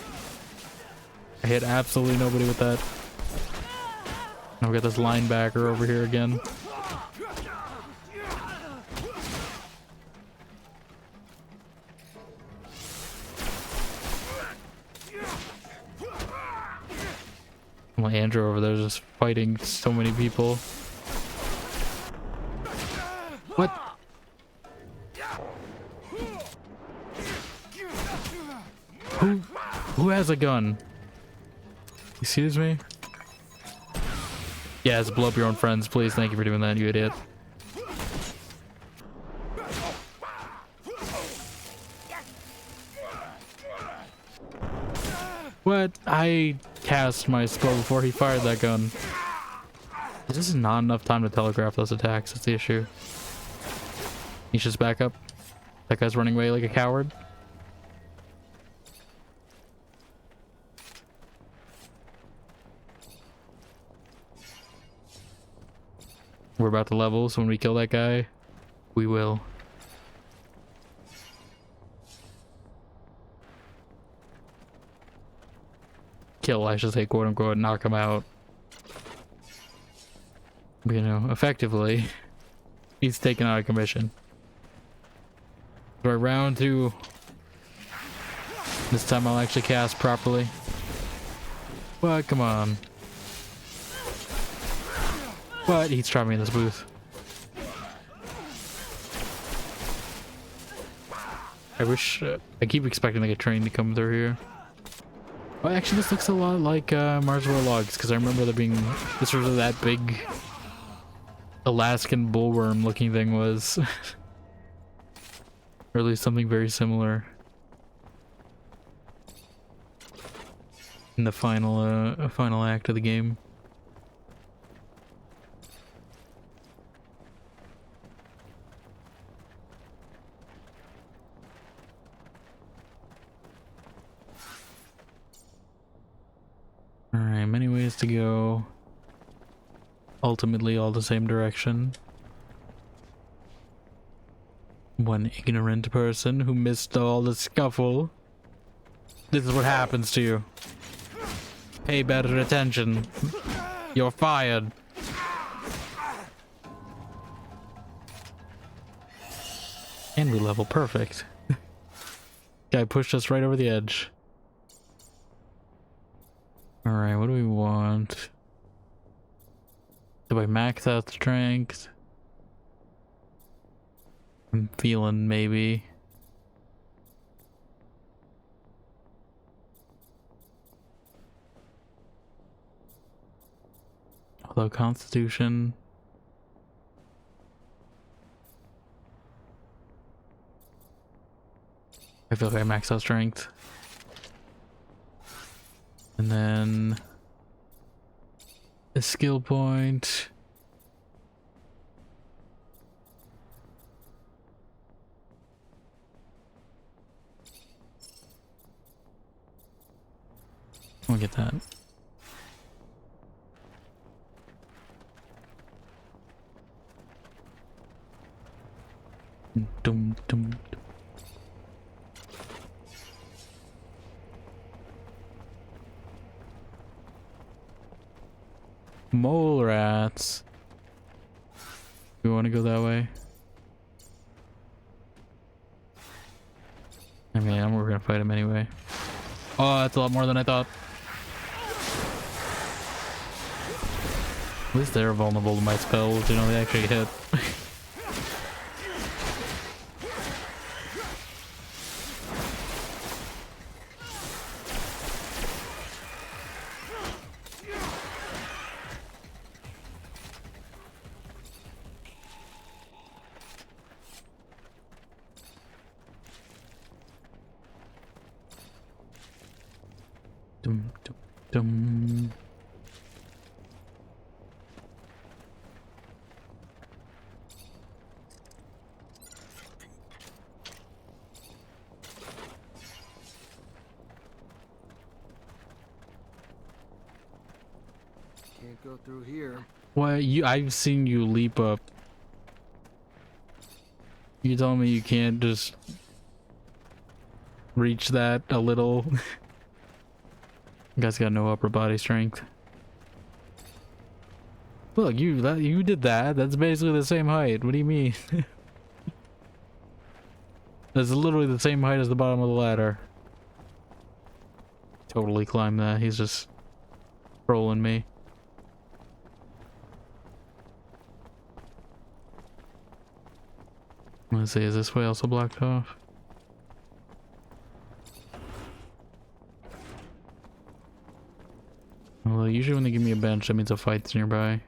I hit absolutely nobody with that. Now we got this linebacker over here again. Well, Andrew over there is just fighting so many people. What? Who has a gun? Excuse me? Yes, blow up your own friends, please. Thank you for doing that, you idiot. What? I cast my spell before he fired that gun. This is not enough time to telegraph those attacks. That's the issue. He should just back up. That guy's running away like a coward. We're about to level, so when we kill that guy, we will. Kill, I should say, quote unquote, knock him out. You know, effectively, he's taken out of commission. Right, round 2. This time I'll actually cast properly. But come on. But he's trapped me in this booth. I wish I keep expecting like a train to come through here. Well, actually, this looks a lot like Mars War Logs, because I remember there being this sort of that big Alaskan bullworm looking thing was. Or at least something very similar. In the final act of the game. Alright, many ways to go. Ultimately all the same direction. One ignorant person who missed all the scuffle. This is what happens to you. Pay better attention. You're fired. And we level perfect. Guy pushed us right over the edge. Alright, what do we want? Do I max out strength? I'm feeling maybe. Although Constitution. I feel like I max out strength. And then a skill point. I'll get that. Dum, dum, dum. Mole rats. We want to go that way. I mean, we're gonna fight him anyway. Oh, that's a lot more than I thought. At least they're vulnerable to my spells, you know, they actually hit. Dum, dum, dum. Can't go through here. Why I've seen you leap up. You telling me you can't just reach that a little? You guys got no upper body strength. Look, you did that. That's basically the same height. What do you mean? That's literally the same height as the bottom of the ladder. Totally climbed that. He's just trolling me. Let's see, is this way also blocked off? Usually when they give me a bench, that means a fight's nearby.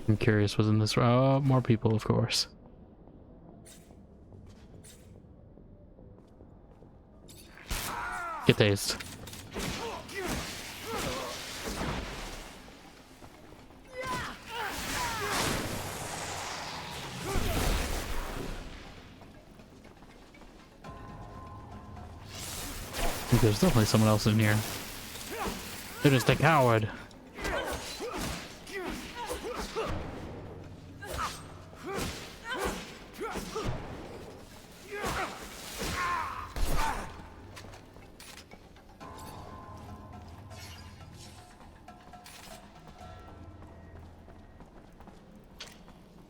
I'm curious what's in this. Oh, more people, of course. Get tased. There's definitely someone else in here. They're just a coward.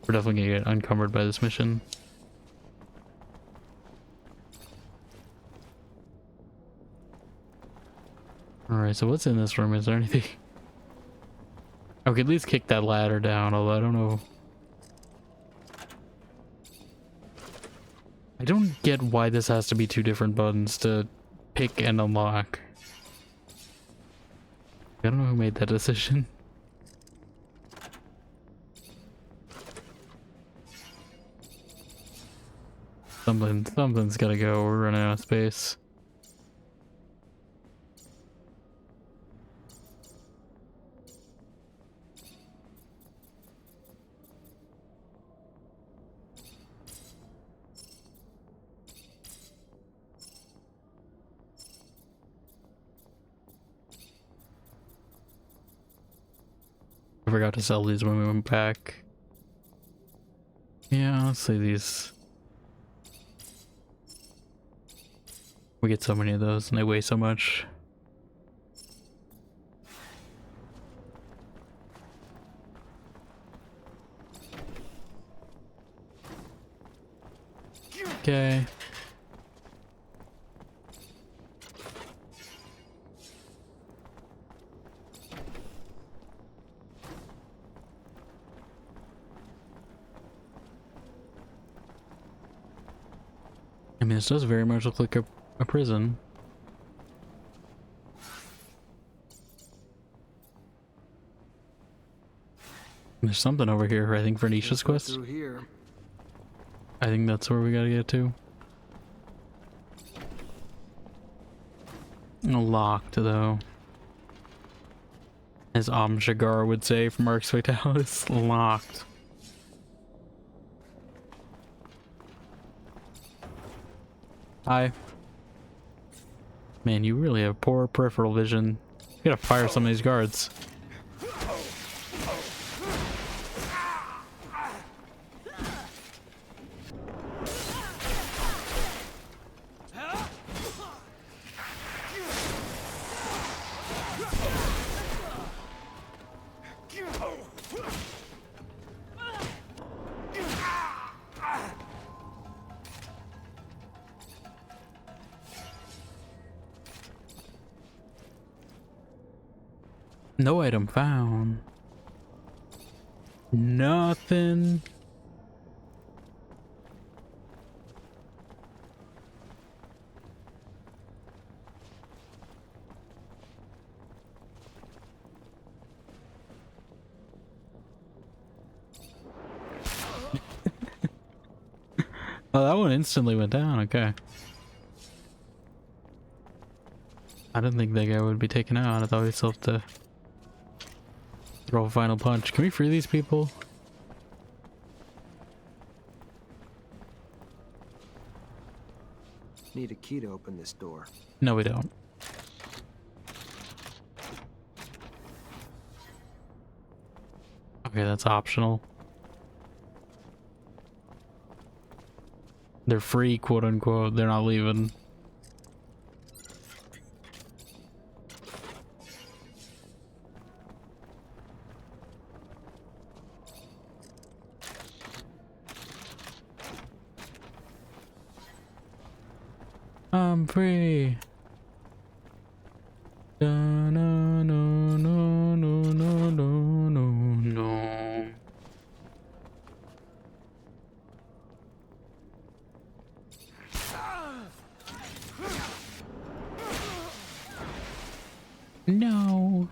We're definitely gonna get encumbered by this mission. Alright, so what's in this room? Is there anything? I could at least kick that ladder down, although I don't know. I don't get why this has to be two different buttons to pick and unlock. I don't know who made that decision. Something's gotta go. We're running out of space. I forgot to sell these when we went back. Yeah, let's say these. We get so many of those and they weigh so much. Okay. I mean, this does very much look like a prison. There's something over here, I think, for Nisha's quest. Through here. I think that's where we gotta get to. Locked, though. As Shagar would say from Arx Fatalis, locked. Hi. Man, you really have poor peripheral vision. You gotta fire some of these guards. No item found. Nothing. Oh, that one instantly went down. Okay. I didn't think that guy would be taken out. I thought we still have to throw a final punch. Can we free these people? Need a key to open this door. No, we don't. Okay, that's optional. They're free, quote unquote. They're not leaving. I'm free. No, no, no, no, no, no, no, no, no. No.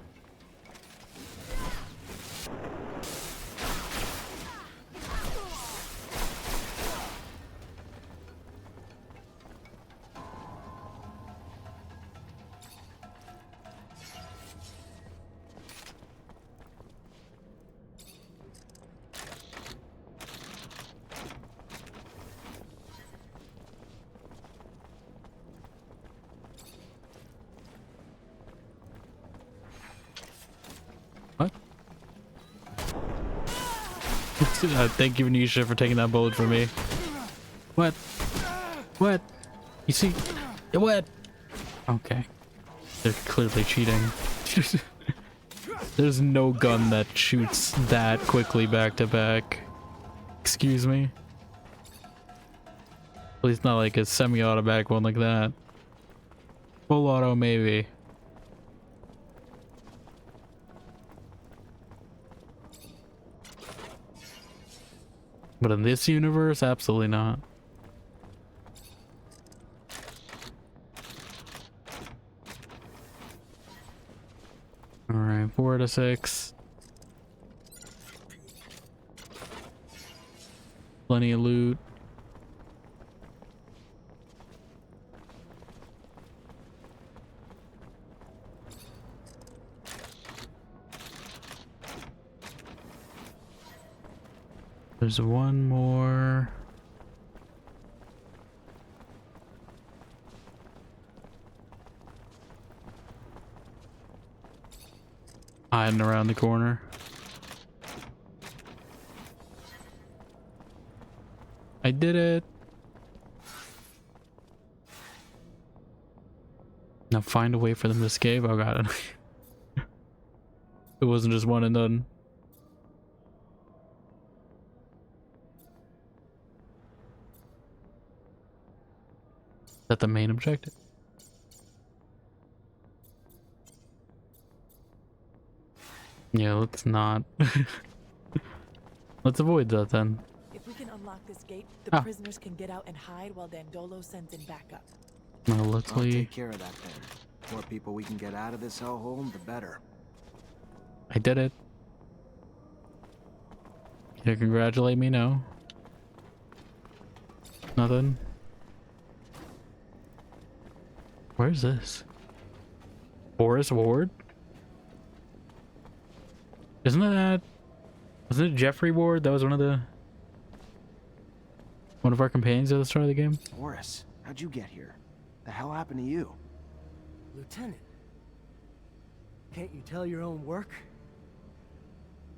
What? Thank you, Venetia, for taking that bullet from me. What? What? You see? What? Okay. They're clearly cheating. There's no gun that shoots that quickly back to back. Excuse me? At least not like a semi-automatic one like that. Full auto, maybe. But in this universe, absolutely not. Alright, 4 to 6. Plenty of loot. There's one more. Hiding around the corner. I did it. Now find a way for them to escape. Oh, got it. It wasn't just one and done. Is that the main objective? Yeah, let's not. Let's avoid that then. If we can unlock this gate, the prisoners can get out and hide while Dandolo sends in backup. Well, let's I'll take care of that then. The more people we can get out of this hellhole, the better. I did it. Can you congratulate me? No. Nothing. Where's this? Boris Ward? Isn't that... Wasn't it Jeffrey Ward? That was one of our companions at the start of the game? Boris, how'd you get here? The hell happened to you? Lieutenant, can't you tell your own work?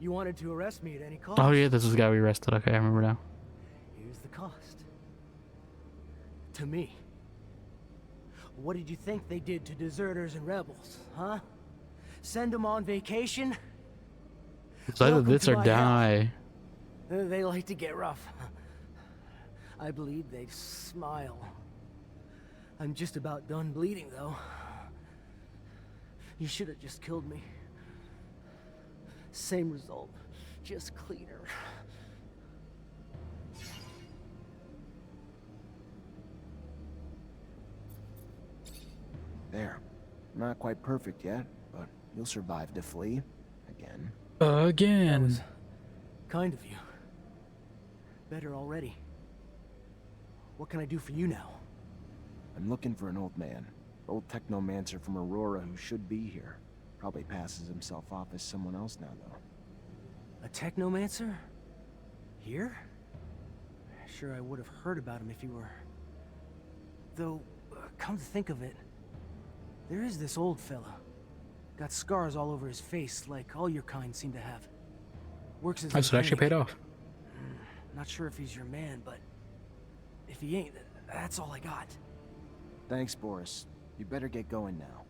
You wanted to arrest me at any cost. Oh yeah, this was the guy we arrested. Okay, I remember now. Here's the cost. To me. What did you think they did to deserters and rebels, huh? Send them on vacation? It's either this or die. They like to get rough. I believe they'd smile. I'm just about done bleeding, though. You should have just killed me. Same result, just cleaner. There. Not quite perfect yet, but you'll survive to flee. Again. Again. That was kind of you. Better already. What can I do for you now? I'm looking for an old man. Old technomancer from Aurora who should be here. Probably passes himself off as someone else now, though. A technomancer? Here? Sure, I would have heard about him if you were... Though, come to think of it, there is this old fella. Got scars all over his face, like all your kind seem to have. Works as a So it actually mechanic. paid off. Not sure if he's your man, but if he ain't, that's all I got. Thanks, Boris. You better get going now.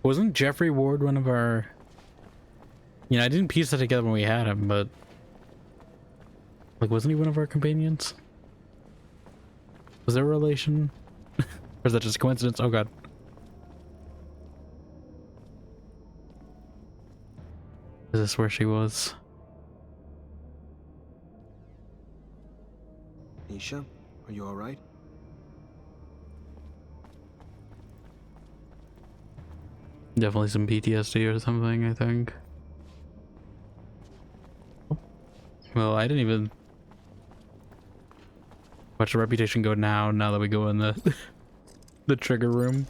Wasn't Jeffrey Ward one of our... You know, I didn't piece that together when we had him, but... Like, wasn't he one of our companions? Was there a relation? Or is that just a coincidence? Oh god. Is this where she was? Nisha, are you alright? Definitely some PTSD or something, I think. Well, I didn't even watch the reputation go now that we go in the the trigger room.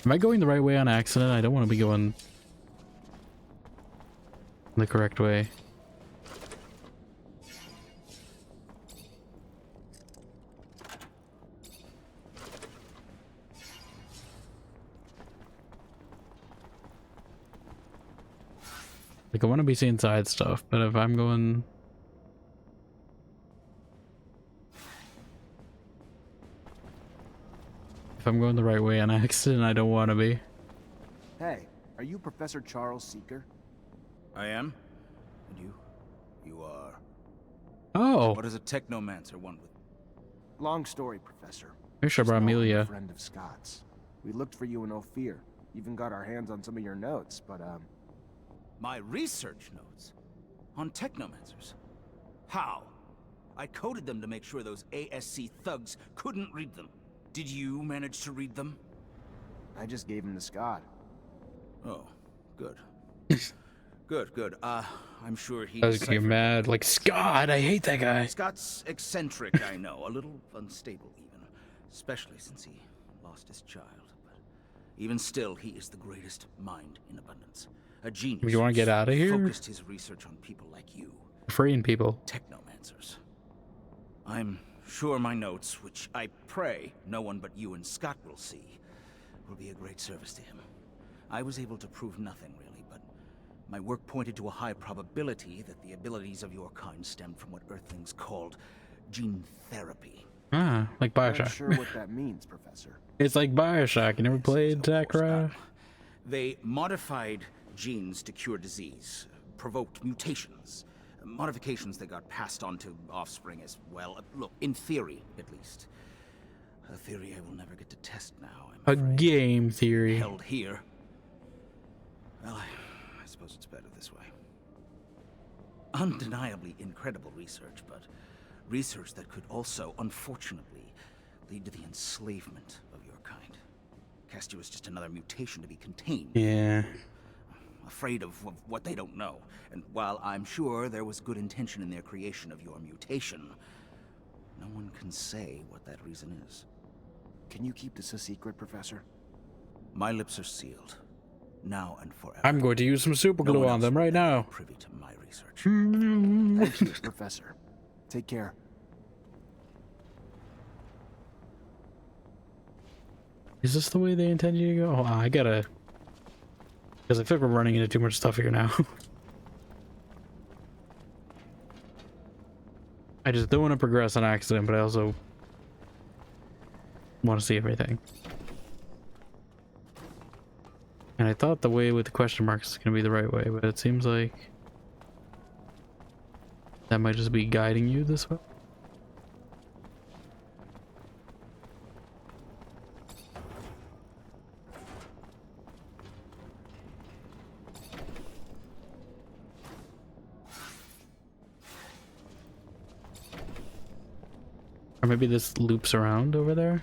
Am I going the right way on accident? I don't want to be going the correct way. Like, I want to be seeing side stuff, but if I'm going... If I'm going the right way on accident, I don't want to be. Hey, are you Professor Charles Seeker? I am. And you are... Oh! What does a technomancer want with... Long story, Professor. Pretty sure about Amelia. A friend of Scott's. We looked for you in Ophir. Even got our hands on some of your notes, but My research notes? On technomancers? How? I coded them to make sure those ASC thugs couldn't read them. Did you manage to read them? I just gave him to Scott. Oh, good. Good. I'm sure he... I was gonna get mad. Like, Scott, I hate that guy. Scott's eccentric, I know. A little unstable, even. Especially since he lost his child. But even still, he is the greatest mind in abundance. A genius. You want to get out of here? Focused his research on people like you. Freeing people. Technomancers. I'm sure my notes, which I pray no one but you and Scott will see, will be a great service to him. I was able to prove nothing, really, but my work pointed to a high probability that the abilities of your kind stemmed from what Earthlings called gene therapy. Ah, like Bioshock. I'm not sure what that means, Professor. It's like Bioshock. You never played TechCraft? They modified genes to cure disease, provoked mutations, modifications that got passed on to offspring as well. Look, in theory, at least. A theory I will never get to test now. A game theory. Held here. Well, I suppose it's better this way. Undeniably incredible research, but research that could also, unfortunately, lead to the enslavement of your kind. Cast you as just another mutation to be contained. Yeah. Afraid of what they don't know. And while I'm sure there was good intention in their creation of your mutation, no one can say what that reason is. Can you keep this a secret, Professor? My lips are sealed, now and forever. I'm going to use some super glue on them right now. Privy to my research. Thank you, Professor. Take care. Is this the way they intend you to go? Oh, I gotta... Because I feel like we're running into too much stuff here now. I just don't want to progress on accident, but I also want to see everything. And I thought the way with the question marks is going to be the right way, but it seems like that might just be guiding you this way. Or maybe this loops around over there.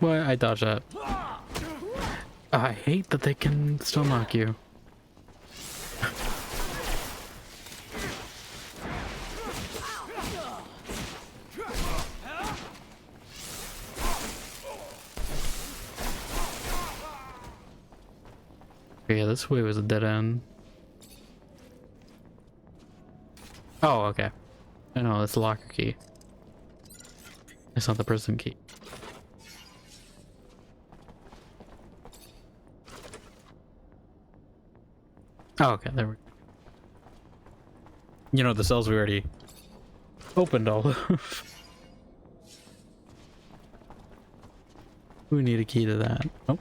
What? I dodged that. I hate that they can still knock you. Okay, yeah, this way was a dead end. Oh, okay. I know, it's the locker key. It's not the prison key. Oh, okay, there we go. You know, the cells we already opened all of. We need a key to that. Oh.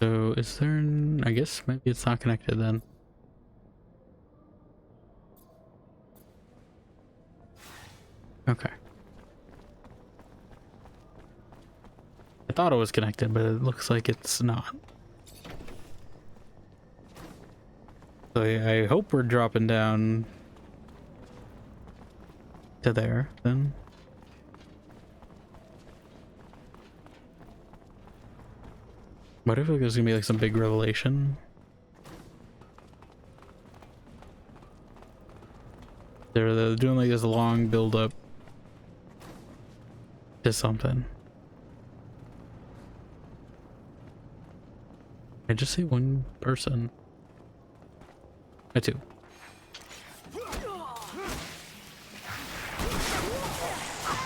So is there I guess maybe it's not connected then. Okay. I thought it was connected, but it looks like it's not. So I hope we're dropping down to there then. What if there's gonna be like some big revelation? They're doing like this long build up to something. I just see one person. Or two.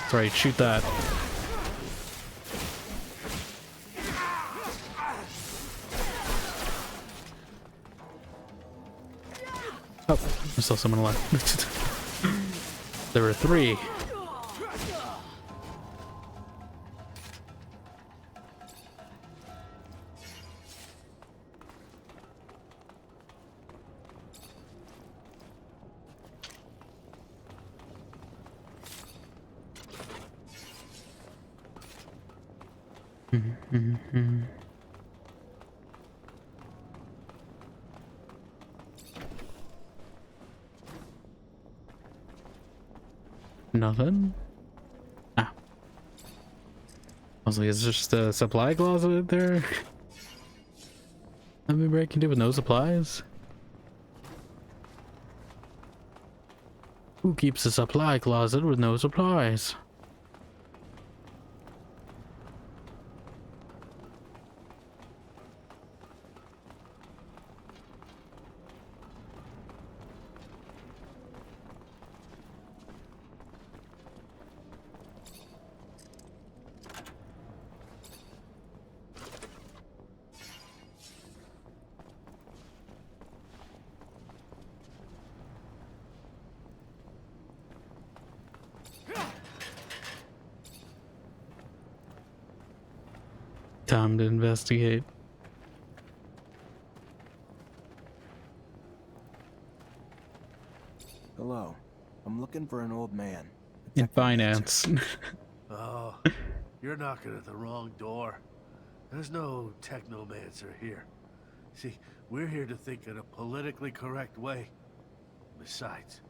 That's right, shoot that. Oh, there's still someone alive. There were three. Nothing? Ah. I was like, is just a supply closet there? Let me break into with no supplies? Who keeps a supply closet with no supplies? Time to investigate. Hello. I'm looking for an old man. In finance. Oh, you're knocking at the wrong door. There's no technomancer here. See, we're here to think in a politically correct way. Besides,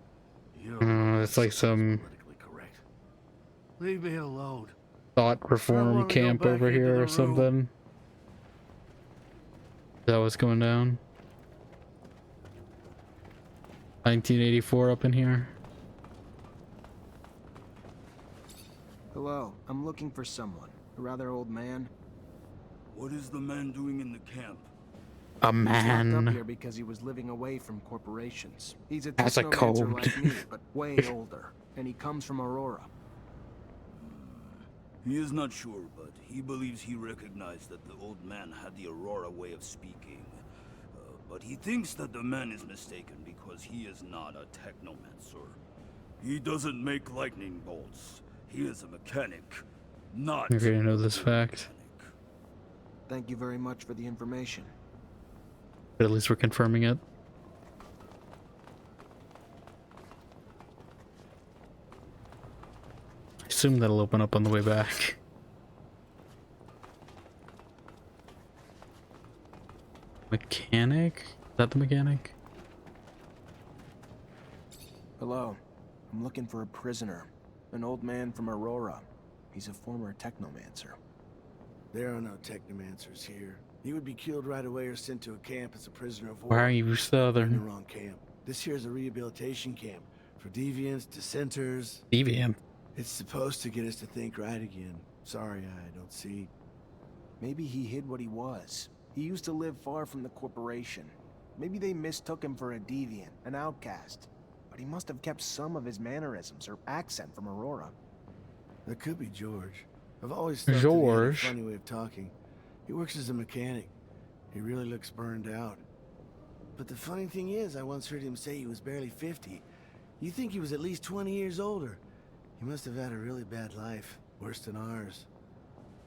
you don't It's like some politically correct. Leave me alone. thought reform camp over here or something. Is that what's going down? 1984 up in here. Hello. I'm looking for someone. A rather old man. What is the man doing in the camp? A He's locked man. up here because he was living away from corporations. He's a That's a technomancer code. like me, but way older. And he comes from Aurora. He is not sure, but he believes he recognized that the old man had the Aurora way of speaking. But he thinks that the man is mistaken because he is not a technomancer. He doesn't make lightning bolts. He is a mechanic, not... You're gonna know this fact. Thank you very much for the information. But at least we're confirming it. I assume that'll open up on the way back. Mechanic? Is that the mechanic? Hello. I'm looking for a prisoner. An old man from Aurora. He's a former technomancer. There are no technomancers here. He would be killed right away or sent to a camp as a prisoner of war. Why are you In the southern? wrong camp. This here is a rehabilitation camp for deviants, dissenters. Deviant. It's supposed to get us to think right again. Sorry, I don't see. Maybe he hid what he was. He used to live far from the corporation. Maybe they mistook him for a deviant, an outcast. But but he must have kept some of his mannerisms or accent from Aurora. That could be George. I've always thought that he had a funny way of talking. He works as a mechanic. He really looks burned out. But the funny thing is, I once heard him say he was barely 50. You think he was at least 20 years older. He must have had a really bad life, worse than ours.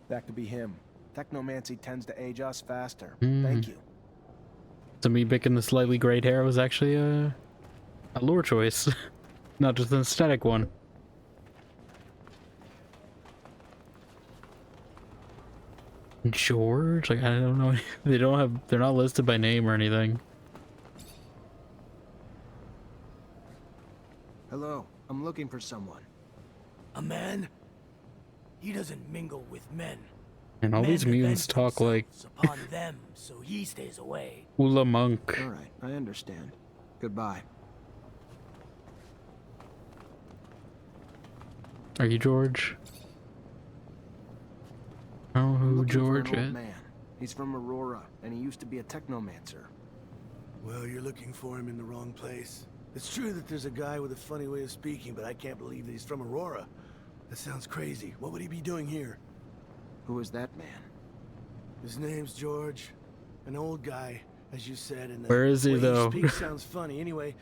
That could be him. Technomancy tends to age us faster. Thank you. So me picking the slightly grayed hair was actually a lore choice, not just an aesthetic one. George? Like, I don't know. They're not listed by name or anything. Hello, I'm looking for someone. A man? He doesn't mingle with men. And all these mutants talk like upon them, so he stays away. Hula Monk. Alright, I understand. Goodbye. Are you George? Oh, who George is? Man. He's from Aurora, and he used to be a technomancer. Well, you're looking for him in the wrong place. It's true that there's a guy with a funny way of speaking, but I can't believe that he's from Aurora. That sounds crazy. What would he be doing here? Who is that man? His name's George. An old guy, as you said, and where is he though? He speaks sounds funny anyway,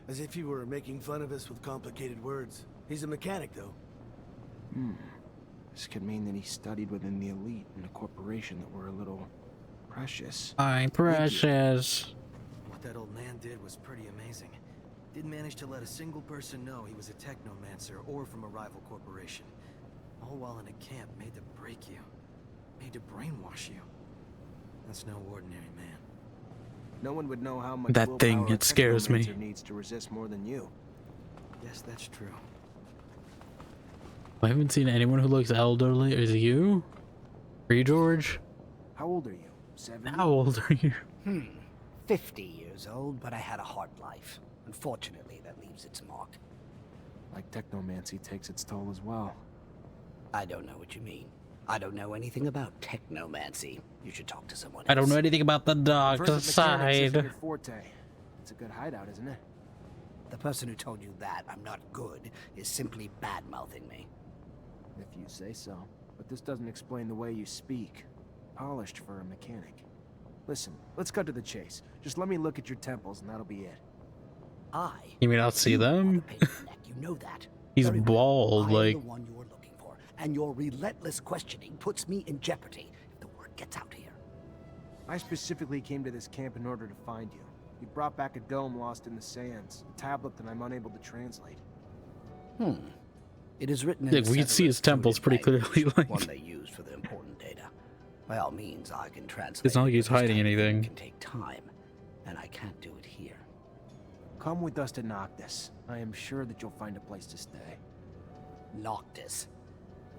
as if he were making fun of us with complicated words. He's a mechanic though. This could mean that he studied within the elite in a corporation that were a little precious. I'm precious. What that old man did was pretty amazing. Didn't manage to let a single person know he was a technomancer or from a rival corporation. All while in a camp made to break you. Made to brainwash you. That's no ordinary man. No one would know how much that thing, it scares me. Needs to resist more than you. Yes, that's true. I haven't seen anyone who looks elderly. Is it you? Are you George? How old are you? 70? How old are you? 50 years old, but I had a hard life. Unfortunately, that leaves its mark. Like technomancy takes its toll as well. I don't know what you mean. I don't know anything about technomancy. You should talk to someone else. I don't know anything about the dark side. Forte. It's a good hideout, isn't it? The person who told you that I'm not good is simply bad-mouthing me. If you say so. But this doesn't explain the way you speak. Polished for a mechanic. Listen, let's cut to the chase. Just let me look at your temples and that'll be it. You mean I'll see them? You know that. He's bald, like. I'm the one you're looking for, and your relentless questioning puts me in jeopardy if the word gets out here. I specifically came to this camp in order to find you. You brought back a dome lost in the sands, a tablet that I'm unable to translate. It is written in we can see his temples pretty clearly. Like, one they use for the important data. By all means, I can translate. it's not like he's hiding anything. It can take time, and I can't do it here. Come with us to Noctis. I am sure that you'll find a place to stay. Noctis.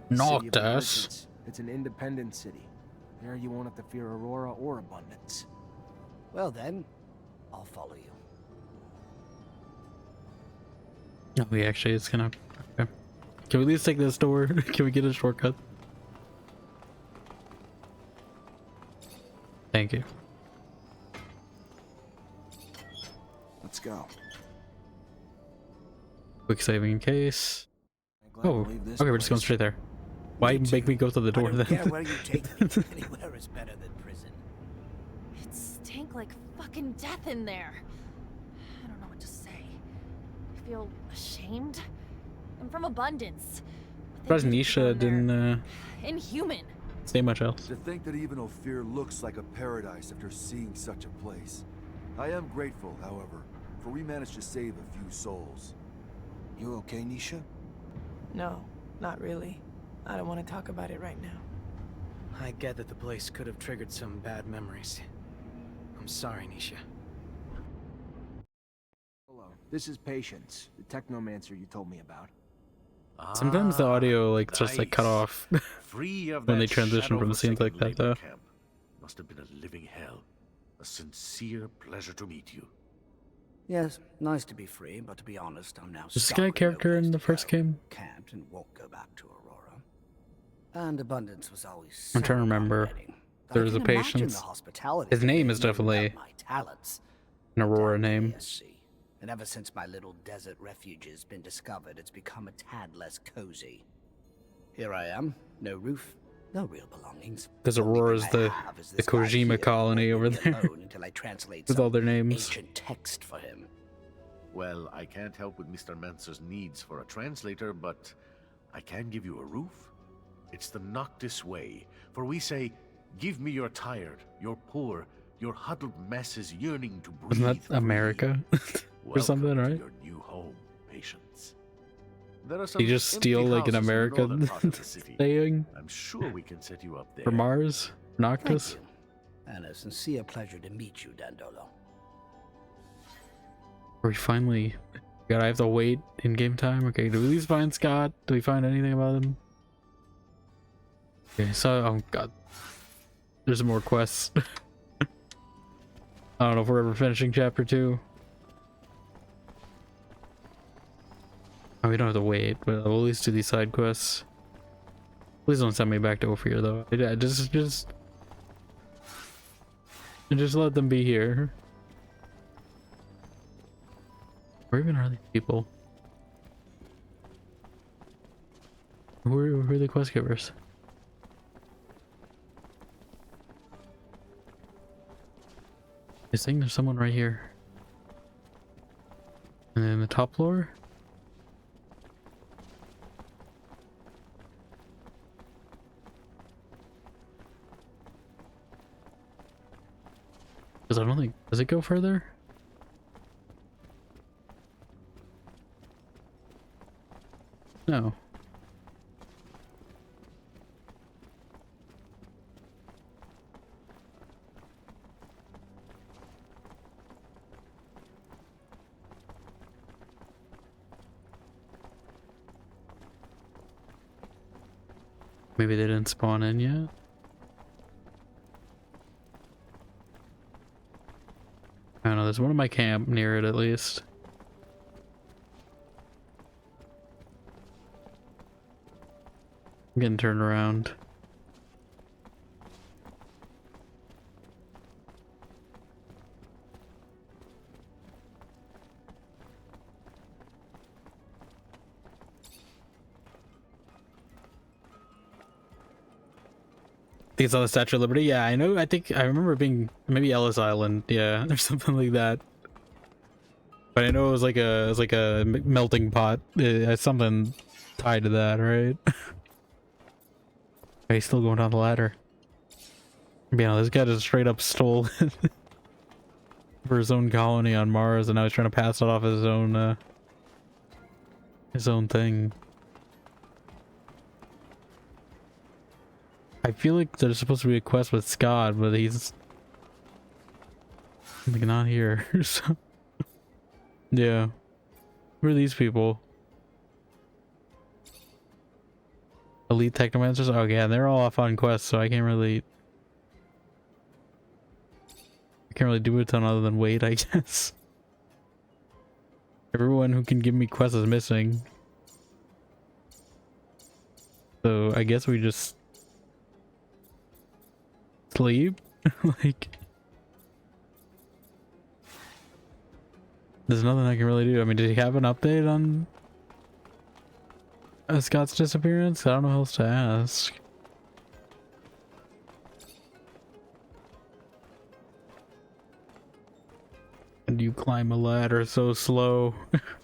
Noctis? It's an independent city. There you won't have to fear Aurora or Abundance. Well then, I'll follow you. Oh, we actually, it's gonna. Okay. Can we at least take this door? Can we get a shortcut? Thank you. Let's go. Quick saving in case. Oh, okay, we're just going straight there. Why make me go to the door then? Care where you take me. Anywhere is better than prison. It stank like fucking death in there. I don't know what to say. I feel ashamed. I'm from Abundance. Surprised Nisha didn't Inhuman. say much else. To think that even Ophir looks like a paradise after seeing such a place. I am grateful, however, for we managed to save a few souls. You okay, Nisha? No, not really. I don't want to talk about it right now. I get that the place could have triggered some bad memories. I'm sorry, Nisha. Hello, this is Patience, the technomancer you told me about. Sometimes the audio like just like cut off Free of when they that transition from scenes like that though. camp. Must have been a living hell. A sincere pleasure to meet you. Yes, nice to be free, but to be honest, I'm now Was this stuck guy a with no character place in the to first go. game? Can't and won't go back to Aurora. And Abundance was always I'm trying to remember. There's a Patience. His name is definitely my talents. an Aurora name. And And ever since my little desert refuge has been discovered, it's become a tad less cozy. Here I am, no roof, no real belongings. Because Aurora's the Kojima colony over there. Until I translate with all their names. ancient text for him. Well, I can't help with Mr. Mancer's needs for a translator, but I can give you a roof. It's the Noctis way, for we say, give me your tired, your poor, your huddled masses yearning to breathe. Isn't that America? Or something, right? Your new home, patience. There are You just steal like an American saying? I'm sure we can set you up there. For Mars? Noctis? And a sincere pleasure to meet you, Dandolo. Are we finally... God, I have to wait in game time? Okay, do we at least find Scott? Do we find anything about him? Okay, so... Oh, God. There's more quests. I don't know if we're ever finishing chapter 2. Oh, we don't have to wait, but we'll at least do these side quests. Please don't send me back to Ophir, though. Yeah, just let them be here. Where even are these people? Who are the quest givers? I think there's someone right here. And then the top floor? Because I don't think... Does it go further? No. Maybe they didn't spawn in yet? I don't know, there's one in my camp near it at least. I'm getting turned around. I think it's on the Statue of Liberty. Yeah, I know. I think I remember it being maybe Ellis Island. Yeah, or something like that. But I know it was like a melting pot. It has something tied to that, right? He's still going down the ladder. You know, this guy just straight up stole for his own colony on Mars, and now he's trying to pass it off as his own thing. I feel like there's supposed to be a quest with Scott, but he's like not here. So yeah, who are these people? Elite Technomancers? Oh yeah, they're all off on quests, so I can't really do a ton other than wait, I guess. Everyone who can give me quests is missing, so I guess we just sleep. Like, there's nothing I can really do. I mean, did he have an update on Scott's disappearance? I don't know what else to ask. And you climb a ladder so slow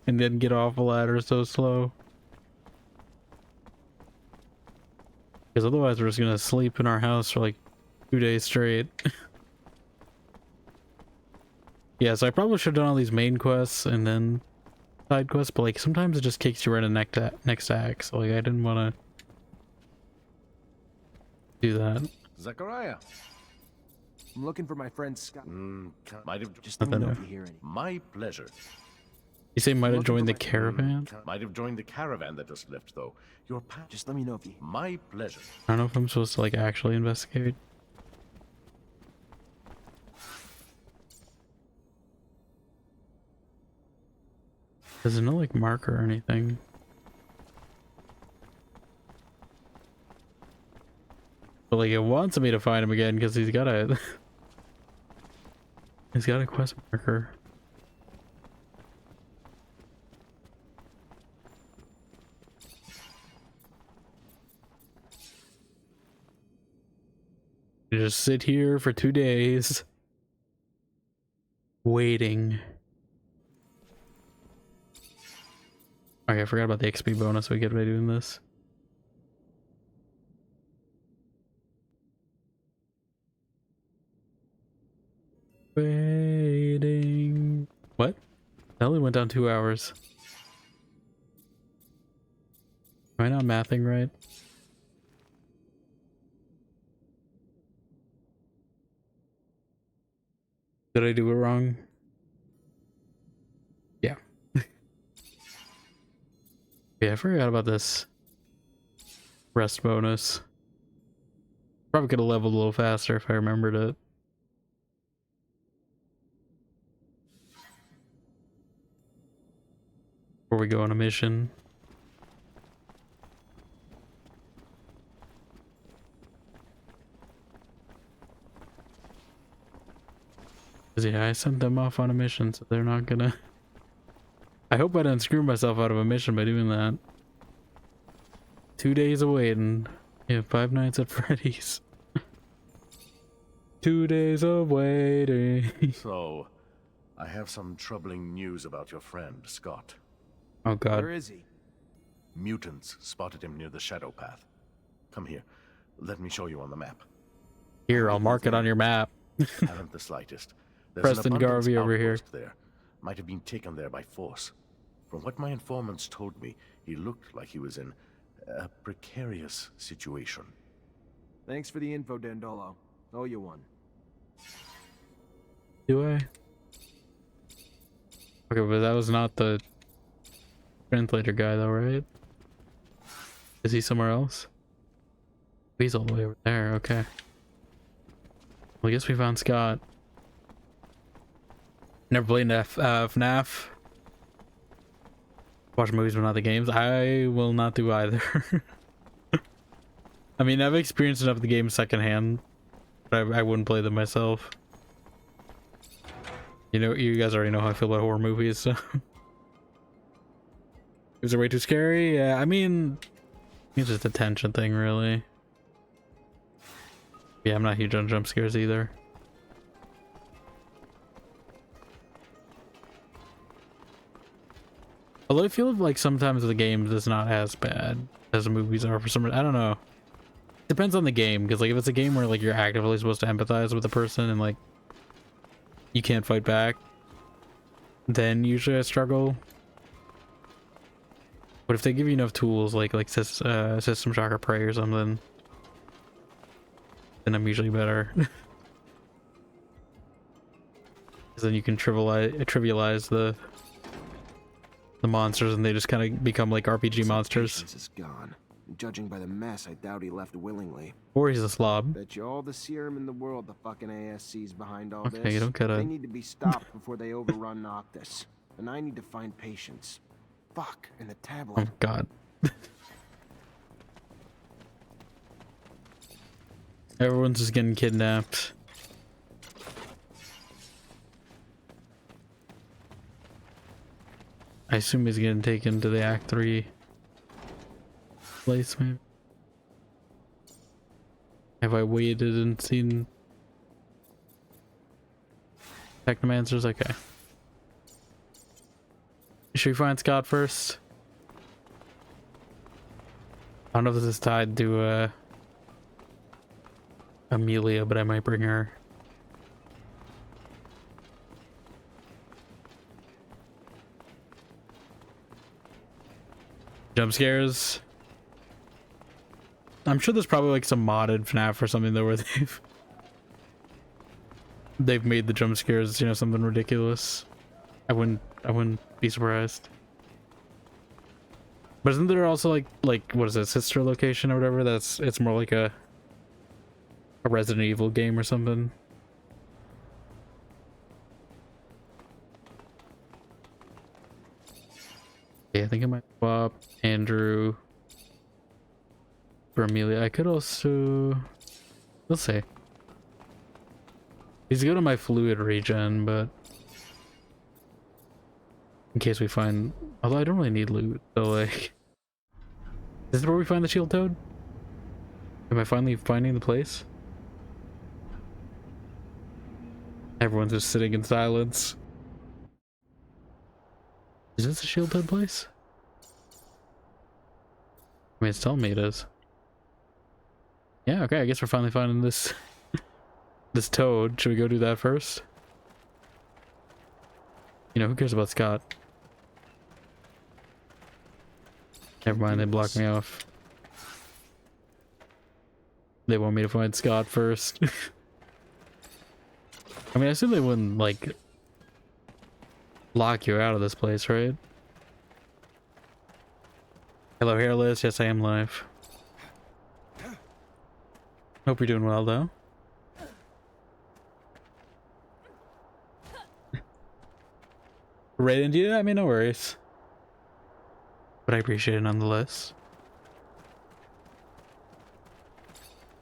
and then get off a ladder so slow? Because otherwise we're just gonna sleep in our house for like 2 days straight. Yeah, so I probably should have done all these main quests and then side quests, but like sometimes it just kicks you right in the next act, so like I didn't want to do that. Zachariah. I'm looking for my friend Scott. Might have just let me know if you hear any. My pleasure. You say might have joined the caravan? Might have joined the caravan that just left, though. Your path. Just let me know if you. My pleasure. I don't know if I'm supposed to like actually investigate. There's no like marker or anything. But like it wants me to find him again because he's got a he's got a quest marker. You just sit here for 2 days. Waiting. Okay, I forgot about the XP bonus we get by doing this. Waiting. What? That only went down 2 hours. Am I not mathing right? Did I do it wrong? Yeah. Yeah, I forgot about this rest bonus. Probably could have leveled a little faster if I remembered it. Before we go on a mission. Yeah, I sent them off on a mission, so they're not gonna... I hope I didn't screw myself out of a mission by doing that. 2 days of waiting. Yeah, 5 nights at Freddy's. 2 days of waiting. So, I have some troubling news about your friend, Scott. Oh god. Where is he? Mutants spotted him near the Shadow Path. Come here. Let me show you on the map. Here, I'll mark it on your map. Haven't the slightest. There's Preston an abundance Garvey over here. outpost there. Might have been taken there by force. From what my informants told me, he looked like he was in a precarious situation. Thanks for the info, Dandolo. Owe you one. Do I? Okay, but that was not the translator guy though, right? Is he somewhere else? He's all the way over there, okay. Well, I guess we found Scott. Never played FNAF. Watch movies but not the games. I will not do either. I mean, I've experienced enough of the game secondhand, but I wouldn't play them myself. You know, you guys already know how I feel about horror movies, so... Is it way too scary? Yeah, I mean... It's just a tension thing, really. Yeah, I'm not huge on jump scares either. Although I feel like sometimes the games is not as bad as the movies are for some reason. I don't know. Depends on the game, because like if it's a game where like you're actively supposed to empathize with the person and like you can't fight back, then usually I struggle. But if they give you enough tools like System Shock or Prey or something, then I'm usually better. Because then you can trivialize the monsters and they just kind of become like RPG monsters. Is gone. Judging by the mess, I doubt he left willingly. Or he's a slob. Bet you all the serum in the world the fucking ASC's behind all this. Okay, you don't gotta... They need to be stopped before they overrun Noctis. And I need to find patience. Fuck, and the tablet. Oh god. Everyone's just getting kidnapped. I assume he's getting taken to the Act 3 place, maybe. Have I waited and seen Technomancers? Okay. Should we find Scott first? I don't know if this is tied to Amelia, but I might bring her. Jump scares. I'm sure there's probably like some modded FNAF or something though where they've made the jump scares, you know, something ridiculous. I wouldn't be surprised. But isn't there also like what is it, sister location or whatever? It's more like a Resident Evil game or something. Yeah, I think I might swap Andrew for Amelia. I could also... We'll see. He's good on my fluid regen, but... In case we find... Although I don't really need loot, so like... Is this where we find the shield toad? Am I finally finding the place? Everyone's just sitting in silence. Is this a shielded place? I mean, it's telling me it is. Yeah, okay, I guess we're finally finding this this toad. Should we go do that first? You know, who cares about Scott? Never mind, they blocked me off. They want me to find Scott first. I mean, I assume they wouldn't, like, lock you out of this place, right? Hello, Hairless. Yes, I am live. Hope you're doing well, though. Right into you? I mean, no worries. But I appreciate it nonetheless.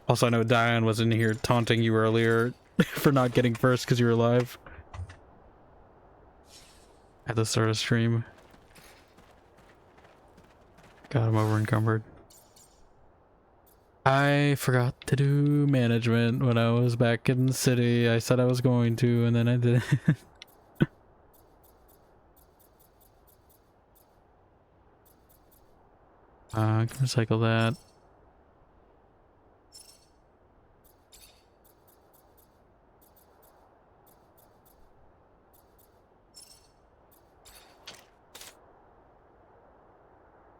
Also, I know Diane was in here taunting you earlier for not getting first because you were live at the start of stream. God, I'm over encumbered. I forgot to do management when I was back in the city. I said I was going to, and then I didn't. I can recycle that.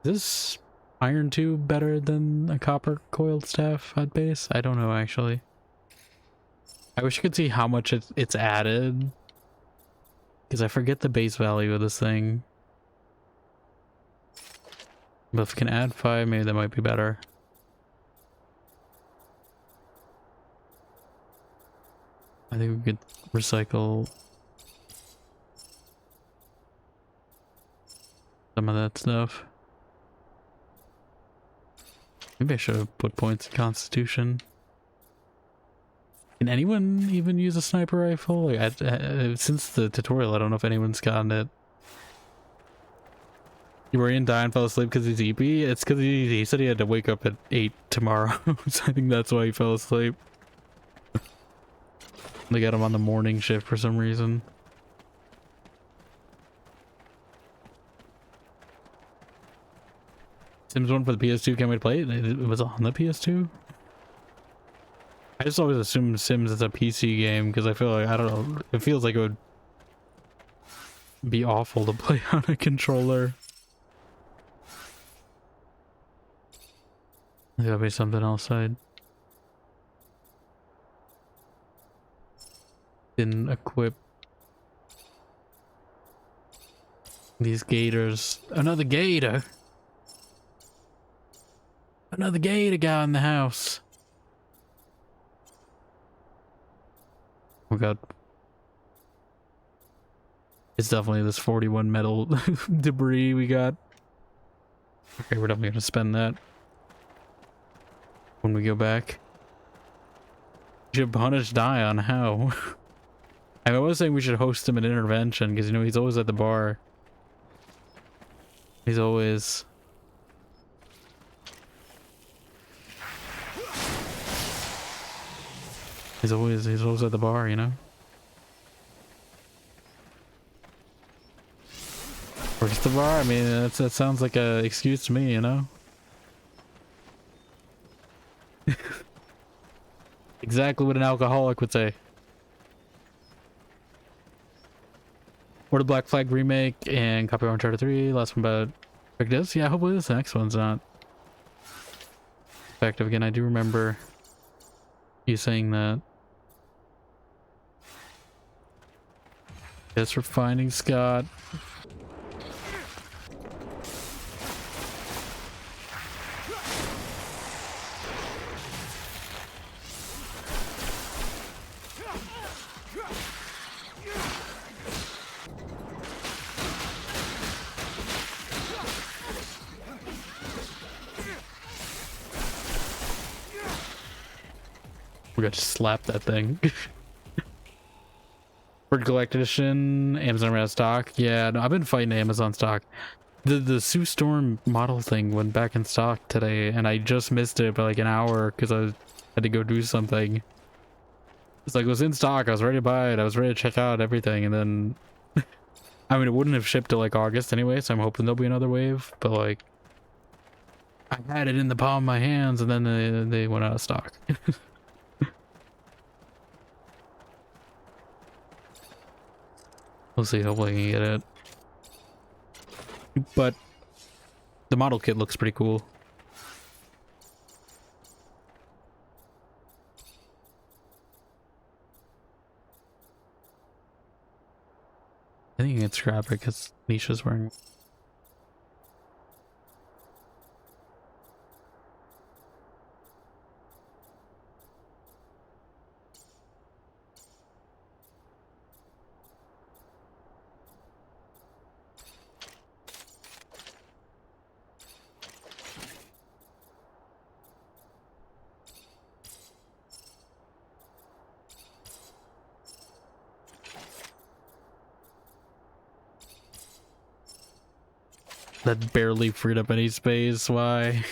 Is this iron tube better than a copper coiled staff at base? I don't know, actually. I wish you could see how much it's added, because I forget the base value of this thing. But if we can add 5, maybe that might be better. I think we could recycle some of that stuff. Maybe I should have put points in Constitution. Can anyone even use a sniper rifle? Like, since the tutorial, I don't know if anyone's gotten it. You were in die and fell asleep because he's EP? It's because he said he had to wake up at 8 tomorrow, so I think that's why he fell asleep. They got him on the morning shift for some reason. Sims 1 for the PS2, can't wait to play it? It was on the PS2? I just always assume Sims is a PC game because I feel like, I don't know, it feels like it would be awful to play on a controller. There's gotta be something else I didn't equip. These gators. Another gator! Another gator guy in the house. Oh god. It's definitely this 41 metal debris we got. Okay, we're definitely gonna spend that when we go back. We should punish Dion. How? I was saying we should host him an intervention because, you know, he's always at the bar. He's always... He's always at the bar, you know? Works the bar? I mean, that sounds like a excuse to me, you know? Exactly what an alcoholic would say. Or the Black Flag remake and copy Uncharted 3. Last one about this. Yeah, hopefully this next one's not effective again. I do remember you saying that. Guess we're finding Scott. We got to slap that thing. For collected edition, Amazon ran out of stock. Yeah, no, I've been fighting Amazon stock. The Sue Storm model thing went back in stock today, and I just missed it by like an hour because I had to go do something. It's like, it was in stock. I was ready to buy it. I was ready to check out everything. And then, I mean, it wouldn't have shipped till like August anyway. So I'm hoping there'll be another wave. But like, I had it in the palm of my hands and then they went out of stock. We'll see. Hopefully I can get it. But the model kit looks pretty cool. I think it's scrap it because Nisha's wearing. That barely freed up any space. Why?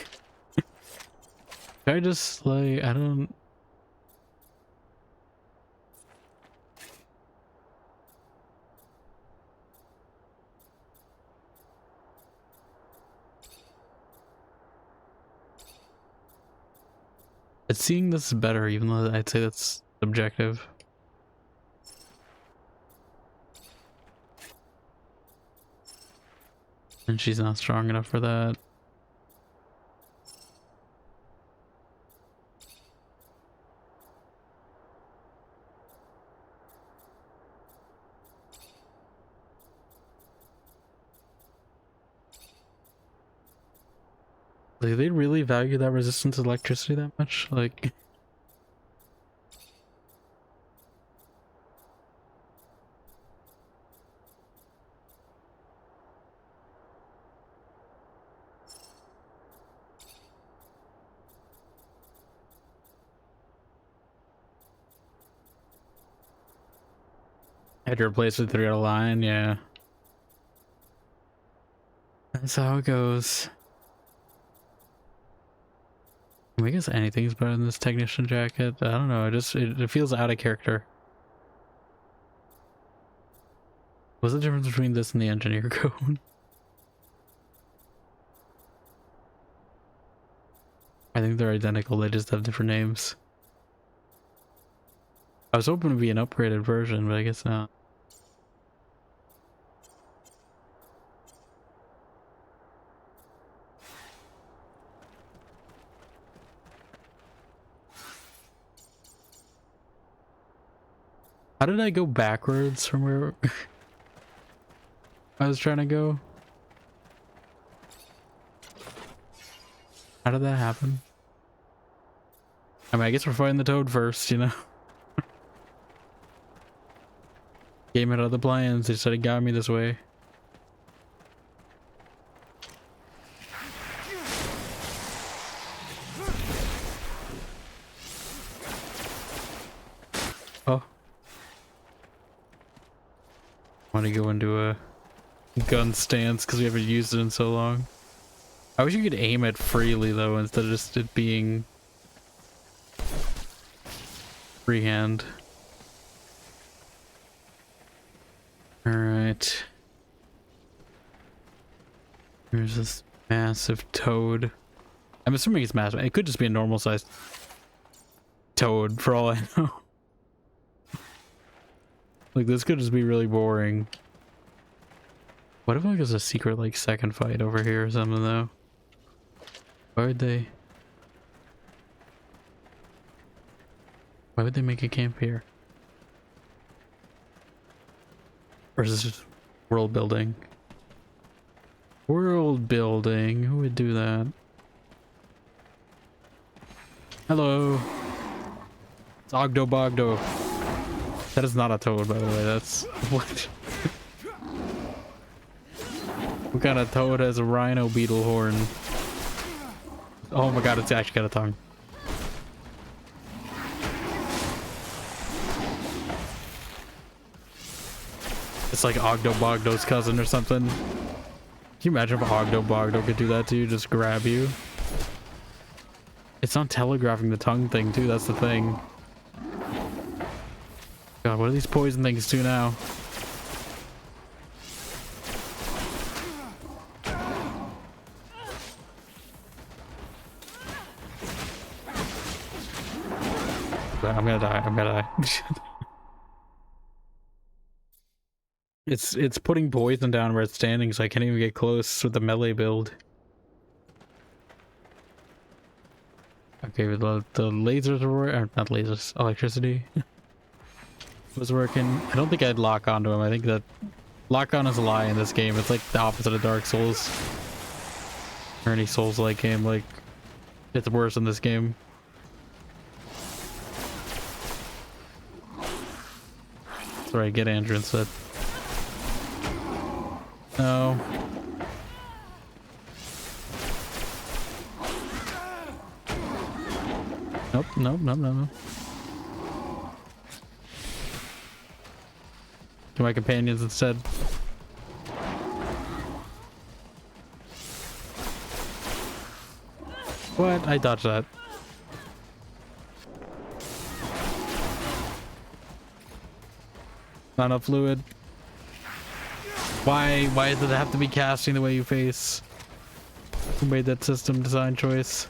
I just like, I don't. It's seeing this better, even though I'd say that's subjective. And she's not strong enough for that. Like, they really value that resistance to electricity that much? Like... Had to replace it through a line, yeah. That's how it goes. I guess anything's better than this technician jacket. I don't know, it feels out of character. What's the difference between this and the engineer code? I think they're identical, they just have different names. I was hoping to be an upgraded version, but I guess not. How did I go backwards from where I was trying to go? How did that happen? I mean, I guess we're fighting the toad first, you know? Game had other plans, they said it got me this way. Oh. I want to go into a gun stance because we haven't used it in so long. I wish you could aim it freely though, instead of just it being freehand. Alright. There's this massive toad. I'm assuming it's massive. It could just be a normal sized toad for all I know. Like, this could just be really boring. What if like there's a secret like second fight over here or something though? Why would they make a camp here? Or is this just world building? World building, who would do that? Hello. It's Ogdo Bogdo. That is not a toad, by the way. That's what? What kind of toad has a rhino beetle horn? Oh my god, it's actually got a tongue. It's like Ogdo Bogdo's cousin or something. Can you imagine if Ogdo Bogdo could do that to you? Just grab you? It's not telegraphing the tongue thing too, that's the thing. God, what do these poison things do now? I'm gonna die. I'm gonna die. It's putting poison down where it's standing, so I can't even get close with the melee build. Okay, the lasers were not lasers, electricity was working. I don't think I'd lock onto him. I think that lock on is a lie in this game. It's like the opposite of Dark Souls or any Souls-like game. Like, it's worse in this game. Sorry, get Andrew instead. No. Nope, nope, nope, nope, nope. To my companions instead. What? I dodged that. Not enough fluid. Why does it have to be casting the way you face? Who made that system design choice?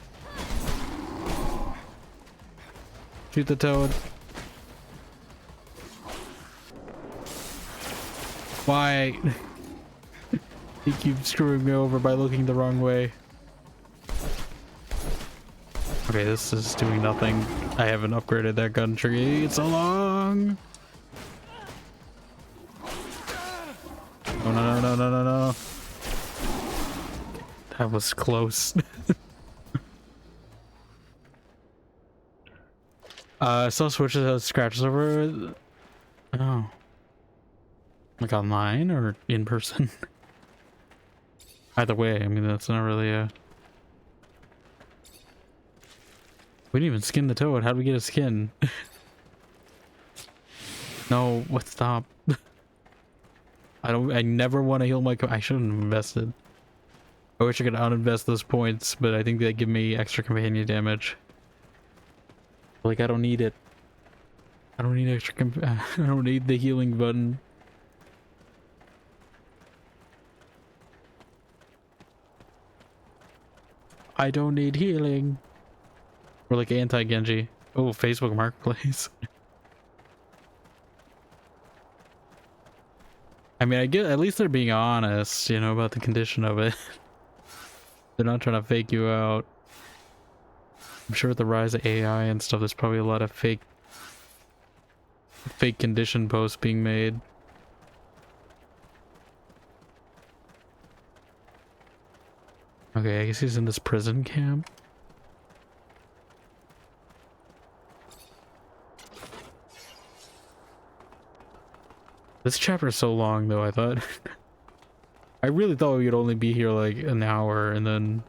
Shoot the toad. Why? You keep screwing me over by looking the wrong way. Okay, this is doing nothing. I haven't upgraded that gun tree. It's so long. Oh, no, no, no, no, no, no. That was close. Still switches out scratches over. Oh. Like online or in person? Either way, I mean, that's not really a... We didn't even skin the toad. How do we get a skin? No, what? Stop. I never want to heal my I shouldn't have invested. I wish I could uninvest those points, but I think they give me extra companion damage. Like, I don't need it. I don't need extra I don't need the healing button. I don't need healing. We're like anti-Genji. Oh, Facebook Marketplace. I mean, I get at least they're being honest, you know, about the condition of it. They're not trying to fake you out. I'm sure with the rise of AI and stuff, there's probably a lot of fake condition posts being made. Okay, I guess he's in this prison camp. This chapter is so long though, I thought. I really thought we'd only be here like an hour and then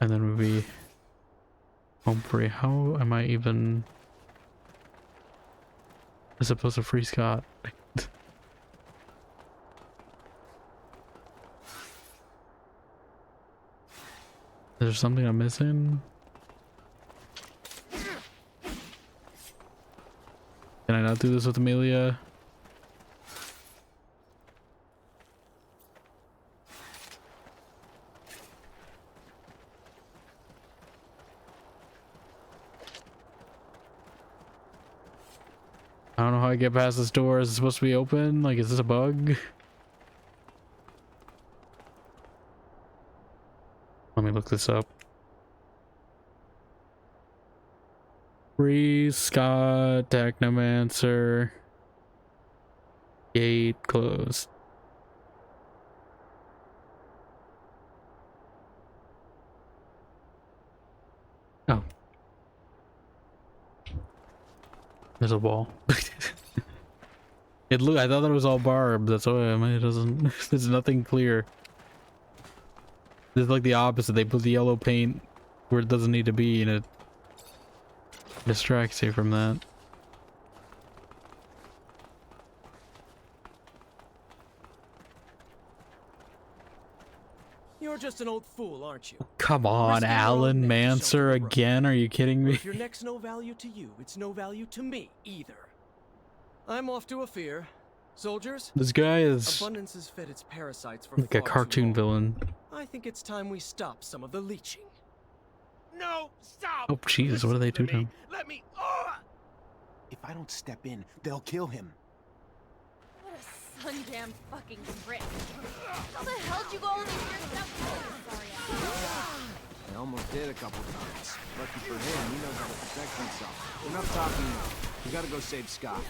we'd be home free. How am I even supposed to free Scott? Is there something I'm missing? Can I not do this with Amelia? I don't know how I get past this door. Is it supposed to be open? Like, is this a bug? Let me look this up. Free Scott, Technomancer. Gate closed. Oh. There's a wall. I thought it was all barbed. That's why I mean, it doesn't. There's nothing clear. It's like the opposite. They put the yellow paint where it doesn't need to be, and it distracts you from that. You're just an old fool, aren't you? Come on, Alan Mancer again? Are you kidding me? If your neck's no value to you, it's no value to me either. I'm off to a fear. Soldiers, This guy is abundance has fed its parasites for like a far too cartoon long. villain. I think it's time we stop some of the leeching. No, stop! Oh, Jesus, what do they do to him? Let me. If I don't step in, they'll kill him. What a sun-damned fucking prick. How the hell did you go all these years without killing Vory? I almost did a couple times. Lucky for him, he knows how to protect himself. Enough talking now. We gotta go save Scott.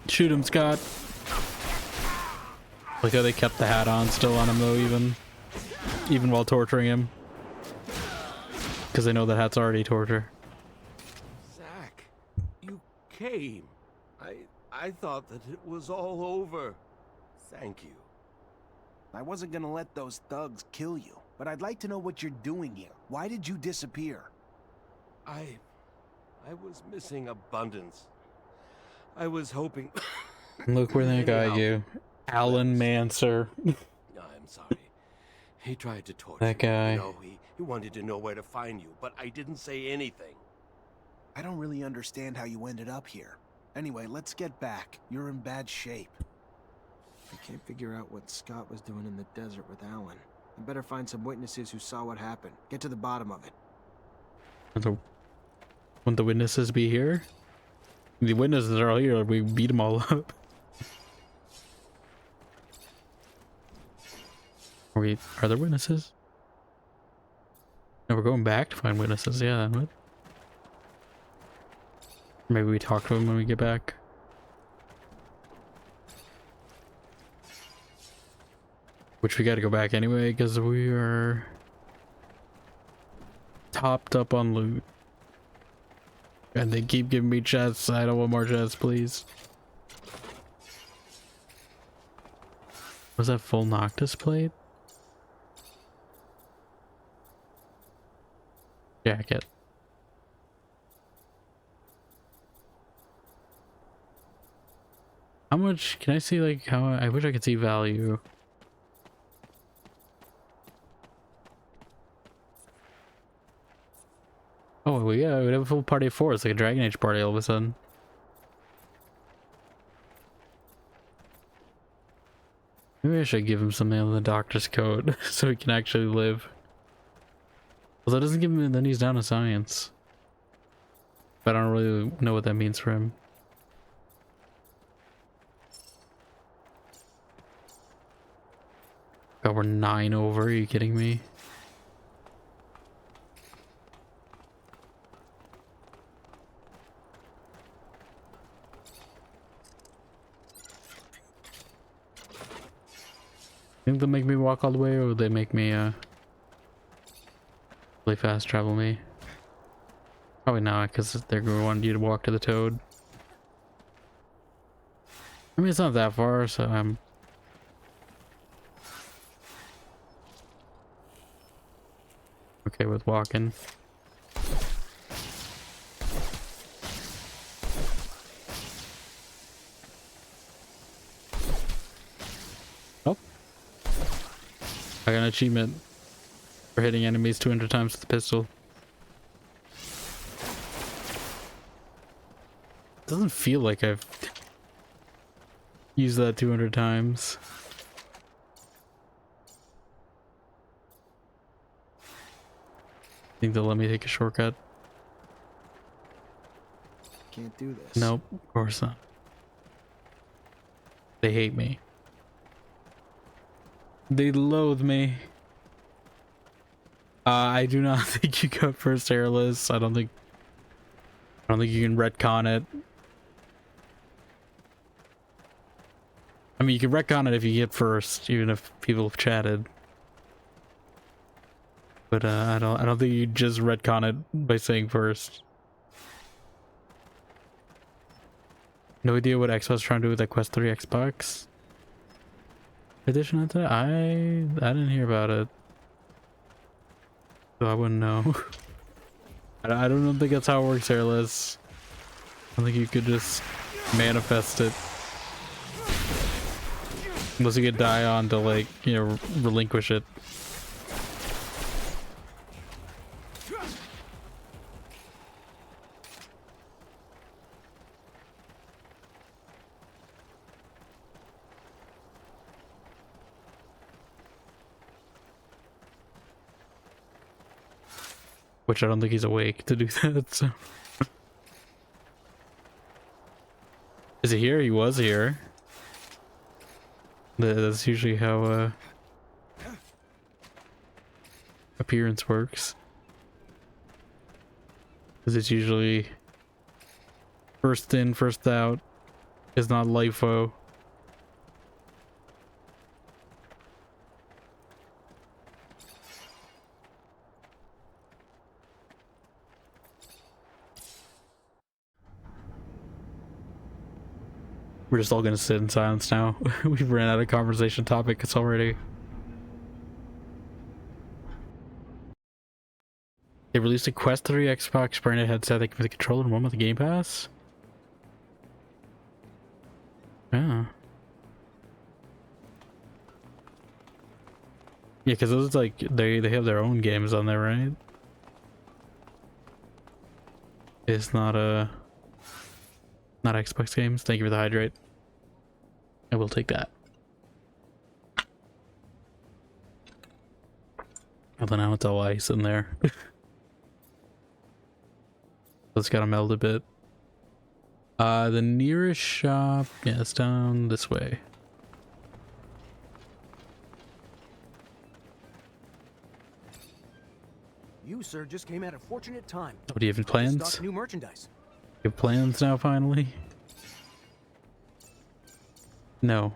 Shoot him, Scott. Like how they kept the hat on still on him though, even while torturing him, because they know that hat's already torture. Zach, you came. I thought that it was all over. Thank you. I wasn't gonna let those thugs kill you, but I'd like to know what you're doing here. Why did you disappear? I was missing abundance. I was hoping. Look where they got you, Alan Mancer. I'm sorry. He tried to torture That guy. me. You know, he wanted to know where to find you, but I didn't say anything. I don't really understand how you ended up here. Anyway, let's get back. You're in bad shape. I can't figure out what Scott was doing in the desert with Alan. I better find some witnesses who saw what happened. Get to the bottom of it. Wouldn't the witnesses be here? The witnesses are all here. We beat them all up. Are there witnesses? No, we're going back to find witnesses. Yeah, then what? Maybe we talk to them when we get back. Which we gotta go back anyway, because we are topped up on loot. And they keep giving me chests. I don't want more chests, please. Was that full Noctis plate? Jacket. How much can I see? Like, how I wish I could see value. Oh, well, yeah, we have a full party of 4. It's like a Dragon Age party all of a sudden. Maybe I should give him something on the doctor's coat so he can actually live. Well, that doesn't give him, then he's down to science. But I don't really know what that means for him. God, we're 9 over, are you kidding me? Think they'll make me walk all the way, or will they make me really fast travel me? Probably not, because they're going to want you to walk to the Toad. I mean, it's not that far, so I'm okay with walking. Oh, I got an achievement for hitting enemies 200 times with the pistol. Doesn't feel like I've used that 200 times. Think they'll let me take a shortcut? Can't do this. Nope, of course not. They hate me. They loathe me. I do not think you got first hairless. I don't think you can retcon it. I mean, you can retcon it if you get first, even if people have chatted. But I don't think you just retcon it by saying first. No idea what Xbox trying to do with that Quest 3 Xbox edition of that. I didn't hear about it, so I wouldn't know. I don't think that's how it works here, Liz. I think you could just manifest it. Unless you could die on to, like, you know, relinquish it. Which I don't think he's awake to do that, so. Is he here? He was here. That's usually how appearance works. Because it's usually first in, first out. Is not LIFO. We're just all gonna sit in silence now. We've ran out of conversation topics already. They released a Quest 3 Xbox branded headset that can be the controller and one with the Game Pass. Yeah. Yeah, because those, like, they have their own games on there, right? It's not not Xbox games. Thank you for the hydrate. I will take that. Although now it's all ice in there. It's gotta melt a bit. The nearest shop, yeah, it's down this way. You, sir, just came at a fortunate time. Oh, do you have any plans? Stock new merchandise. You have plans now, finally? No.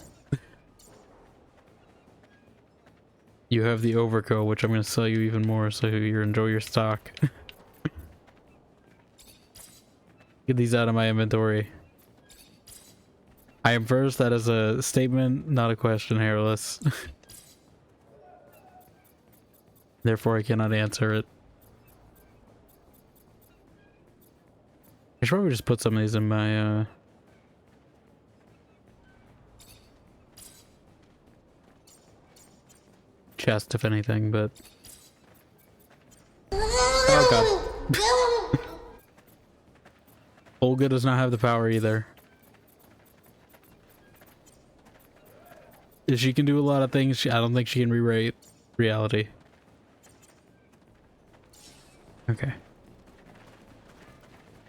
You have the overcoat, which I'm going to sell you even more, so you enjoy your stock. Get these out of my inventory. I am first. That is a statement, not a question, Hairless. Therefore, I cannot answer it. I should probably just put some of these in my, chest, if anything, but... Oh god. Olga does not have the power either. She can do a lot of things. I don't think she can rewrite reality. Okay.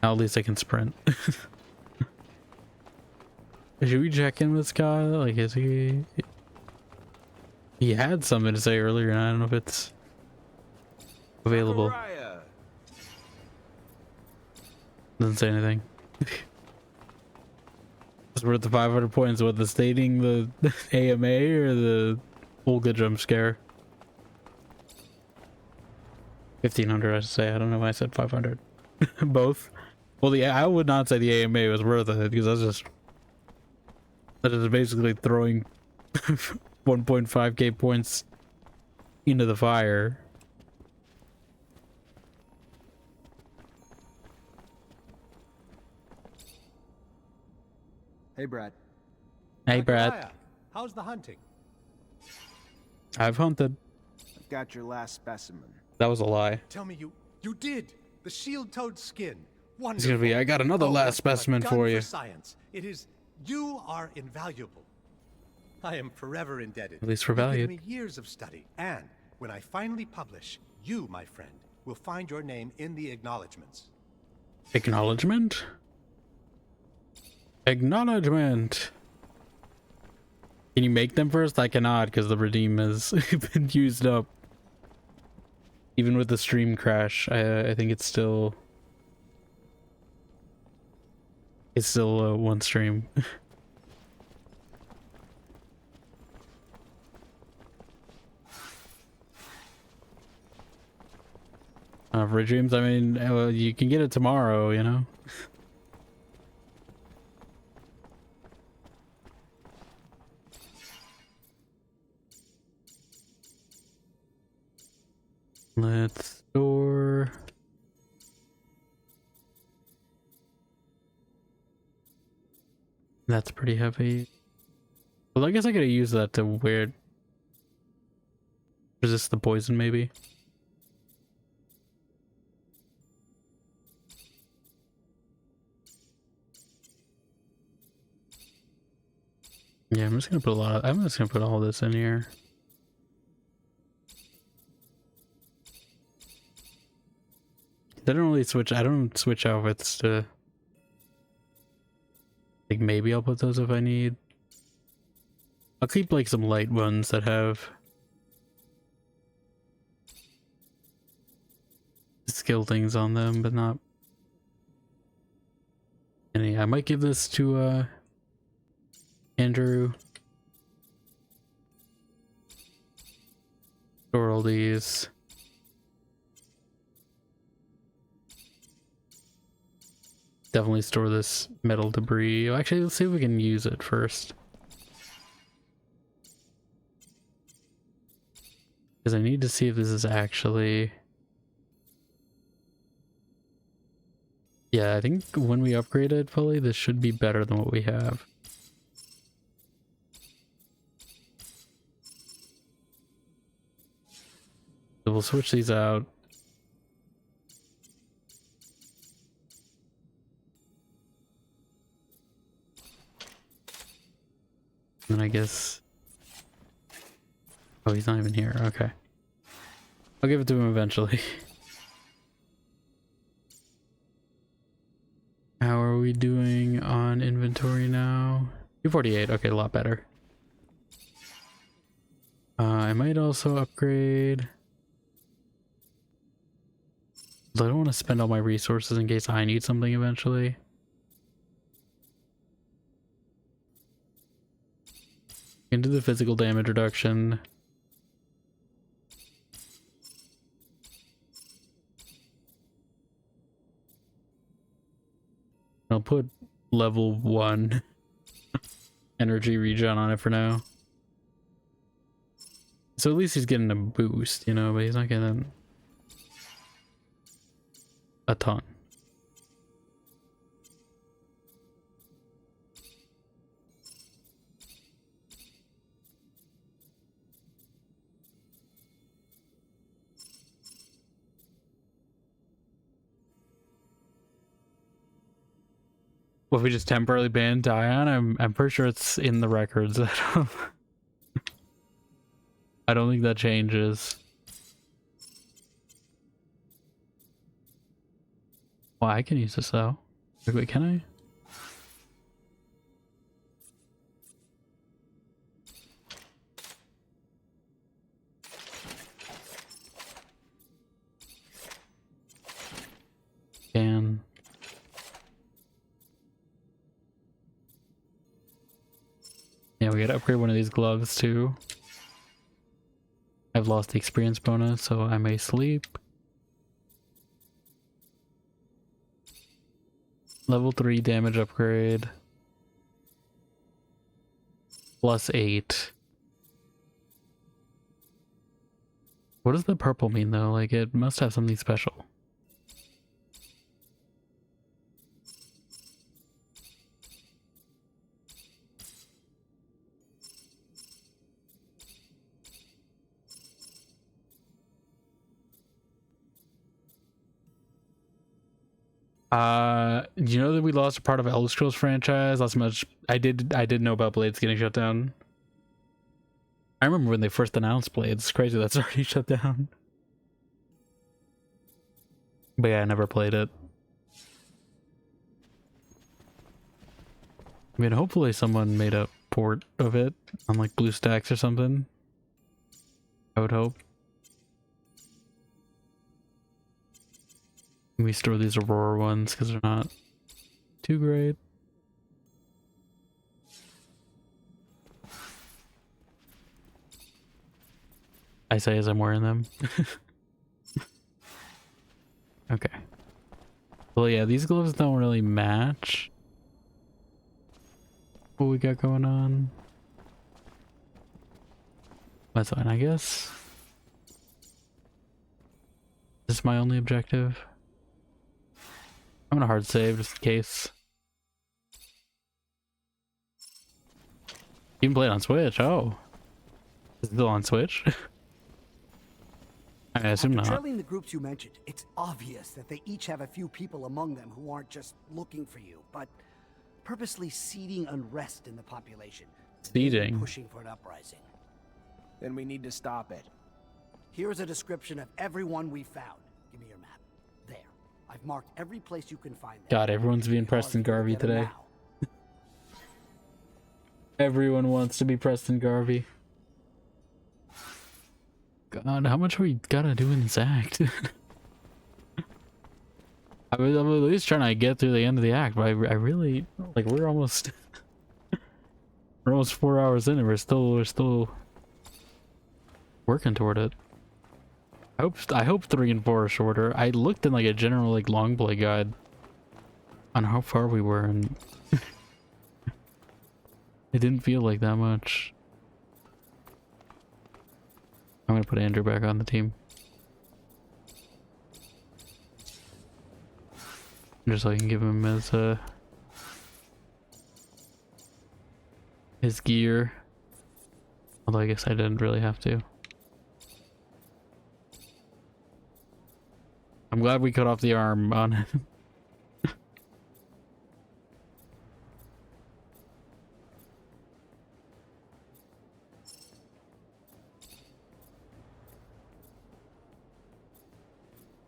Now at least I can sprint. Should we check in with Scott? Like, is he... He had something to say earlier, and I don't know if it's available. Doesn't say anything. It's worth the 500 points. What, the stating the AMA or the Olga jump scare? 1500, I should say. I don't know why I said 500. Both. Well, I would not say the AMA was worth it, because that is basically throwing 1.5k points into the fire. Hey, Brad. Hey, Brad. Zachariah, how's the hunting? I've hunted. I've got your last specimen. That was a lie. Tell me you did. The shield-toed skin. It's Wonderful. gonna be, I got another last specimen for you. Science. It is, you are invaluable. I am forever indebted. At least for You've value. given me years of study, and when I finally publish, you, my friend, will find your name in the acknowledgements. Acknowledgement? Acknowledgement. Can you make them first? I cannot, because the redeem has been used up. Even with the stream crash, I think it's still one stream. Redeems, I mean, you can get it tomorrow, you know? Let's store That's pretty heavy. Well, I guess I could use that to resist the poison, maybe. Yeah, I'm just gonna put I'm just gonna put all this in here. I don't switch outfits to... Like, maybe I'll put those if I need. I'll keep, like, some light ones that have... skill things on them, but not... any. I might give this to, Andrew. Store all these. Definitely store this metal debris. Actually, let's see if we can use it first. Because I need to see if this is actually... Yeah, I think when we upgrade it fully, this should be better than what we have. So we'll switch these out. And I guess... Oh, he's not even here. Okay. I'll give it to him eventually. How are we doing on inventory now? 248. Okay, a lot better. I might also upgrade... I don't want to spend all my resources in case I need something eventually. Into the physical damage reduction. I'll put level 1 energy regen on it for now. So at least he's getting a boost, you know, but he's not getting a ton. What if we just temporarily ban Dion? I'm pretty sure it's in the records. I don't think that changes. Well, I can use this though. Wait, can I? Can. Yeah, we gotta upgrade one of these gloves too. I've lost the experience bonus, so I may sleep. Level 3 damage upgrade. +8. What does the purple mean though? Like, it must have something special. You know that we lost a part of Elder Scrolls franchise? Last much I did know about Blades getting shut down. I remember when they first announced Blades. It's crazy that's already shut down. But yeah, I never played it. I mean, hopefully someone made a port of it on like BlueStacks or something. I would hope. We store these Aurora ones because they're not too great. I say as I'm wearing them. Okay. Well, yeah, these gloves don't really match what we got going on. That's fine, I guess. This is my only objective. I'm gonna hard save just in case. You can play it on Switch. Oh, is it still on Switch? I assume After not. trailing the groups you mentioned, it's obvious that they each have a few people among them who aren't just looking for you, but purposely seeding unrest in the population. Seeding. Pushing for an uprising. Then we need to stop it. Here's a description of everyone we found. Give me your map. There. I've marked every place you can find them. God, everyone's being Preston Garvey today. Everyone wants to be Preston Garvey. God, how much we gotta do in this act? I'm at least trying to get through the end of the act, but I really like we're almost 4 hours in and we're still working toward it. I hope 3 and 4 are shorter. I looked in like a general like long play guide on how far we were and it didn't feel like that much. I'm gonna put Andrew back on the team. Just so I can give him his gear. Although I guess I didn't really have to. I'm glad we cut off the arm on it.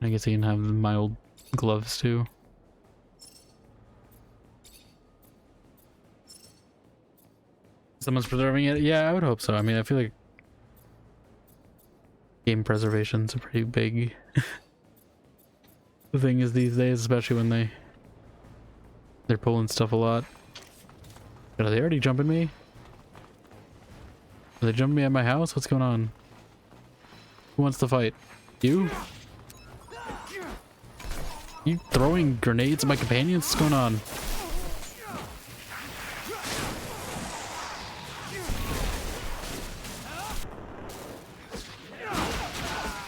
I guess he can have my old gloves too. Someone's preserving it? Yeah, I would hope so. I mean, I feel like game preservation's a pretty big thing is these days, especially when they're pulling stuff a lot. Are they already jumping me? Are they jumping me at my house? What's going on? Who wants to fight? You? You throwing grenades at my companions? What's going on?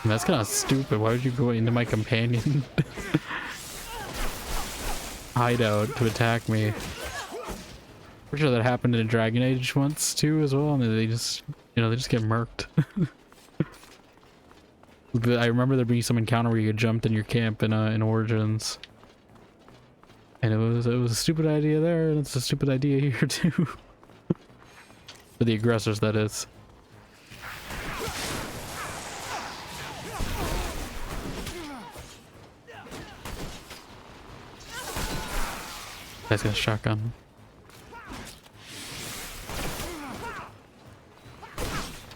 That's kind of stupid. Why would you go into my companion hideout to attack me? Pretty sure that happened in Dragon Age once too as well, and they just, they just get murked. I remember there being some encounter where you jumped in your camp in Origins, and it was a stupid idea there, and it's a stupid idea here too. For the aggressors, that is. Guy's got a shotgun.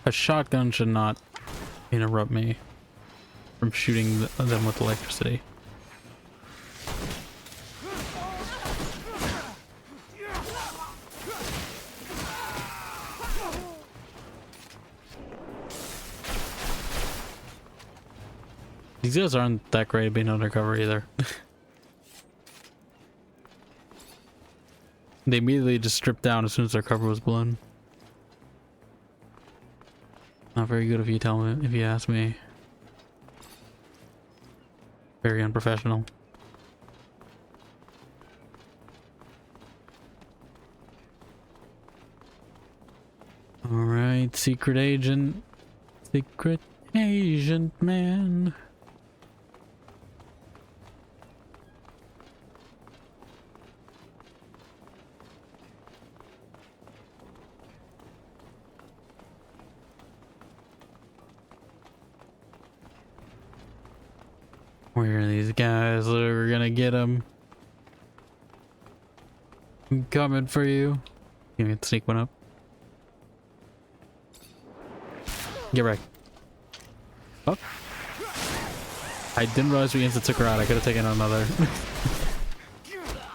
A shotgun should not interrupt me from shooting them with electricity. These guys aren't that great at being undercover either. They immediately just stripped down as soon as their cover was blown. Not very good if you ask me. Very unprofessional. Alright, secret agent. Secret agent man. Where are these guys? We're gonna get them. I'm coming for you. You can sneak one up. Get wrecked. Oh. I didn't realize we instant took her out. I could have taken another.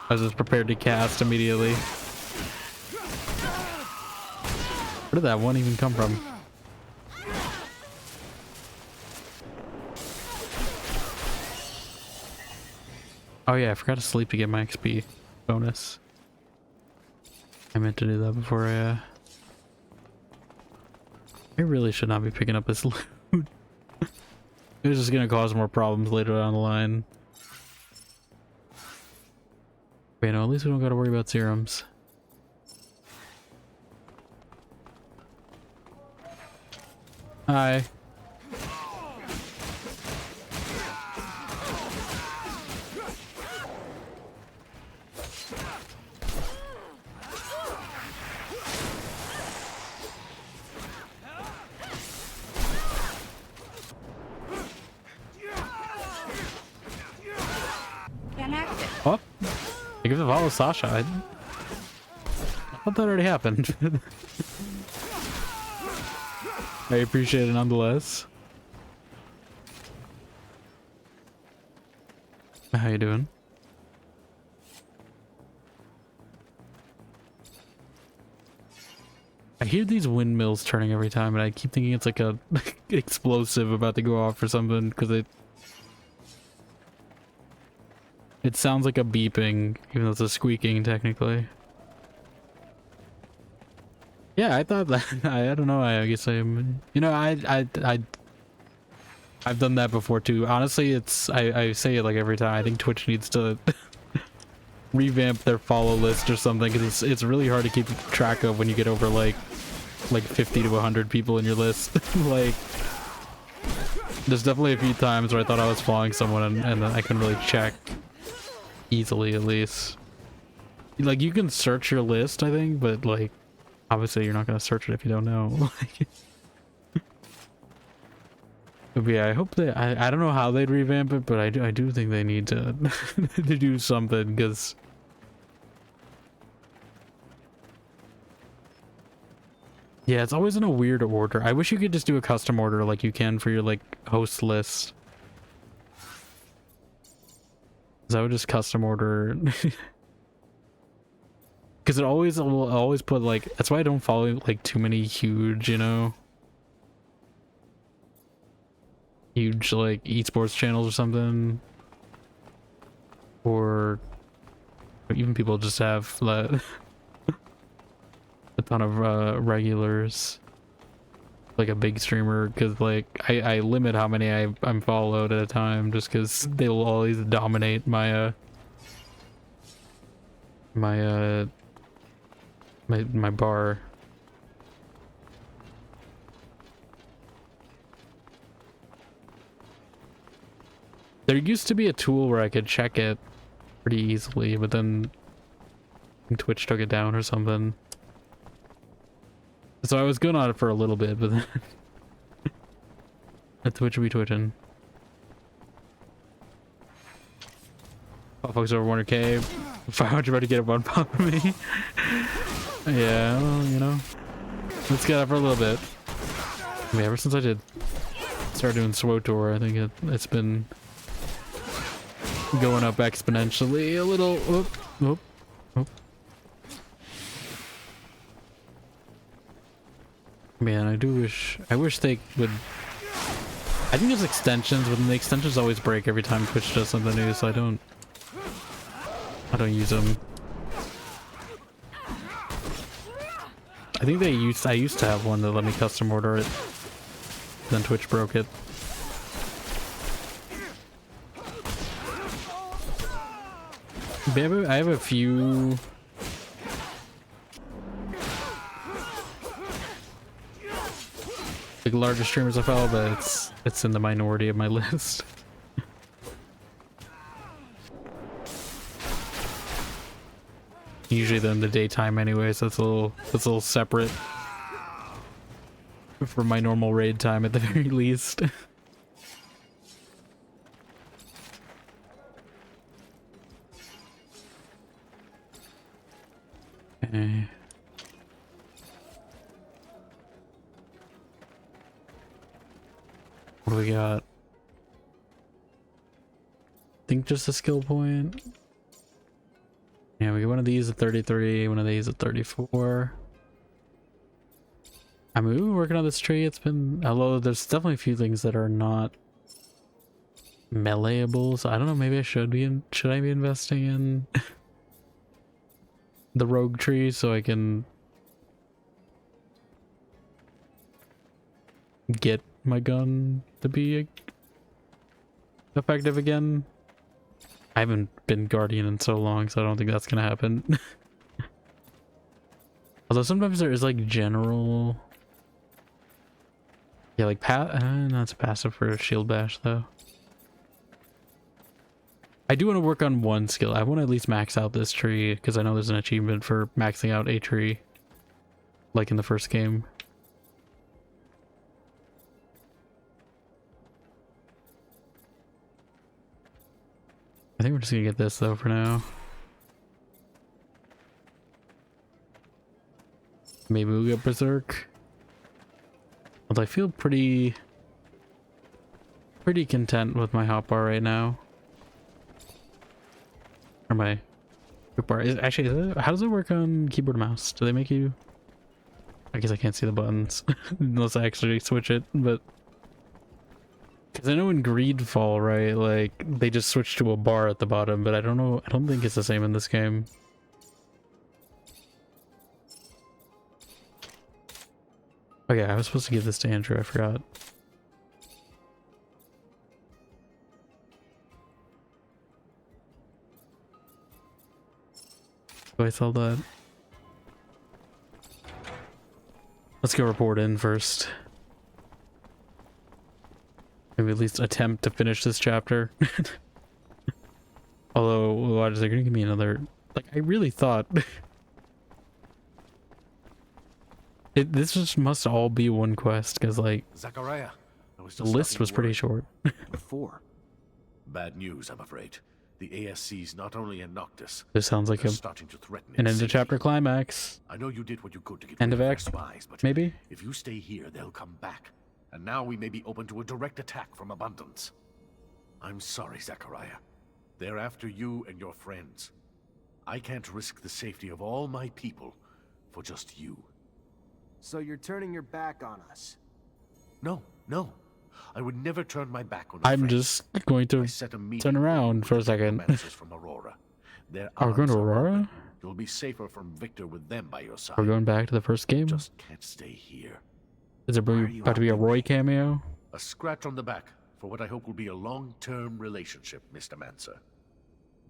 I was just prepared to cast immediately. Where did that one even come from? Oh yeah, I forgot to sleep to get my XP bonus. I meant to do that before I really should not be picking up this loot. It's just gonna cause more problems later down the line. But at least we don't gotta worry about serums. Hi. Oh, I give it follow Sasha. I thought that already happened. I appreciate it nonetheless. How you doing? I hear these windmills turning every time, and I keep thinking it's like a explosive about to go off or something, because it sounds like a beeping, even though it's a squeaking technically. Yeah, I thought that. I don't know. I guess I'm. You know, I've done that before too. Honestly, I say it like every time. I think Twitch needs to revamp their follow list or something, because it's really hard to keep track of when you get over like 50 to 100 people in your list. Like, there's definitely a few times where I thought I was following someone and I couldn't really check easily, at least. Like, you can search your list, I think, but like, obviously you're not going to search it if you don't know. But yeah, I hope that I don't know how they'd revamp it, but I do think they need to to do something, because yeah, it's always in a weird order. I wish you could just do a custom order like you can for your like host list. Because I would just custom order. Because it always will always put like, that's why I don't follow like too many huge, you know, huge like esports channels or something, or even people just have a ton of regulars, like a big streamer, because like I limit how many I'm followed at a time, just because they will always dominate my my bar. There used to be a tool where I could check it pretty easily, but then Twitch took it down or something. So I was good on it for a little bit, but then Twitch would be twitching. Oh, folks over 100k. 500 about to get up on top of me. Yeah, well, you know, let's get up for a little bit. I mean, ever since I did start doing SWOTOR, I think it's been going up exponentially a little. Oop, oop, oop. Man, I wish they would. I think there's extensions, but then the extensions always break every time Twitch does something new, so I don't use them. I think I used to have one that let me custom order it. Then Twitch broke it. I have a few like larger streamers I follow, but it's in the minority of my list. Usually they're in the daytime anyway, so it's a little separate from my normal raid time at the very least. Okay. What do we got? I think just a skill point. Yeah, we get one of these at 33, one of these at 34. I mean, we've been working on this tree. It's been, although there's definitely a few things that are not meleeable, so I don't know, maybe I should I be investing in the rogue tree so I can get my gun to be effective again. I haven't been Guardian in so long, so I don't think that's gonna happen. Although sometimes there is like general Yeah, like no, it's passive for a shield bash though. I do want to work on one skill. I want to at least max out this tree because I know there's an achievement for maxing out a tree, like in the first game. I think we're just gonna get this though for now. Maybe we'll get Berserk. Although I feel pretty content with my hotbar right now. Or my quickbar. How does it work on keyboard and mouse? Do they make you... I guess I can't see the buttons unless I actually switch it, but... Because I know in Greedfall, right, like, they just switch to a bar at the bottom, but I don't know, I don't think it's the same in this game. Oh yeah, I was supposed to give this to Andrew, I forgot. So I saw that. Let's go report in first. Maybe at least attempt to finish this chapter. Although, what is it gonna give me another? Like, I really thought this just must all be one quest because, like, Zachariah, the list was pretty short. Before. Bad news, I'm afraid. The ASC's not only in Noctis. This sounds like an end of chapter climax. I know you did what you could to get end rid of their act, spies, but maybe. If you stay here, they'll come back. And now we may be open to a direct attack from Abundance. I'm sorry, Zachariah. They're after you and your friends. I can't risk the safety of all my people for just you. So you're turning your back on us? No, no. I would never turn my back on I'm just going to turn around for a second. From Aurora. Are we going to Aurora? You'll be safer from Victor with them by your side. We're going back to the first game? Just can't stay here. Is there about to be a Roy cameo? A scratch on the back for what I hope will be a long-term relationship, Mr. Mancer.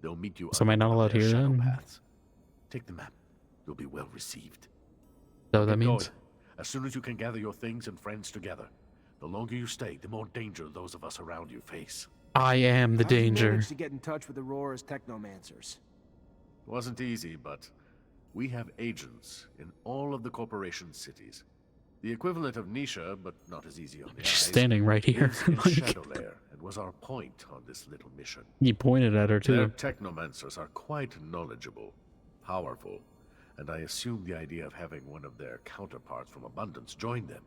They'll meet you. So am I not allowed here then? Paths. Take the map. You'll be well received. So that means? As soon as you can gather your things and friends together. The longer you stay, the more danger those of us around you face. I am the danger. You managed to get in touch with Aurora's technomancers. Wasn't easy, but we have agents in all of the corporation cities. The equivalent of Nisha, but not as easy on the eyes. She's standing right here. In Shadow Lair, and was our point on this little mission. He pointed at her too. Their technomancers are quite knowledgeable, powerful, and I assume the idea of having one of their counterparts from Abundance join them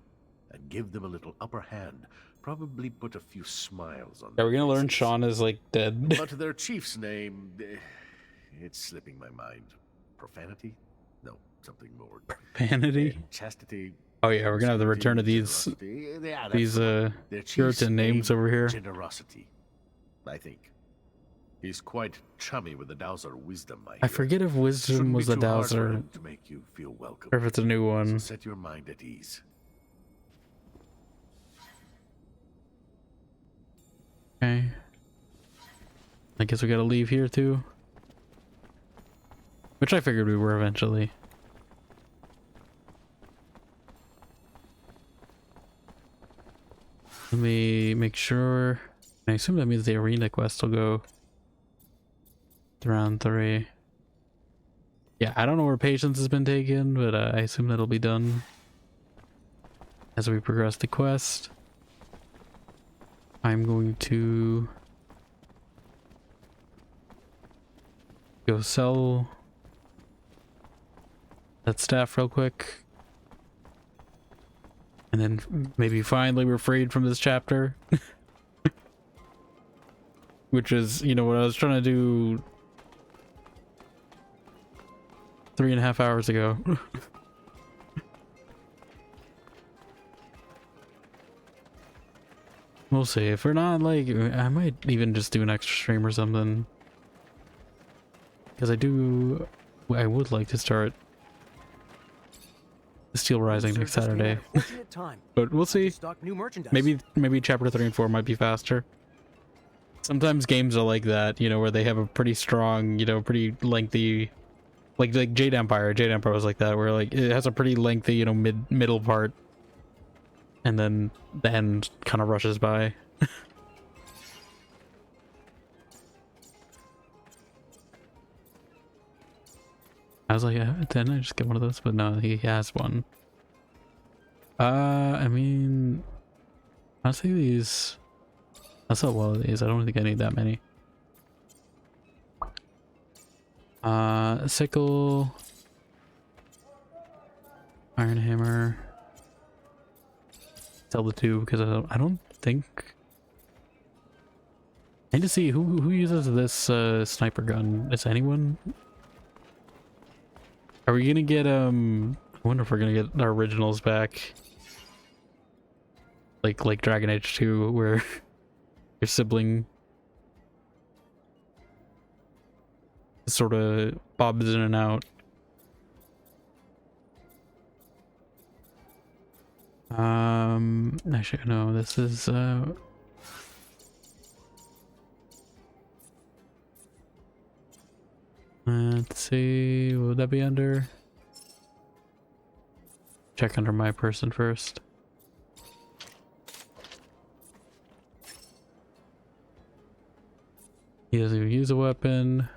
and give them a little upper hand probably put a few smiles on. Are we gonna learn Sean is like dead? But their chief's name, it's slipping my mind. Profanity? No, something more. Profanity? Chastity. Oh yeah, we're gonna have the return of these Puritan names over here. Generosity, I think. He's quite chummy with the Dowser wisdom. I forget if wisdom was the Dowser, to make you feel welcome. or if it's a new one. So set your mind at ease. Okay. I guess we gotta leave here too. Which I figured we were eventually. Let me make sure. I assume that means the arena quest will go to round 3. Yeah, I don't know where patience has been taken, but I assume that'll be done as we progress the quest. I'm going to go sell that staff real quick. And then maybe finally we're freed from this chapter. Which is, you know, what I was trying to do 3.5 hours ago. We'll see. If we're not, like, I might even just do an extra stream or something. Because I would like to start Steel Rising next Saturday. But we'll see. Maybe chapter 3 and 4 might be faster. Sometimes games are like that, you know, where they have a pretty strong, you know, pretty lengthy, like Jade Empire. Jade Empire was like that, where like it has a pretty lengthy, you know, middle part. and then the end kind of rushes by. I was like, didn't I just get one of those? But no, he has one. I mean, I'll say these. I'll sell one of these. I don't think I need that many. Sickle, iron hammer. Sell the two because I don't think. I need to see who uses this sniper gun. Is anyone? Are we gonna get I wonder if we're gonna get our originals back. Like Dragon Age 2, where your sibling sort of bobs in and out. Actually no, this is let's see, what would that be under? Check under my person first. He doesn't even use a weapon.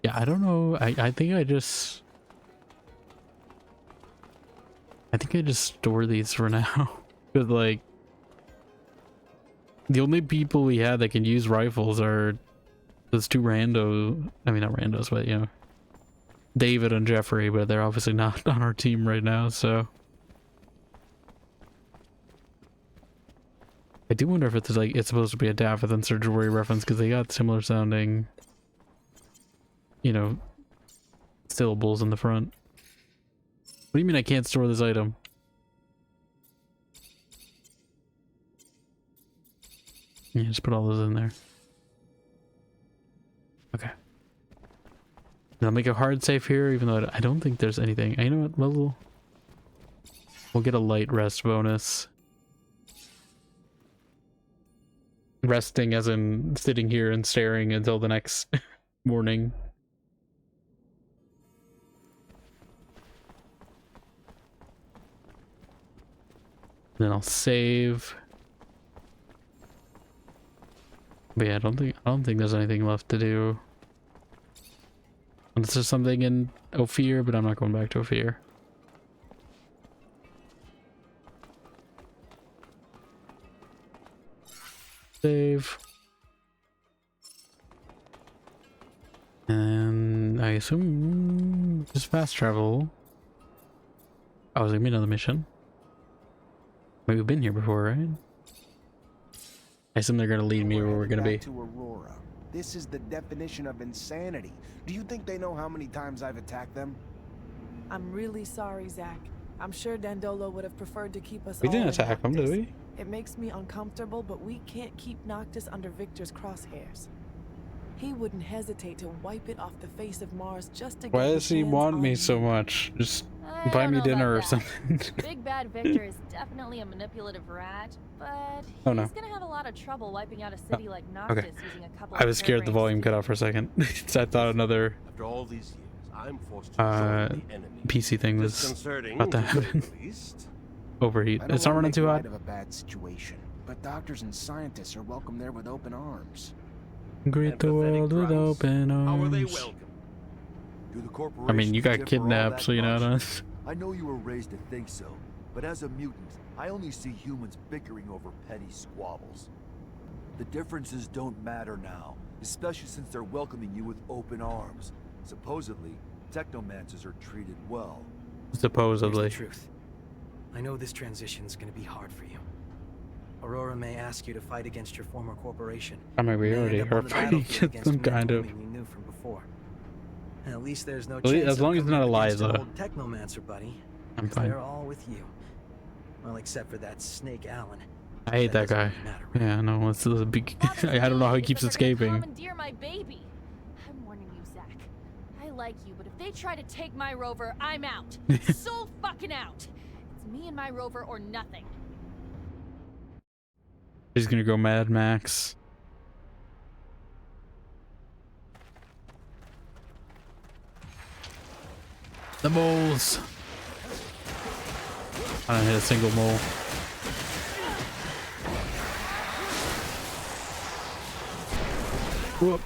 Yeah, I don't know. I think I just store these for now. Because like the only people we have that can use rifles are those two I mean not randos, but you know, David and Jeffrey, but they're obviously not on our team right now, so I do wonder if it's like it's supposed to be a David and Sir Jory reference because they got similar sounding, you know, syllables in the front. What do you mean I can't store this item? Yeah, just put all those in there. Okay. I'll make a hard save here, even though I don't think there's anything. You know what? We'll get a light rest bonus. Resting as in sitting here and staring until the next morning. Then I'll save. But yeah, I don't think there's anything left to do. Unless there's something in Ophir, but I'm not going back to Ophir. Save. And I assume just fast travel. Oh, is there gonna be another mission? Maybe we've been here before, right? I assume they're gonna lead me where we're gonna be. To Aurora. This is the definition of insanity. Do you think they know how many times I've attacked them? I'm really sorry, Zach. I'm sure Dandolo would have preferred to keep us We all didn't in attack them, did Noctis. we? It makes me uncomfortable, but we can't keep Noctis under Victor's crosshairs. He wouldn't hesitate to wipe it off the face of Mars just to get Why his does he hands want on me you. so much? Just I buy don't me know dinner or about that. something. Big Bad Victor is definitely a manipulative rat, but he's Oh, no. gonna have a lot of trouble wiping out a city like Okay. Noctis using a couple I of was scared the harebrained volume cut off for a second. I thought another After all these years, I'm forced to join the enemy. PC thing was Disconcerting, about to to say the happen. least. Overheat. I don't It's not wanna running make too light hot. of a bad situation, but doctors and scientists are welcome there with open arms. Greet the world with open How are they arms. welcome? Do the I corporations mean, you got differ all kidnapped, that so you're not much? us. I know you were raised to think so, but as a mutant, I only see humans bickering over petty squabbles. The differences don't matter now, especially since they're welcoming you with open arms. Supposedly, technomancers are treated well. Supposedly. Here's the truth. I know this transition's gonna be hard for you. Aurora may ask you to fight against your former corporation. I mean, we You may already end up on are the fighting battlefield against them, men and kind of. women you knew from before. At least there's no At least- chance as of long as it's coming not up against Eliza. your old Technomancer buddy. I'm 'Cause fine. They're all with you. Well, except for that Snake Allen. I hate that guy. Yeah, no, it's a big. I don't know how he keeps escaping. Commandeer my baby. I'm warning you, Zach. I like you, but if they try to take my rover, I'm out. So fucking out. It's me and my rover or nothing. He's gonna go Mad Max. The moles. I don't hit a single mole. Whoop.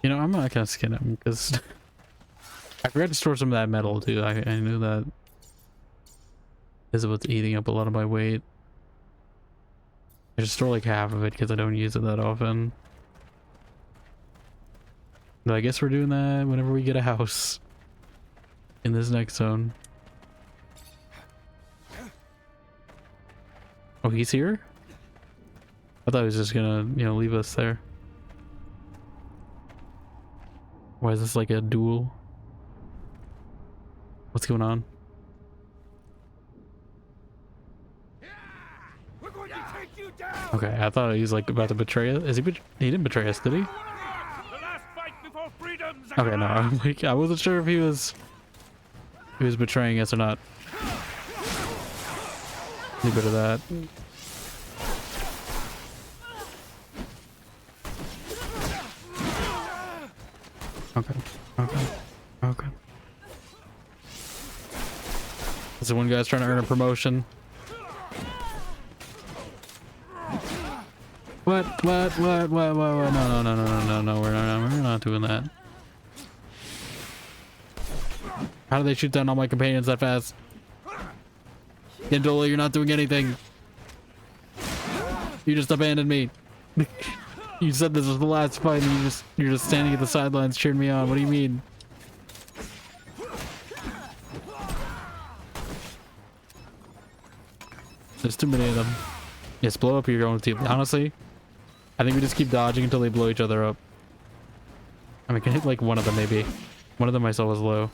You know, I'm not gonna skin him because I forgot to store some of that metal too. I knew that is what's eating up a lot of my weight. I just store like half of it because I don't use it that often. But I guess we're doing that whenever we get a house in this next zone. Oh, he's here? I thought he was just gonna, you know, leave us there. Why is this like a duel? What's going on? Okay, I thought he was like about to betray us. Is he? He didn't betray us, did he? Okay, no, I'm like, I wasn't sure if he was betraying us or not. A bit of that. Okay. Okay. Okay. This is one guy's trying to earn a promotion. What? No, we're not doing that. How do they shoot down all my companions that fast? Gandola, you're not doing anything. You just abandoned me. You said this was the last fight and you're just standing at the sidelines cheering me on. What do you mean? There's too many of them. Yes, blow up your own team. Honestly, I think we just keep dodging until they blow each other up. I mean, I can hit like one of them maybe. One of them I saw was low.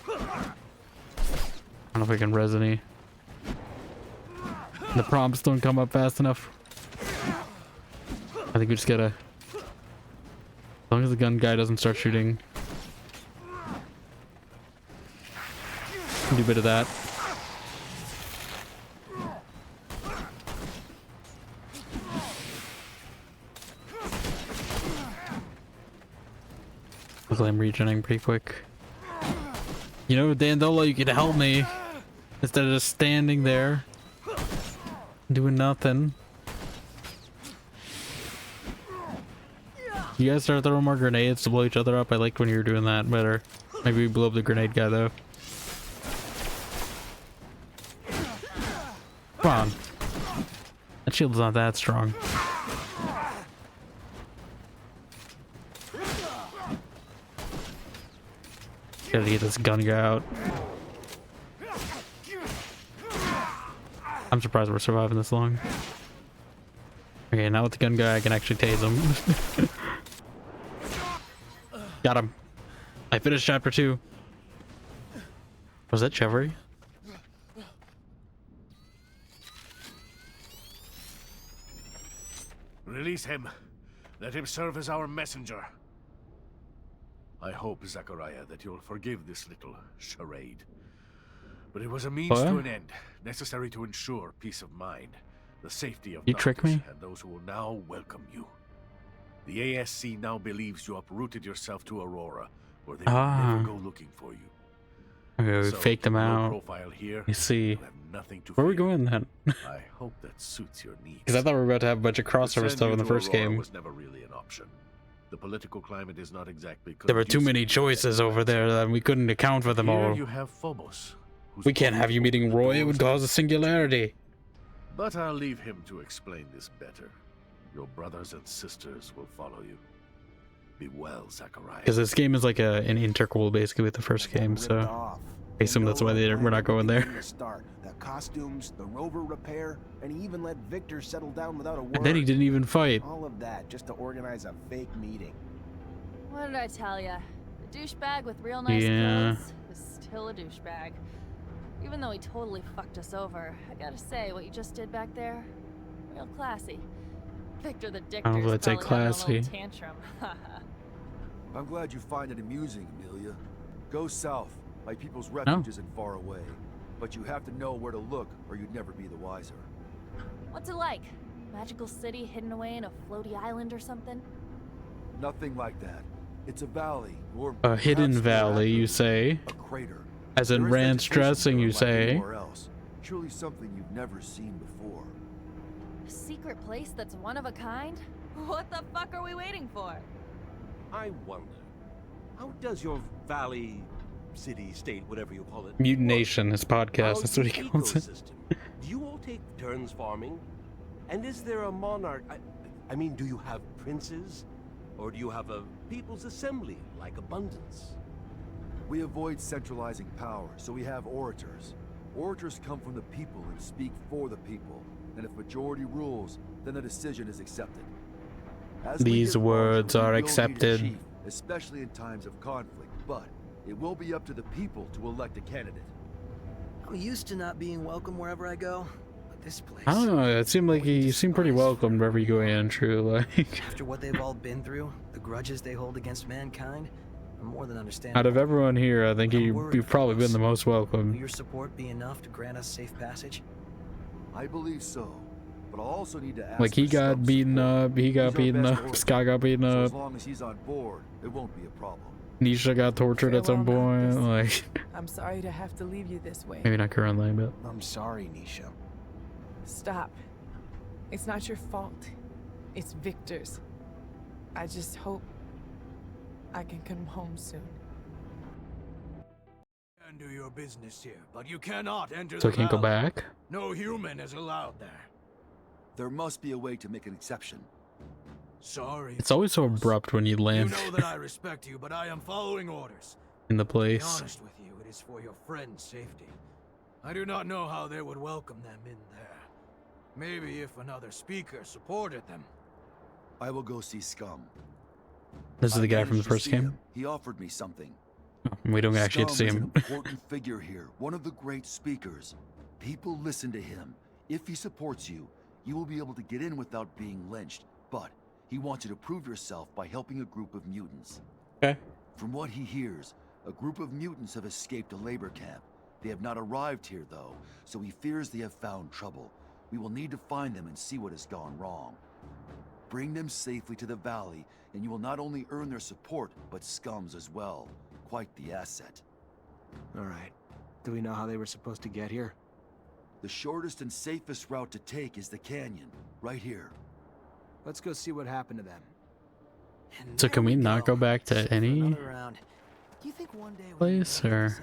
I don't know if I can res any. The prompts don't come up fast enough. I think we just gotta... As long as the gun guy doesn't start shooting. Do a bit of that. Luckily I'm regening pretty quick. You know, Dandola, you could help me. Instead of just standing there. Doing nothing. You guys start throwing more grenades to blow each other up. I liked when you were doing that better. Maybe we blow up the grenade guy though. Come on. That shield's not that strong. Gotta get this gun guy out. I'm surprised we're surviving this long. Okay, now with the gun guy, I can actually tase him. Got him. I finished chapter 2. Was that Vory? Release him. Let him serve as our messenger. I hope, Zachariah, that you'll forgive this little charade. But it was a means to an end, necessary to ensure peace of mind, the safety of tricked me? and those who will now welcome you. The ASC now believes you uprooted yourself to Aurora, where they will never go looking for you. Okay, we faked them out. Profile here, You see. you'll have nothing to Where are we fear. going then? I hope that suits your needs. Because I thought we were about to have a bunch of crossover To stuff send in the you to first Aurora game. was never really an option. The political climate is not exactly There were too conducive many to choices over there that we couldn't account for them Here all. you have Phobos. We can't have you meeting Roy, it would cause a singularity. But I'll leave him to explain this better. Your brothers and sisters will follow you. Be well, Zachariah. Because this game is like an interquel basically with the first game, so I assume that's why we're not going there. The costumes, the rover repair, and he even let Victor settle down without a word. And then he didn't even fight. All of that just to organize a fake meeting. What did I tell ya? The douchebag with real nice clothes is still a douchebag. Even though he totally fucked us over, I gotta say, what you just did back there, real classy. Victor the Dictor's I don't know if I'd say probably having a classy. little tantrum. I'm glad you find it amusing, Amelia. Go south. My people's refuge isn't far away. but you have to know where to look or you'd never be the wiser. What's it like? Magical city hidden away in a floaty island or something? Nothing like that. It's a valley, or A hidden perhaps more valley, you accurately, say? a crater. As in There is ranch vegetation dressing, there you unlike say? anywhere else. Truly something you've never seen before. A secret place that's one of a kind? What the fuck are we waiting for? I wonder, how does your valley, city, state, whatever you call it, Mutination, his podcast, that's what he calls it. ecosystem? Do you all take turns farming? And is there a monarch? I mean, do you have princes? Or do you have a people's assembly, like Abundance? We avoid centralizing power, so we have orators. Orators come from the people and speak for the people. And if majority rules, then a decision is accepted. As we These get words larger, are we will need a accepted. chief, especially in times of conflict, but it will be up to the people to elect a candidate. I'm used to not being welcome wherever I go, but this place... I don't know, it seemed like you seemed pretty welcome wherever you go, Andrew. Like, After what they've all been through, the grudges they hold against mankind, I'm more than understandable. out of everyone here, I think you've probably been the most Will welcome. your support be enough to grant us safe passage? I believe so, but I'll also need to ask Like, he for got some beaten support. up, he got He's our beaten best up, orator, Scott got beaten so up, as long as he's on board, it won't be a problem. Nisha got tortured at some point, like, I'm sorry to have to leave you this way. maybe not currently, but... I'm sorry, Nisha. Stop. It's not your fault. It's Victor's. I just hope I can come home soon. You can do your business here, but you cannot enter So the I can't go valley. back? No human is allowed there. There must be a way to make an exception. Sorry. It's always so abrupt when you You land know that I respect you, but I am following orders. in the To be place. honest with you, it is for your friend's safety. I do not know how they would welcome them in there. Maybe if another speaker supported them. I will go see Scum. This is the guy from the managed to first see game? him. He offered me something. We don't actually get to see Scum is him. an important figure here, one of the great speakers. People listen to him. If he supports you, you will be able to get in without being lynched. But he wants you to prove yourself by helping a group of mutants. Okay. From what he hears, a group of mutants have escaped a labor camp. They have not arrived here, though, so he fears they have found trouble. We will need to find them and see what has gone wrong. Bring them safely to the valley, and you will not only earn their support, but Scum's as well. Quite the asset. All right. Do we know how they were supposed to get here? The shortest and safest route to take is the canyon, right here. Let's go see what happened to them. So can we not go back to any Do you think one day place, or...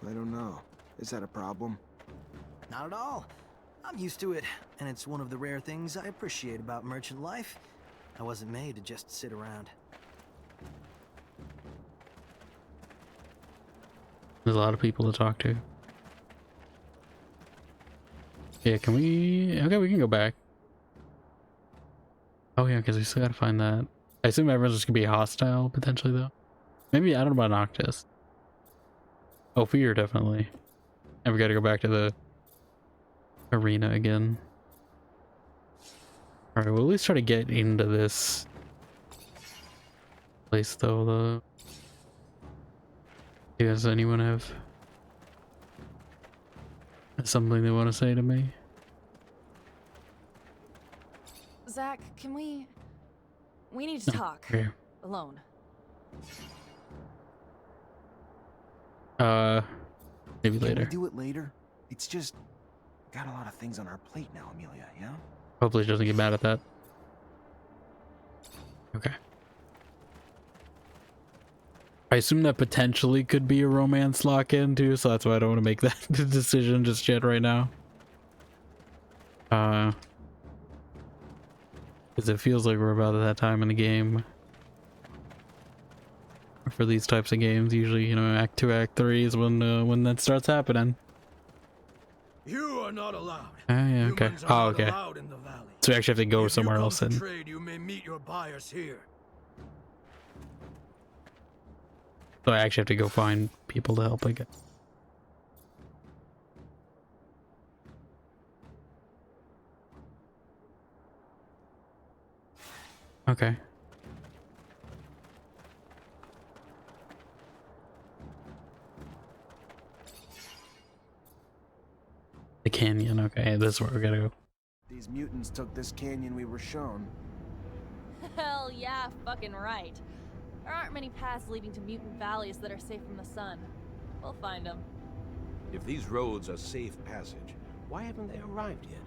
I don't know. Is that a problem? Not at all. I'm used to it, and it's one of the rare things I appreciate about merchant life. I wasn't made to just sit around. There's a lot of people to talk to. Yeah, can we... Okay, we can go back. Oh yeah, because we still gotta find that. I assume everyone's just gonna be hostile, potentially, though. Maybe, I don't know about Noctis. Oh, Fear, definitely. And we gotta go back to the arena again. Alright, we'll at least try to get into this place, though. Does anyone have something they want to say to me? Zach, can we need to talk. Okay. Alone. Maybe Can later. we do it later? It's just got a lot of things on our plate now, Amelia, yeah? Hopefully she doesn't get mad at that. Okay. I assume that potentially could be a romance lock-in too, so that's why I don't want to make that decision just yet right now. Because it feels like we're about at that time in the game. For these types of games, usually, you know, Act 2, Act 3 is when that starts happening. You are not allowed. Oh, yeah, okay. Humans are Oh, not okay. allowed in the valley. So we actually have to go If somewhere you come else to then. trade, you may meet your buyers here. So I actually have to go find people to help, I guess. Okay. The canyon, okay, this is where we gotta go. These mutants took this canyon we were shown. Hell yeah, fucking right. There aren't many paths leading to mutant valleys that are safe from the sun. We'll find them. If these roads are safe passage, why haven't they arrived yet?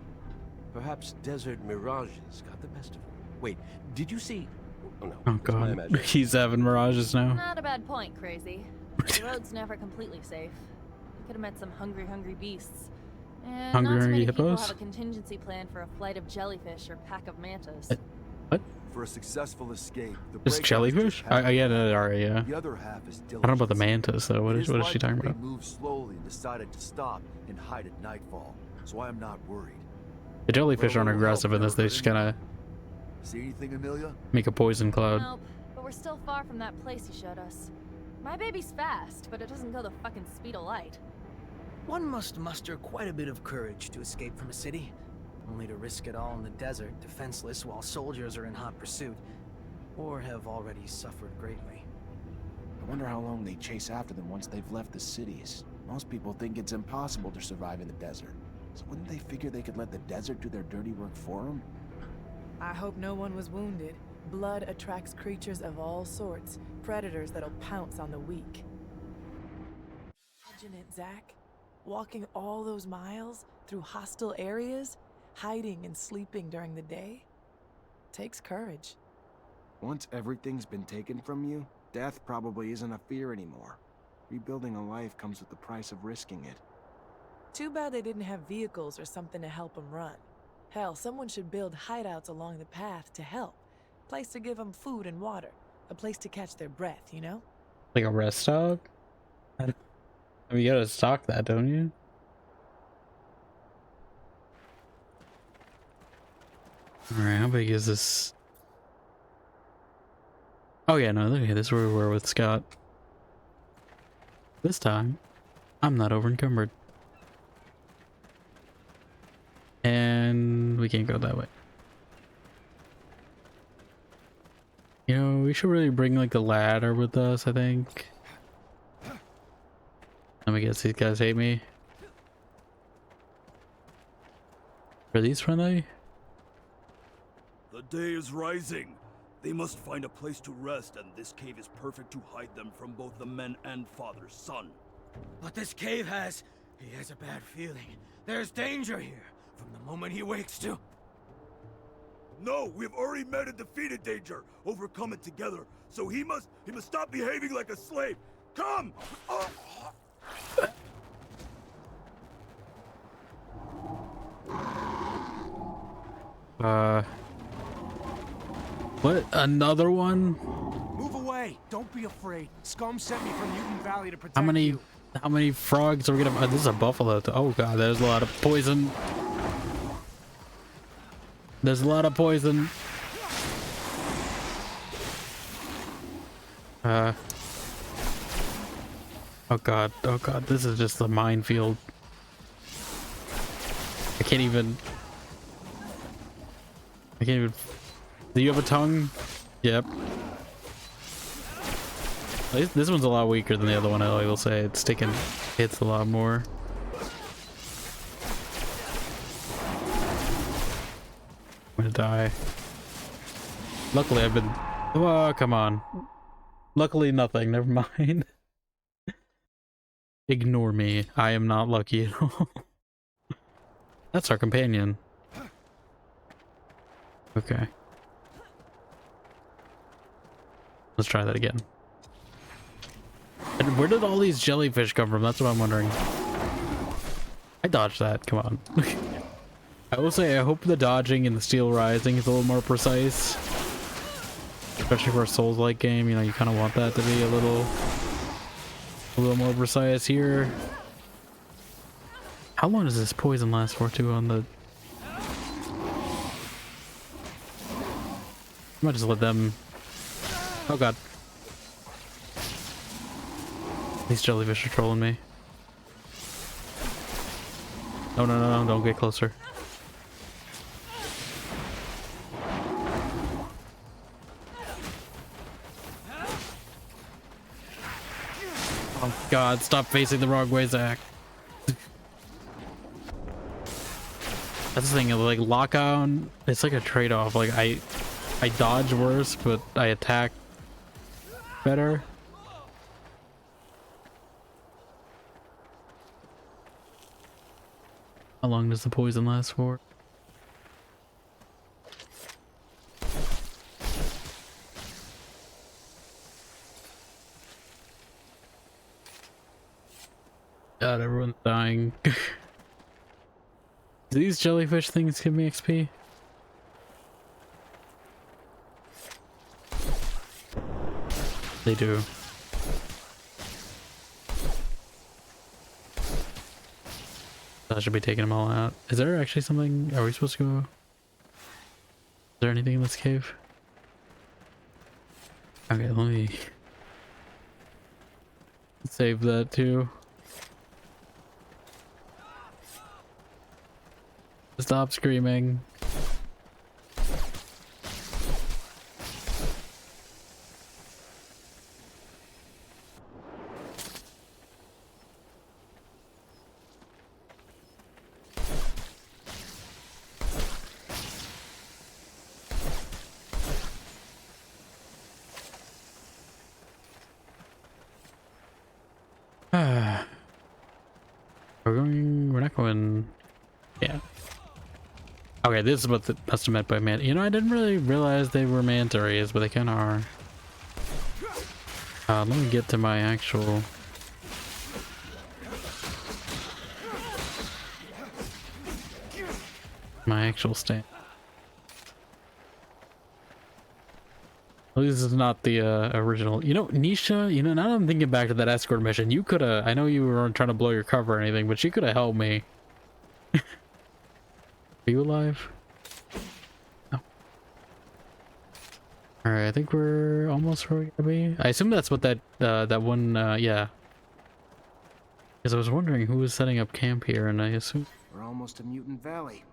Perhaps desert mirages got the best of them. Wait, did you see... Oh, no. Oh god, he's having mirages now. Not a bad point, crazy. The road's never completely safe. We could have met some hungry beasts. And Hungry not too many hippos? people have a contingency plan for a flight of jellyfish or pack of mantas. What? For a successful escape, the Just jellyfish? I get it, alright, yeah. The other half is I don't know about the mantis though. What is she talking about? They moved slowly and decided to stop and hide at nightfall, so I am not worried. The jellyfish aren't aggressive in this, they just kinda See anything, Amelia? make a poison cloud. Nope, but we're still far from that place you showed us. My baby's fast, but it doesn't go the fucking speed of light. One must muster quite a bit of courage to escape from a city, only to risk it all in the desert, defenseless while soldiers are in hot pursuit, or have already suffered greatly. I wonder how long they chase after them once they've left the cities. Most people think it's impossible to survive in the desert. So wouldn't they figure they could let the desert do their dirty work for them? I hope no one was wounded. Blood attracts creatures of all sorts, predators that'll pounce on the weak. Imagine it, Zach. Walking all those miles through hostile areas, hiding and sleeping during the day, takes courage. Once everything's been taken from you, death probably isn't a fear anymore. Rebuilding a life comes with the price of risking it. Too bad they didn't have vehicles or something to help them run. Hell, someone should build hideouts along the path to help. Place to give them food and water. A place to catch their breath, you know? Like a rest stop? I mean, you gotta stock that, don't you? Alright, how big is this? Oh yeah, no, okay, this is where we were with Scott. This time, I'm not over encumbered. And we can't go that way. You know, we should really bring like a ladder with us, I think. Let me guess, these guys hate me. Are these friendly? The day is rising. They must find a place to rest, and this cave is perfect to hide them from both the men and father's son. But this cave he has a bad feeling. There's danger here, from the moment he wakes to... No, we've already met and defeated danger, overcome it together. So he must stop behaving like a slave. Come! What? Another one? Move away! Don't be afraid. Scum sent me from Mutant Valley to protect How many frogs are we gonna... this is a buffalo. Oh god, there's a lot of poison. There's a lot of poison. Oh god, this is just a minefield. I can't even... Do you have a tongue? Yep. This one's a lot weaker than the other one, I will say. It's taking hits a lot more. I'm gonna die. Luckily I've been... oh, come on. Luckily nothing, never mind. Ignore me. I am not lucky at all. That's our companion. Okay. Let's try that again. And where did all these jellyfish come from? That's what I'm wondering. I dodged that. Come on. I will say I hope the dodging in the Steel Rising is a little more precise. Especially for a Souls-like game, you know, you kind of want that to be a little more precise here. How long does this poison last for too on the... I might just let them... oh god. These jellyfish are trolling me. No, no, no, no, don't get closer. Oh god, stop facing the wrong way, Zach. That's the thing, like lock-on, it's like a trade-off. Like I dodge worse, but I attack better. How long does the poison last for? God, everyone's dying. Do these jellyfish things give me XP? They do. I should be taking them all out. Is there actually something? Are we supposed to go? Is there anything in this cave? Okay, let me save that too. Stop screaming. We're not going. Yeah. Okay, this is what the must have meant by man. You know, I didn't really realize they were manta rays, but they kind of are. Let me get to my actual. Stand. At least this is not the original. You know, Nisha, you know, now that I'm thinking back to that escort mission, you could have, I know you weren't trying to blow your cover or anything, but you could have helped me. Are you alive? No. Alright, I think we're almost where we gotta be. I assume that's what that, that one, yeah. Because I was wondering who was setting up camp here, and I assume... We're almost to Mutant Valley.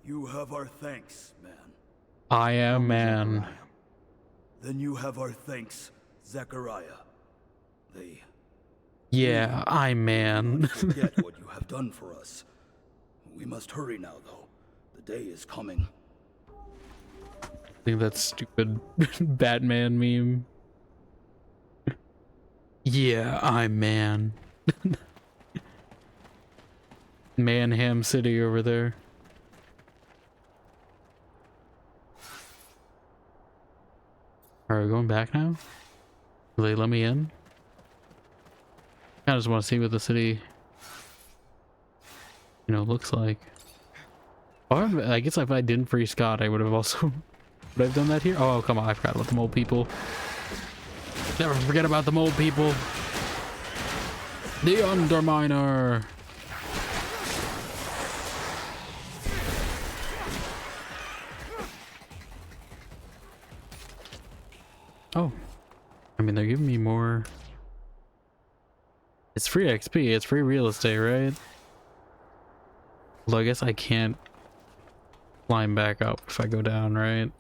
You have our thanks, man. I am man. Zechariah. Then you have our thanks, Zechariah. They... Yeah, I'm man. Forget what you have done for us. We must hurry now, though. The day is coming. I think that stupid Batman meme. Yeah, I'm man. Manham City over there. Are we going back now? Will they let me in? I just want to see what the city, you know, looks like. Oh, I guess if I didn't free Scott, I would have also... Would I have done that here? Oh, come on, I forgot about the mole people. Never forget about the mole people. The Underminer. Oh, I mean, they're giving me more. It's free XP, it's free real estate, right? Well, I guess I can't climb back up if I go down, right?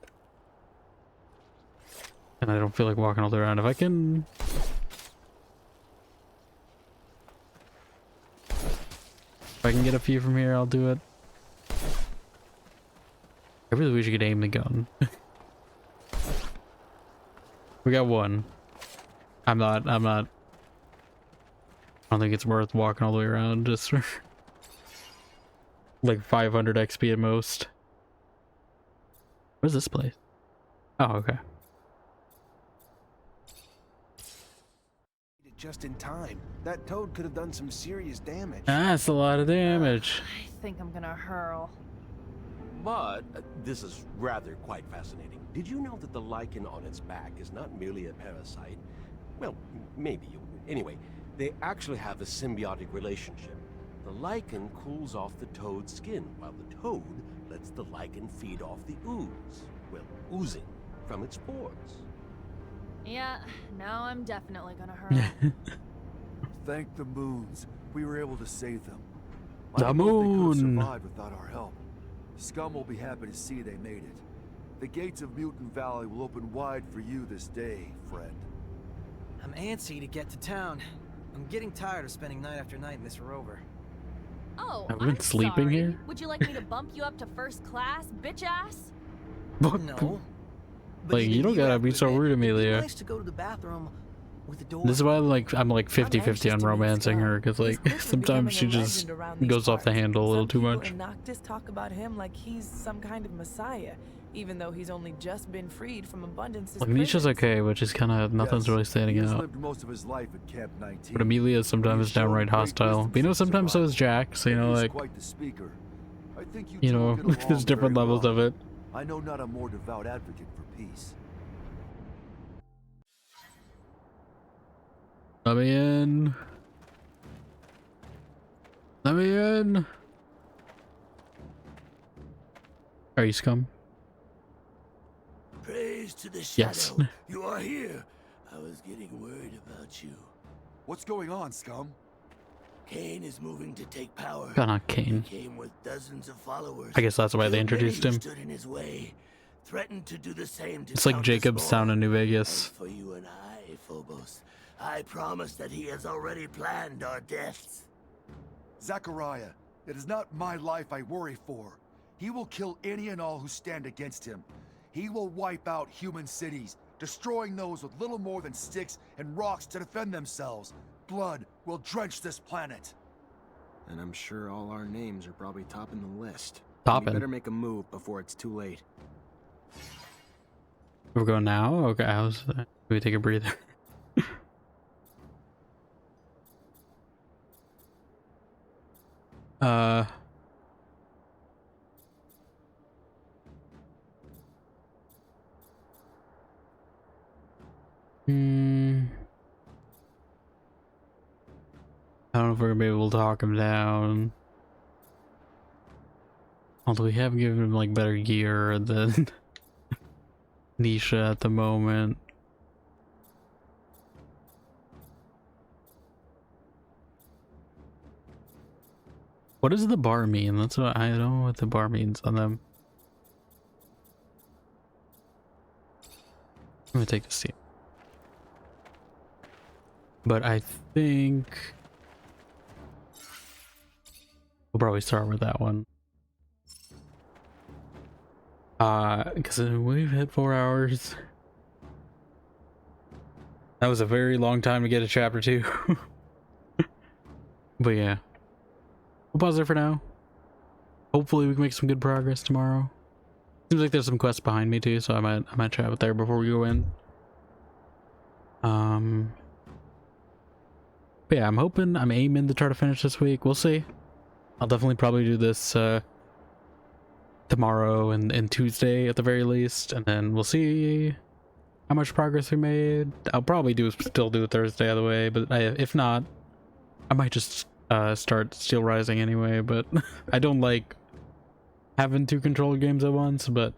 And I don't feel like walking all the way around. If I can... If I can get a few from here, I'll do it. I really wish you could aim the gun. We got one. I'm not. I don't think it's worth walking all the way around just for like 500 XP at most. Where's this place? Oh, okay. Just in time. That toad could have done some serious damage. That's a lot of damage. I think I'm gonna hurl. But this is rather quite fascinating. Did you know that the lichen on its back is not merely a parasite? Well, maybe you... Anyway, they actually have a symbiotic relationship. The lichen cools off the toad's skin, while the toad lets the lichen feed off the ooze. Well, oozing from its pores. Yeah, now I'm definitely gonna hurl. Thank the moons. We were able to save them. The moon! They could have survived without our help. Scum will be happy to see they made it. The gates of Mutant Valley will open wide for you this day, friend. I'm antsy to get to town. I'm getting tired of spending night after night in this rover. Oh, I've been I'm sleeping sorry. here? Would you like me to bump you up to first class, bitch ass? No. But Like, you don't gotta be so rude, Amelia. Nice to go to the bathroom with the door. This is why I'm like 50-50 on romancing her, because like sometimes she just goes off the handle a little too much. Some people in Noctis talk about him like he's some kind of messiah, even though he's only just been freed from Abundance's Like Nisha's prisons. okay, but she's kind of nothing's really standing He has out. lived most of his life at Camp 19. But Amelia sometimes is downright hostile. But you know, sometimes so is Jack. So you know, He's like quite the speaker. I think you two know, will get there's along different very levels well. of it. I know not a more devout advocate for peace. Let me in. Let me in. Are you scum? Praise to the shadow. Yes. You are here. I was getting worried about you. What's going on, scum? Kane is moving to take power. God, not Kane. He came with dozens of followers. I guess that's why they Too introduced many him. who stood in his way, threatened to do the same to It's like countless Jacob's more. Sound in New Vegas. As for you and I, Phobos, I promise that he has already planned our deaths. Zachariah, it is not my life I worry for. He will kill any and all who stand against him. He will wipe out human cities, destroying those with little more than sticks and rocks to defend themselves. Blood will drench this planet. And I'm sure all our names are probably topping the list. Topping. We better make a move before it's too late. We're going now? Okay, can we take a breather? I don't know if we're gonna be able to talk him down. Although we have given him like better gear than Nisha at the moment. What does the bar mean? That's what I don't know what the bar means on them. I'm gonna take this seat. But I think we'll probably start with that one. Because we've hit 4 hours. That was a very long time to get to chapter 2. But yeah. We'll pause there for now. Hopefully we can make some good progress tomorrow. Seems like there's some quests behind me too, so I might chat it there before we go in. But yeah, I'm aiming to try to finish this week. We'll see. I'll definitely probably do this tomorrow and Tuesday at the very least, and then we'll see how much progress we made. I'll probably still do Thursday either way, but if not, I might just start Steel Rising anyway. But I don't like having 2 controlled games at once, but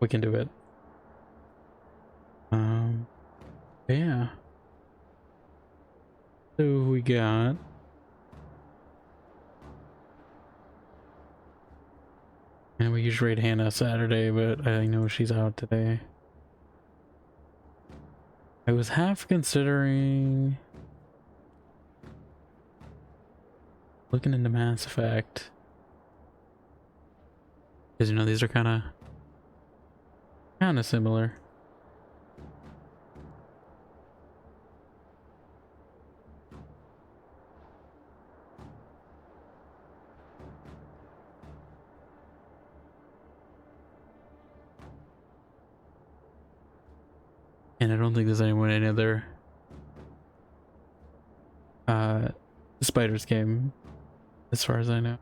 we can do it. Yeah. So we got and we usually raid Hannah Saturday, but I know she's out today. I was half considering looking into Mass Effect, because you know these are kind of similar. And I don't think there's anyone in any other Spiders game, as far as I know.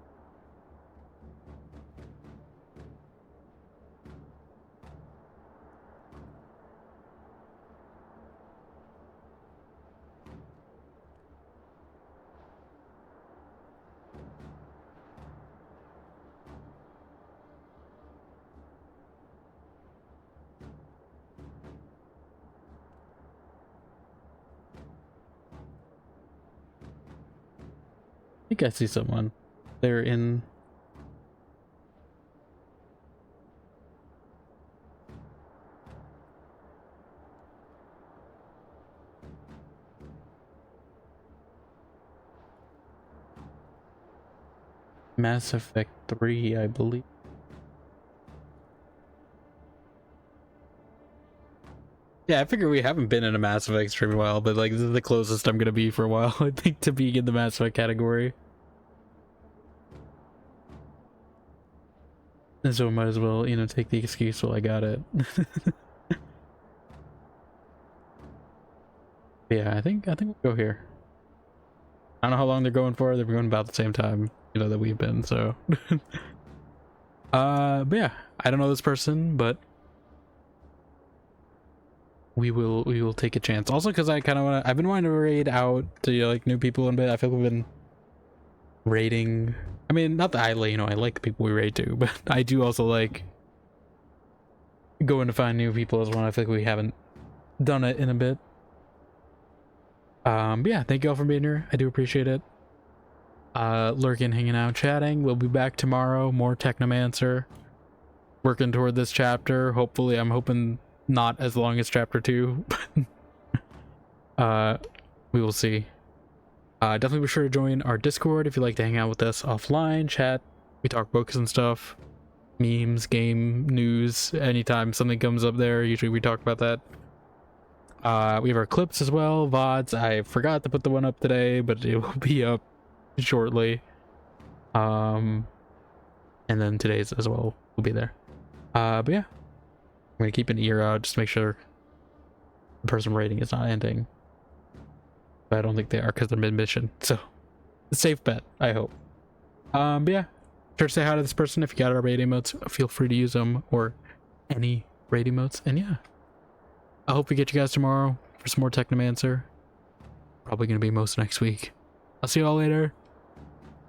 I think I see someone. They're in. Mass Effect 3, I believe. Yeah, I figure we haven't been in a Mass Effect stream in a while, but like this is the closest I'm gonna be for a while, I think, to being in the Mass Effect category. And so I might as well, you know, take the excuse while I got it. Yeah, I think we'll go here. I don't know how long they're going for. They're going about the same time, you know, that we've been, so. But yeah, I don't know this person, but we will take a chance. Also, because I kind of want to, I've been wanting to raid out to like new people in a bit. I feel like we've been raiding. I mean, not that I like the people we raid to, but I do also like going to find new people as well. I feel like we haven't done it in a bit. But yeah, thank you all for being here. I do appreciate it. Lurking, hanging out, chatting. We'll be back tomorrow. More Technomancer. Working toward this chapter. Hopefully, I'm hoping not as long as chapter 2. We will see. Definitely be sure to join our Discord if you'd like to hang out with us offline, chat. We talk books and stuff, memes, game news. Anytime something comes up there, usually we talk about that. We have our clips as well, VODs. I forgot to put the one up today, but it will be up shortly. And then today's as well will be there. But yeah, I'm gonna keep an ear out just to make sure the person rating is not ending. But I don't think they are because they're mid-mission, so a safe bet, I hope. But yeah, sure to say hi to this person. If you got our raid emotes, feel free to use them, or any raid emotes. And yeah, I hope we get you guys tomorrow for some more Technomancer. Probably gonna be most next week. I'll see you all later.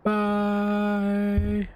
Bye.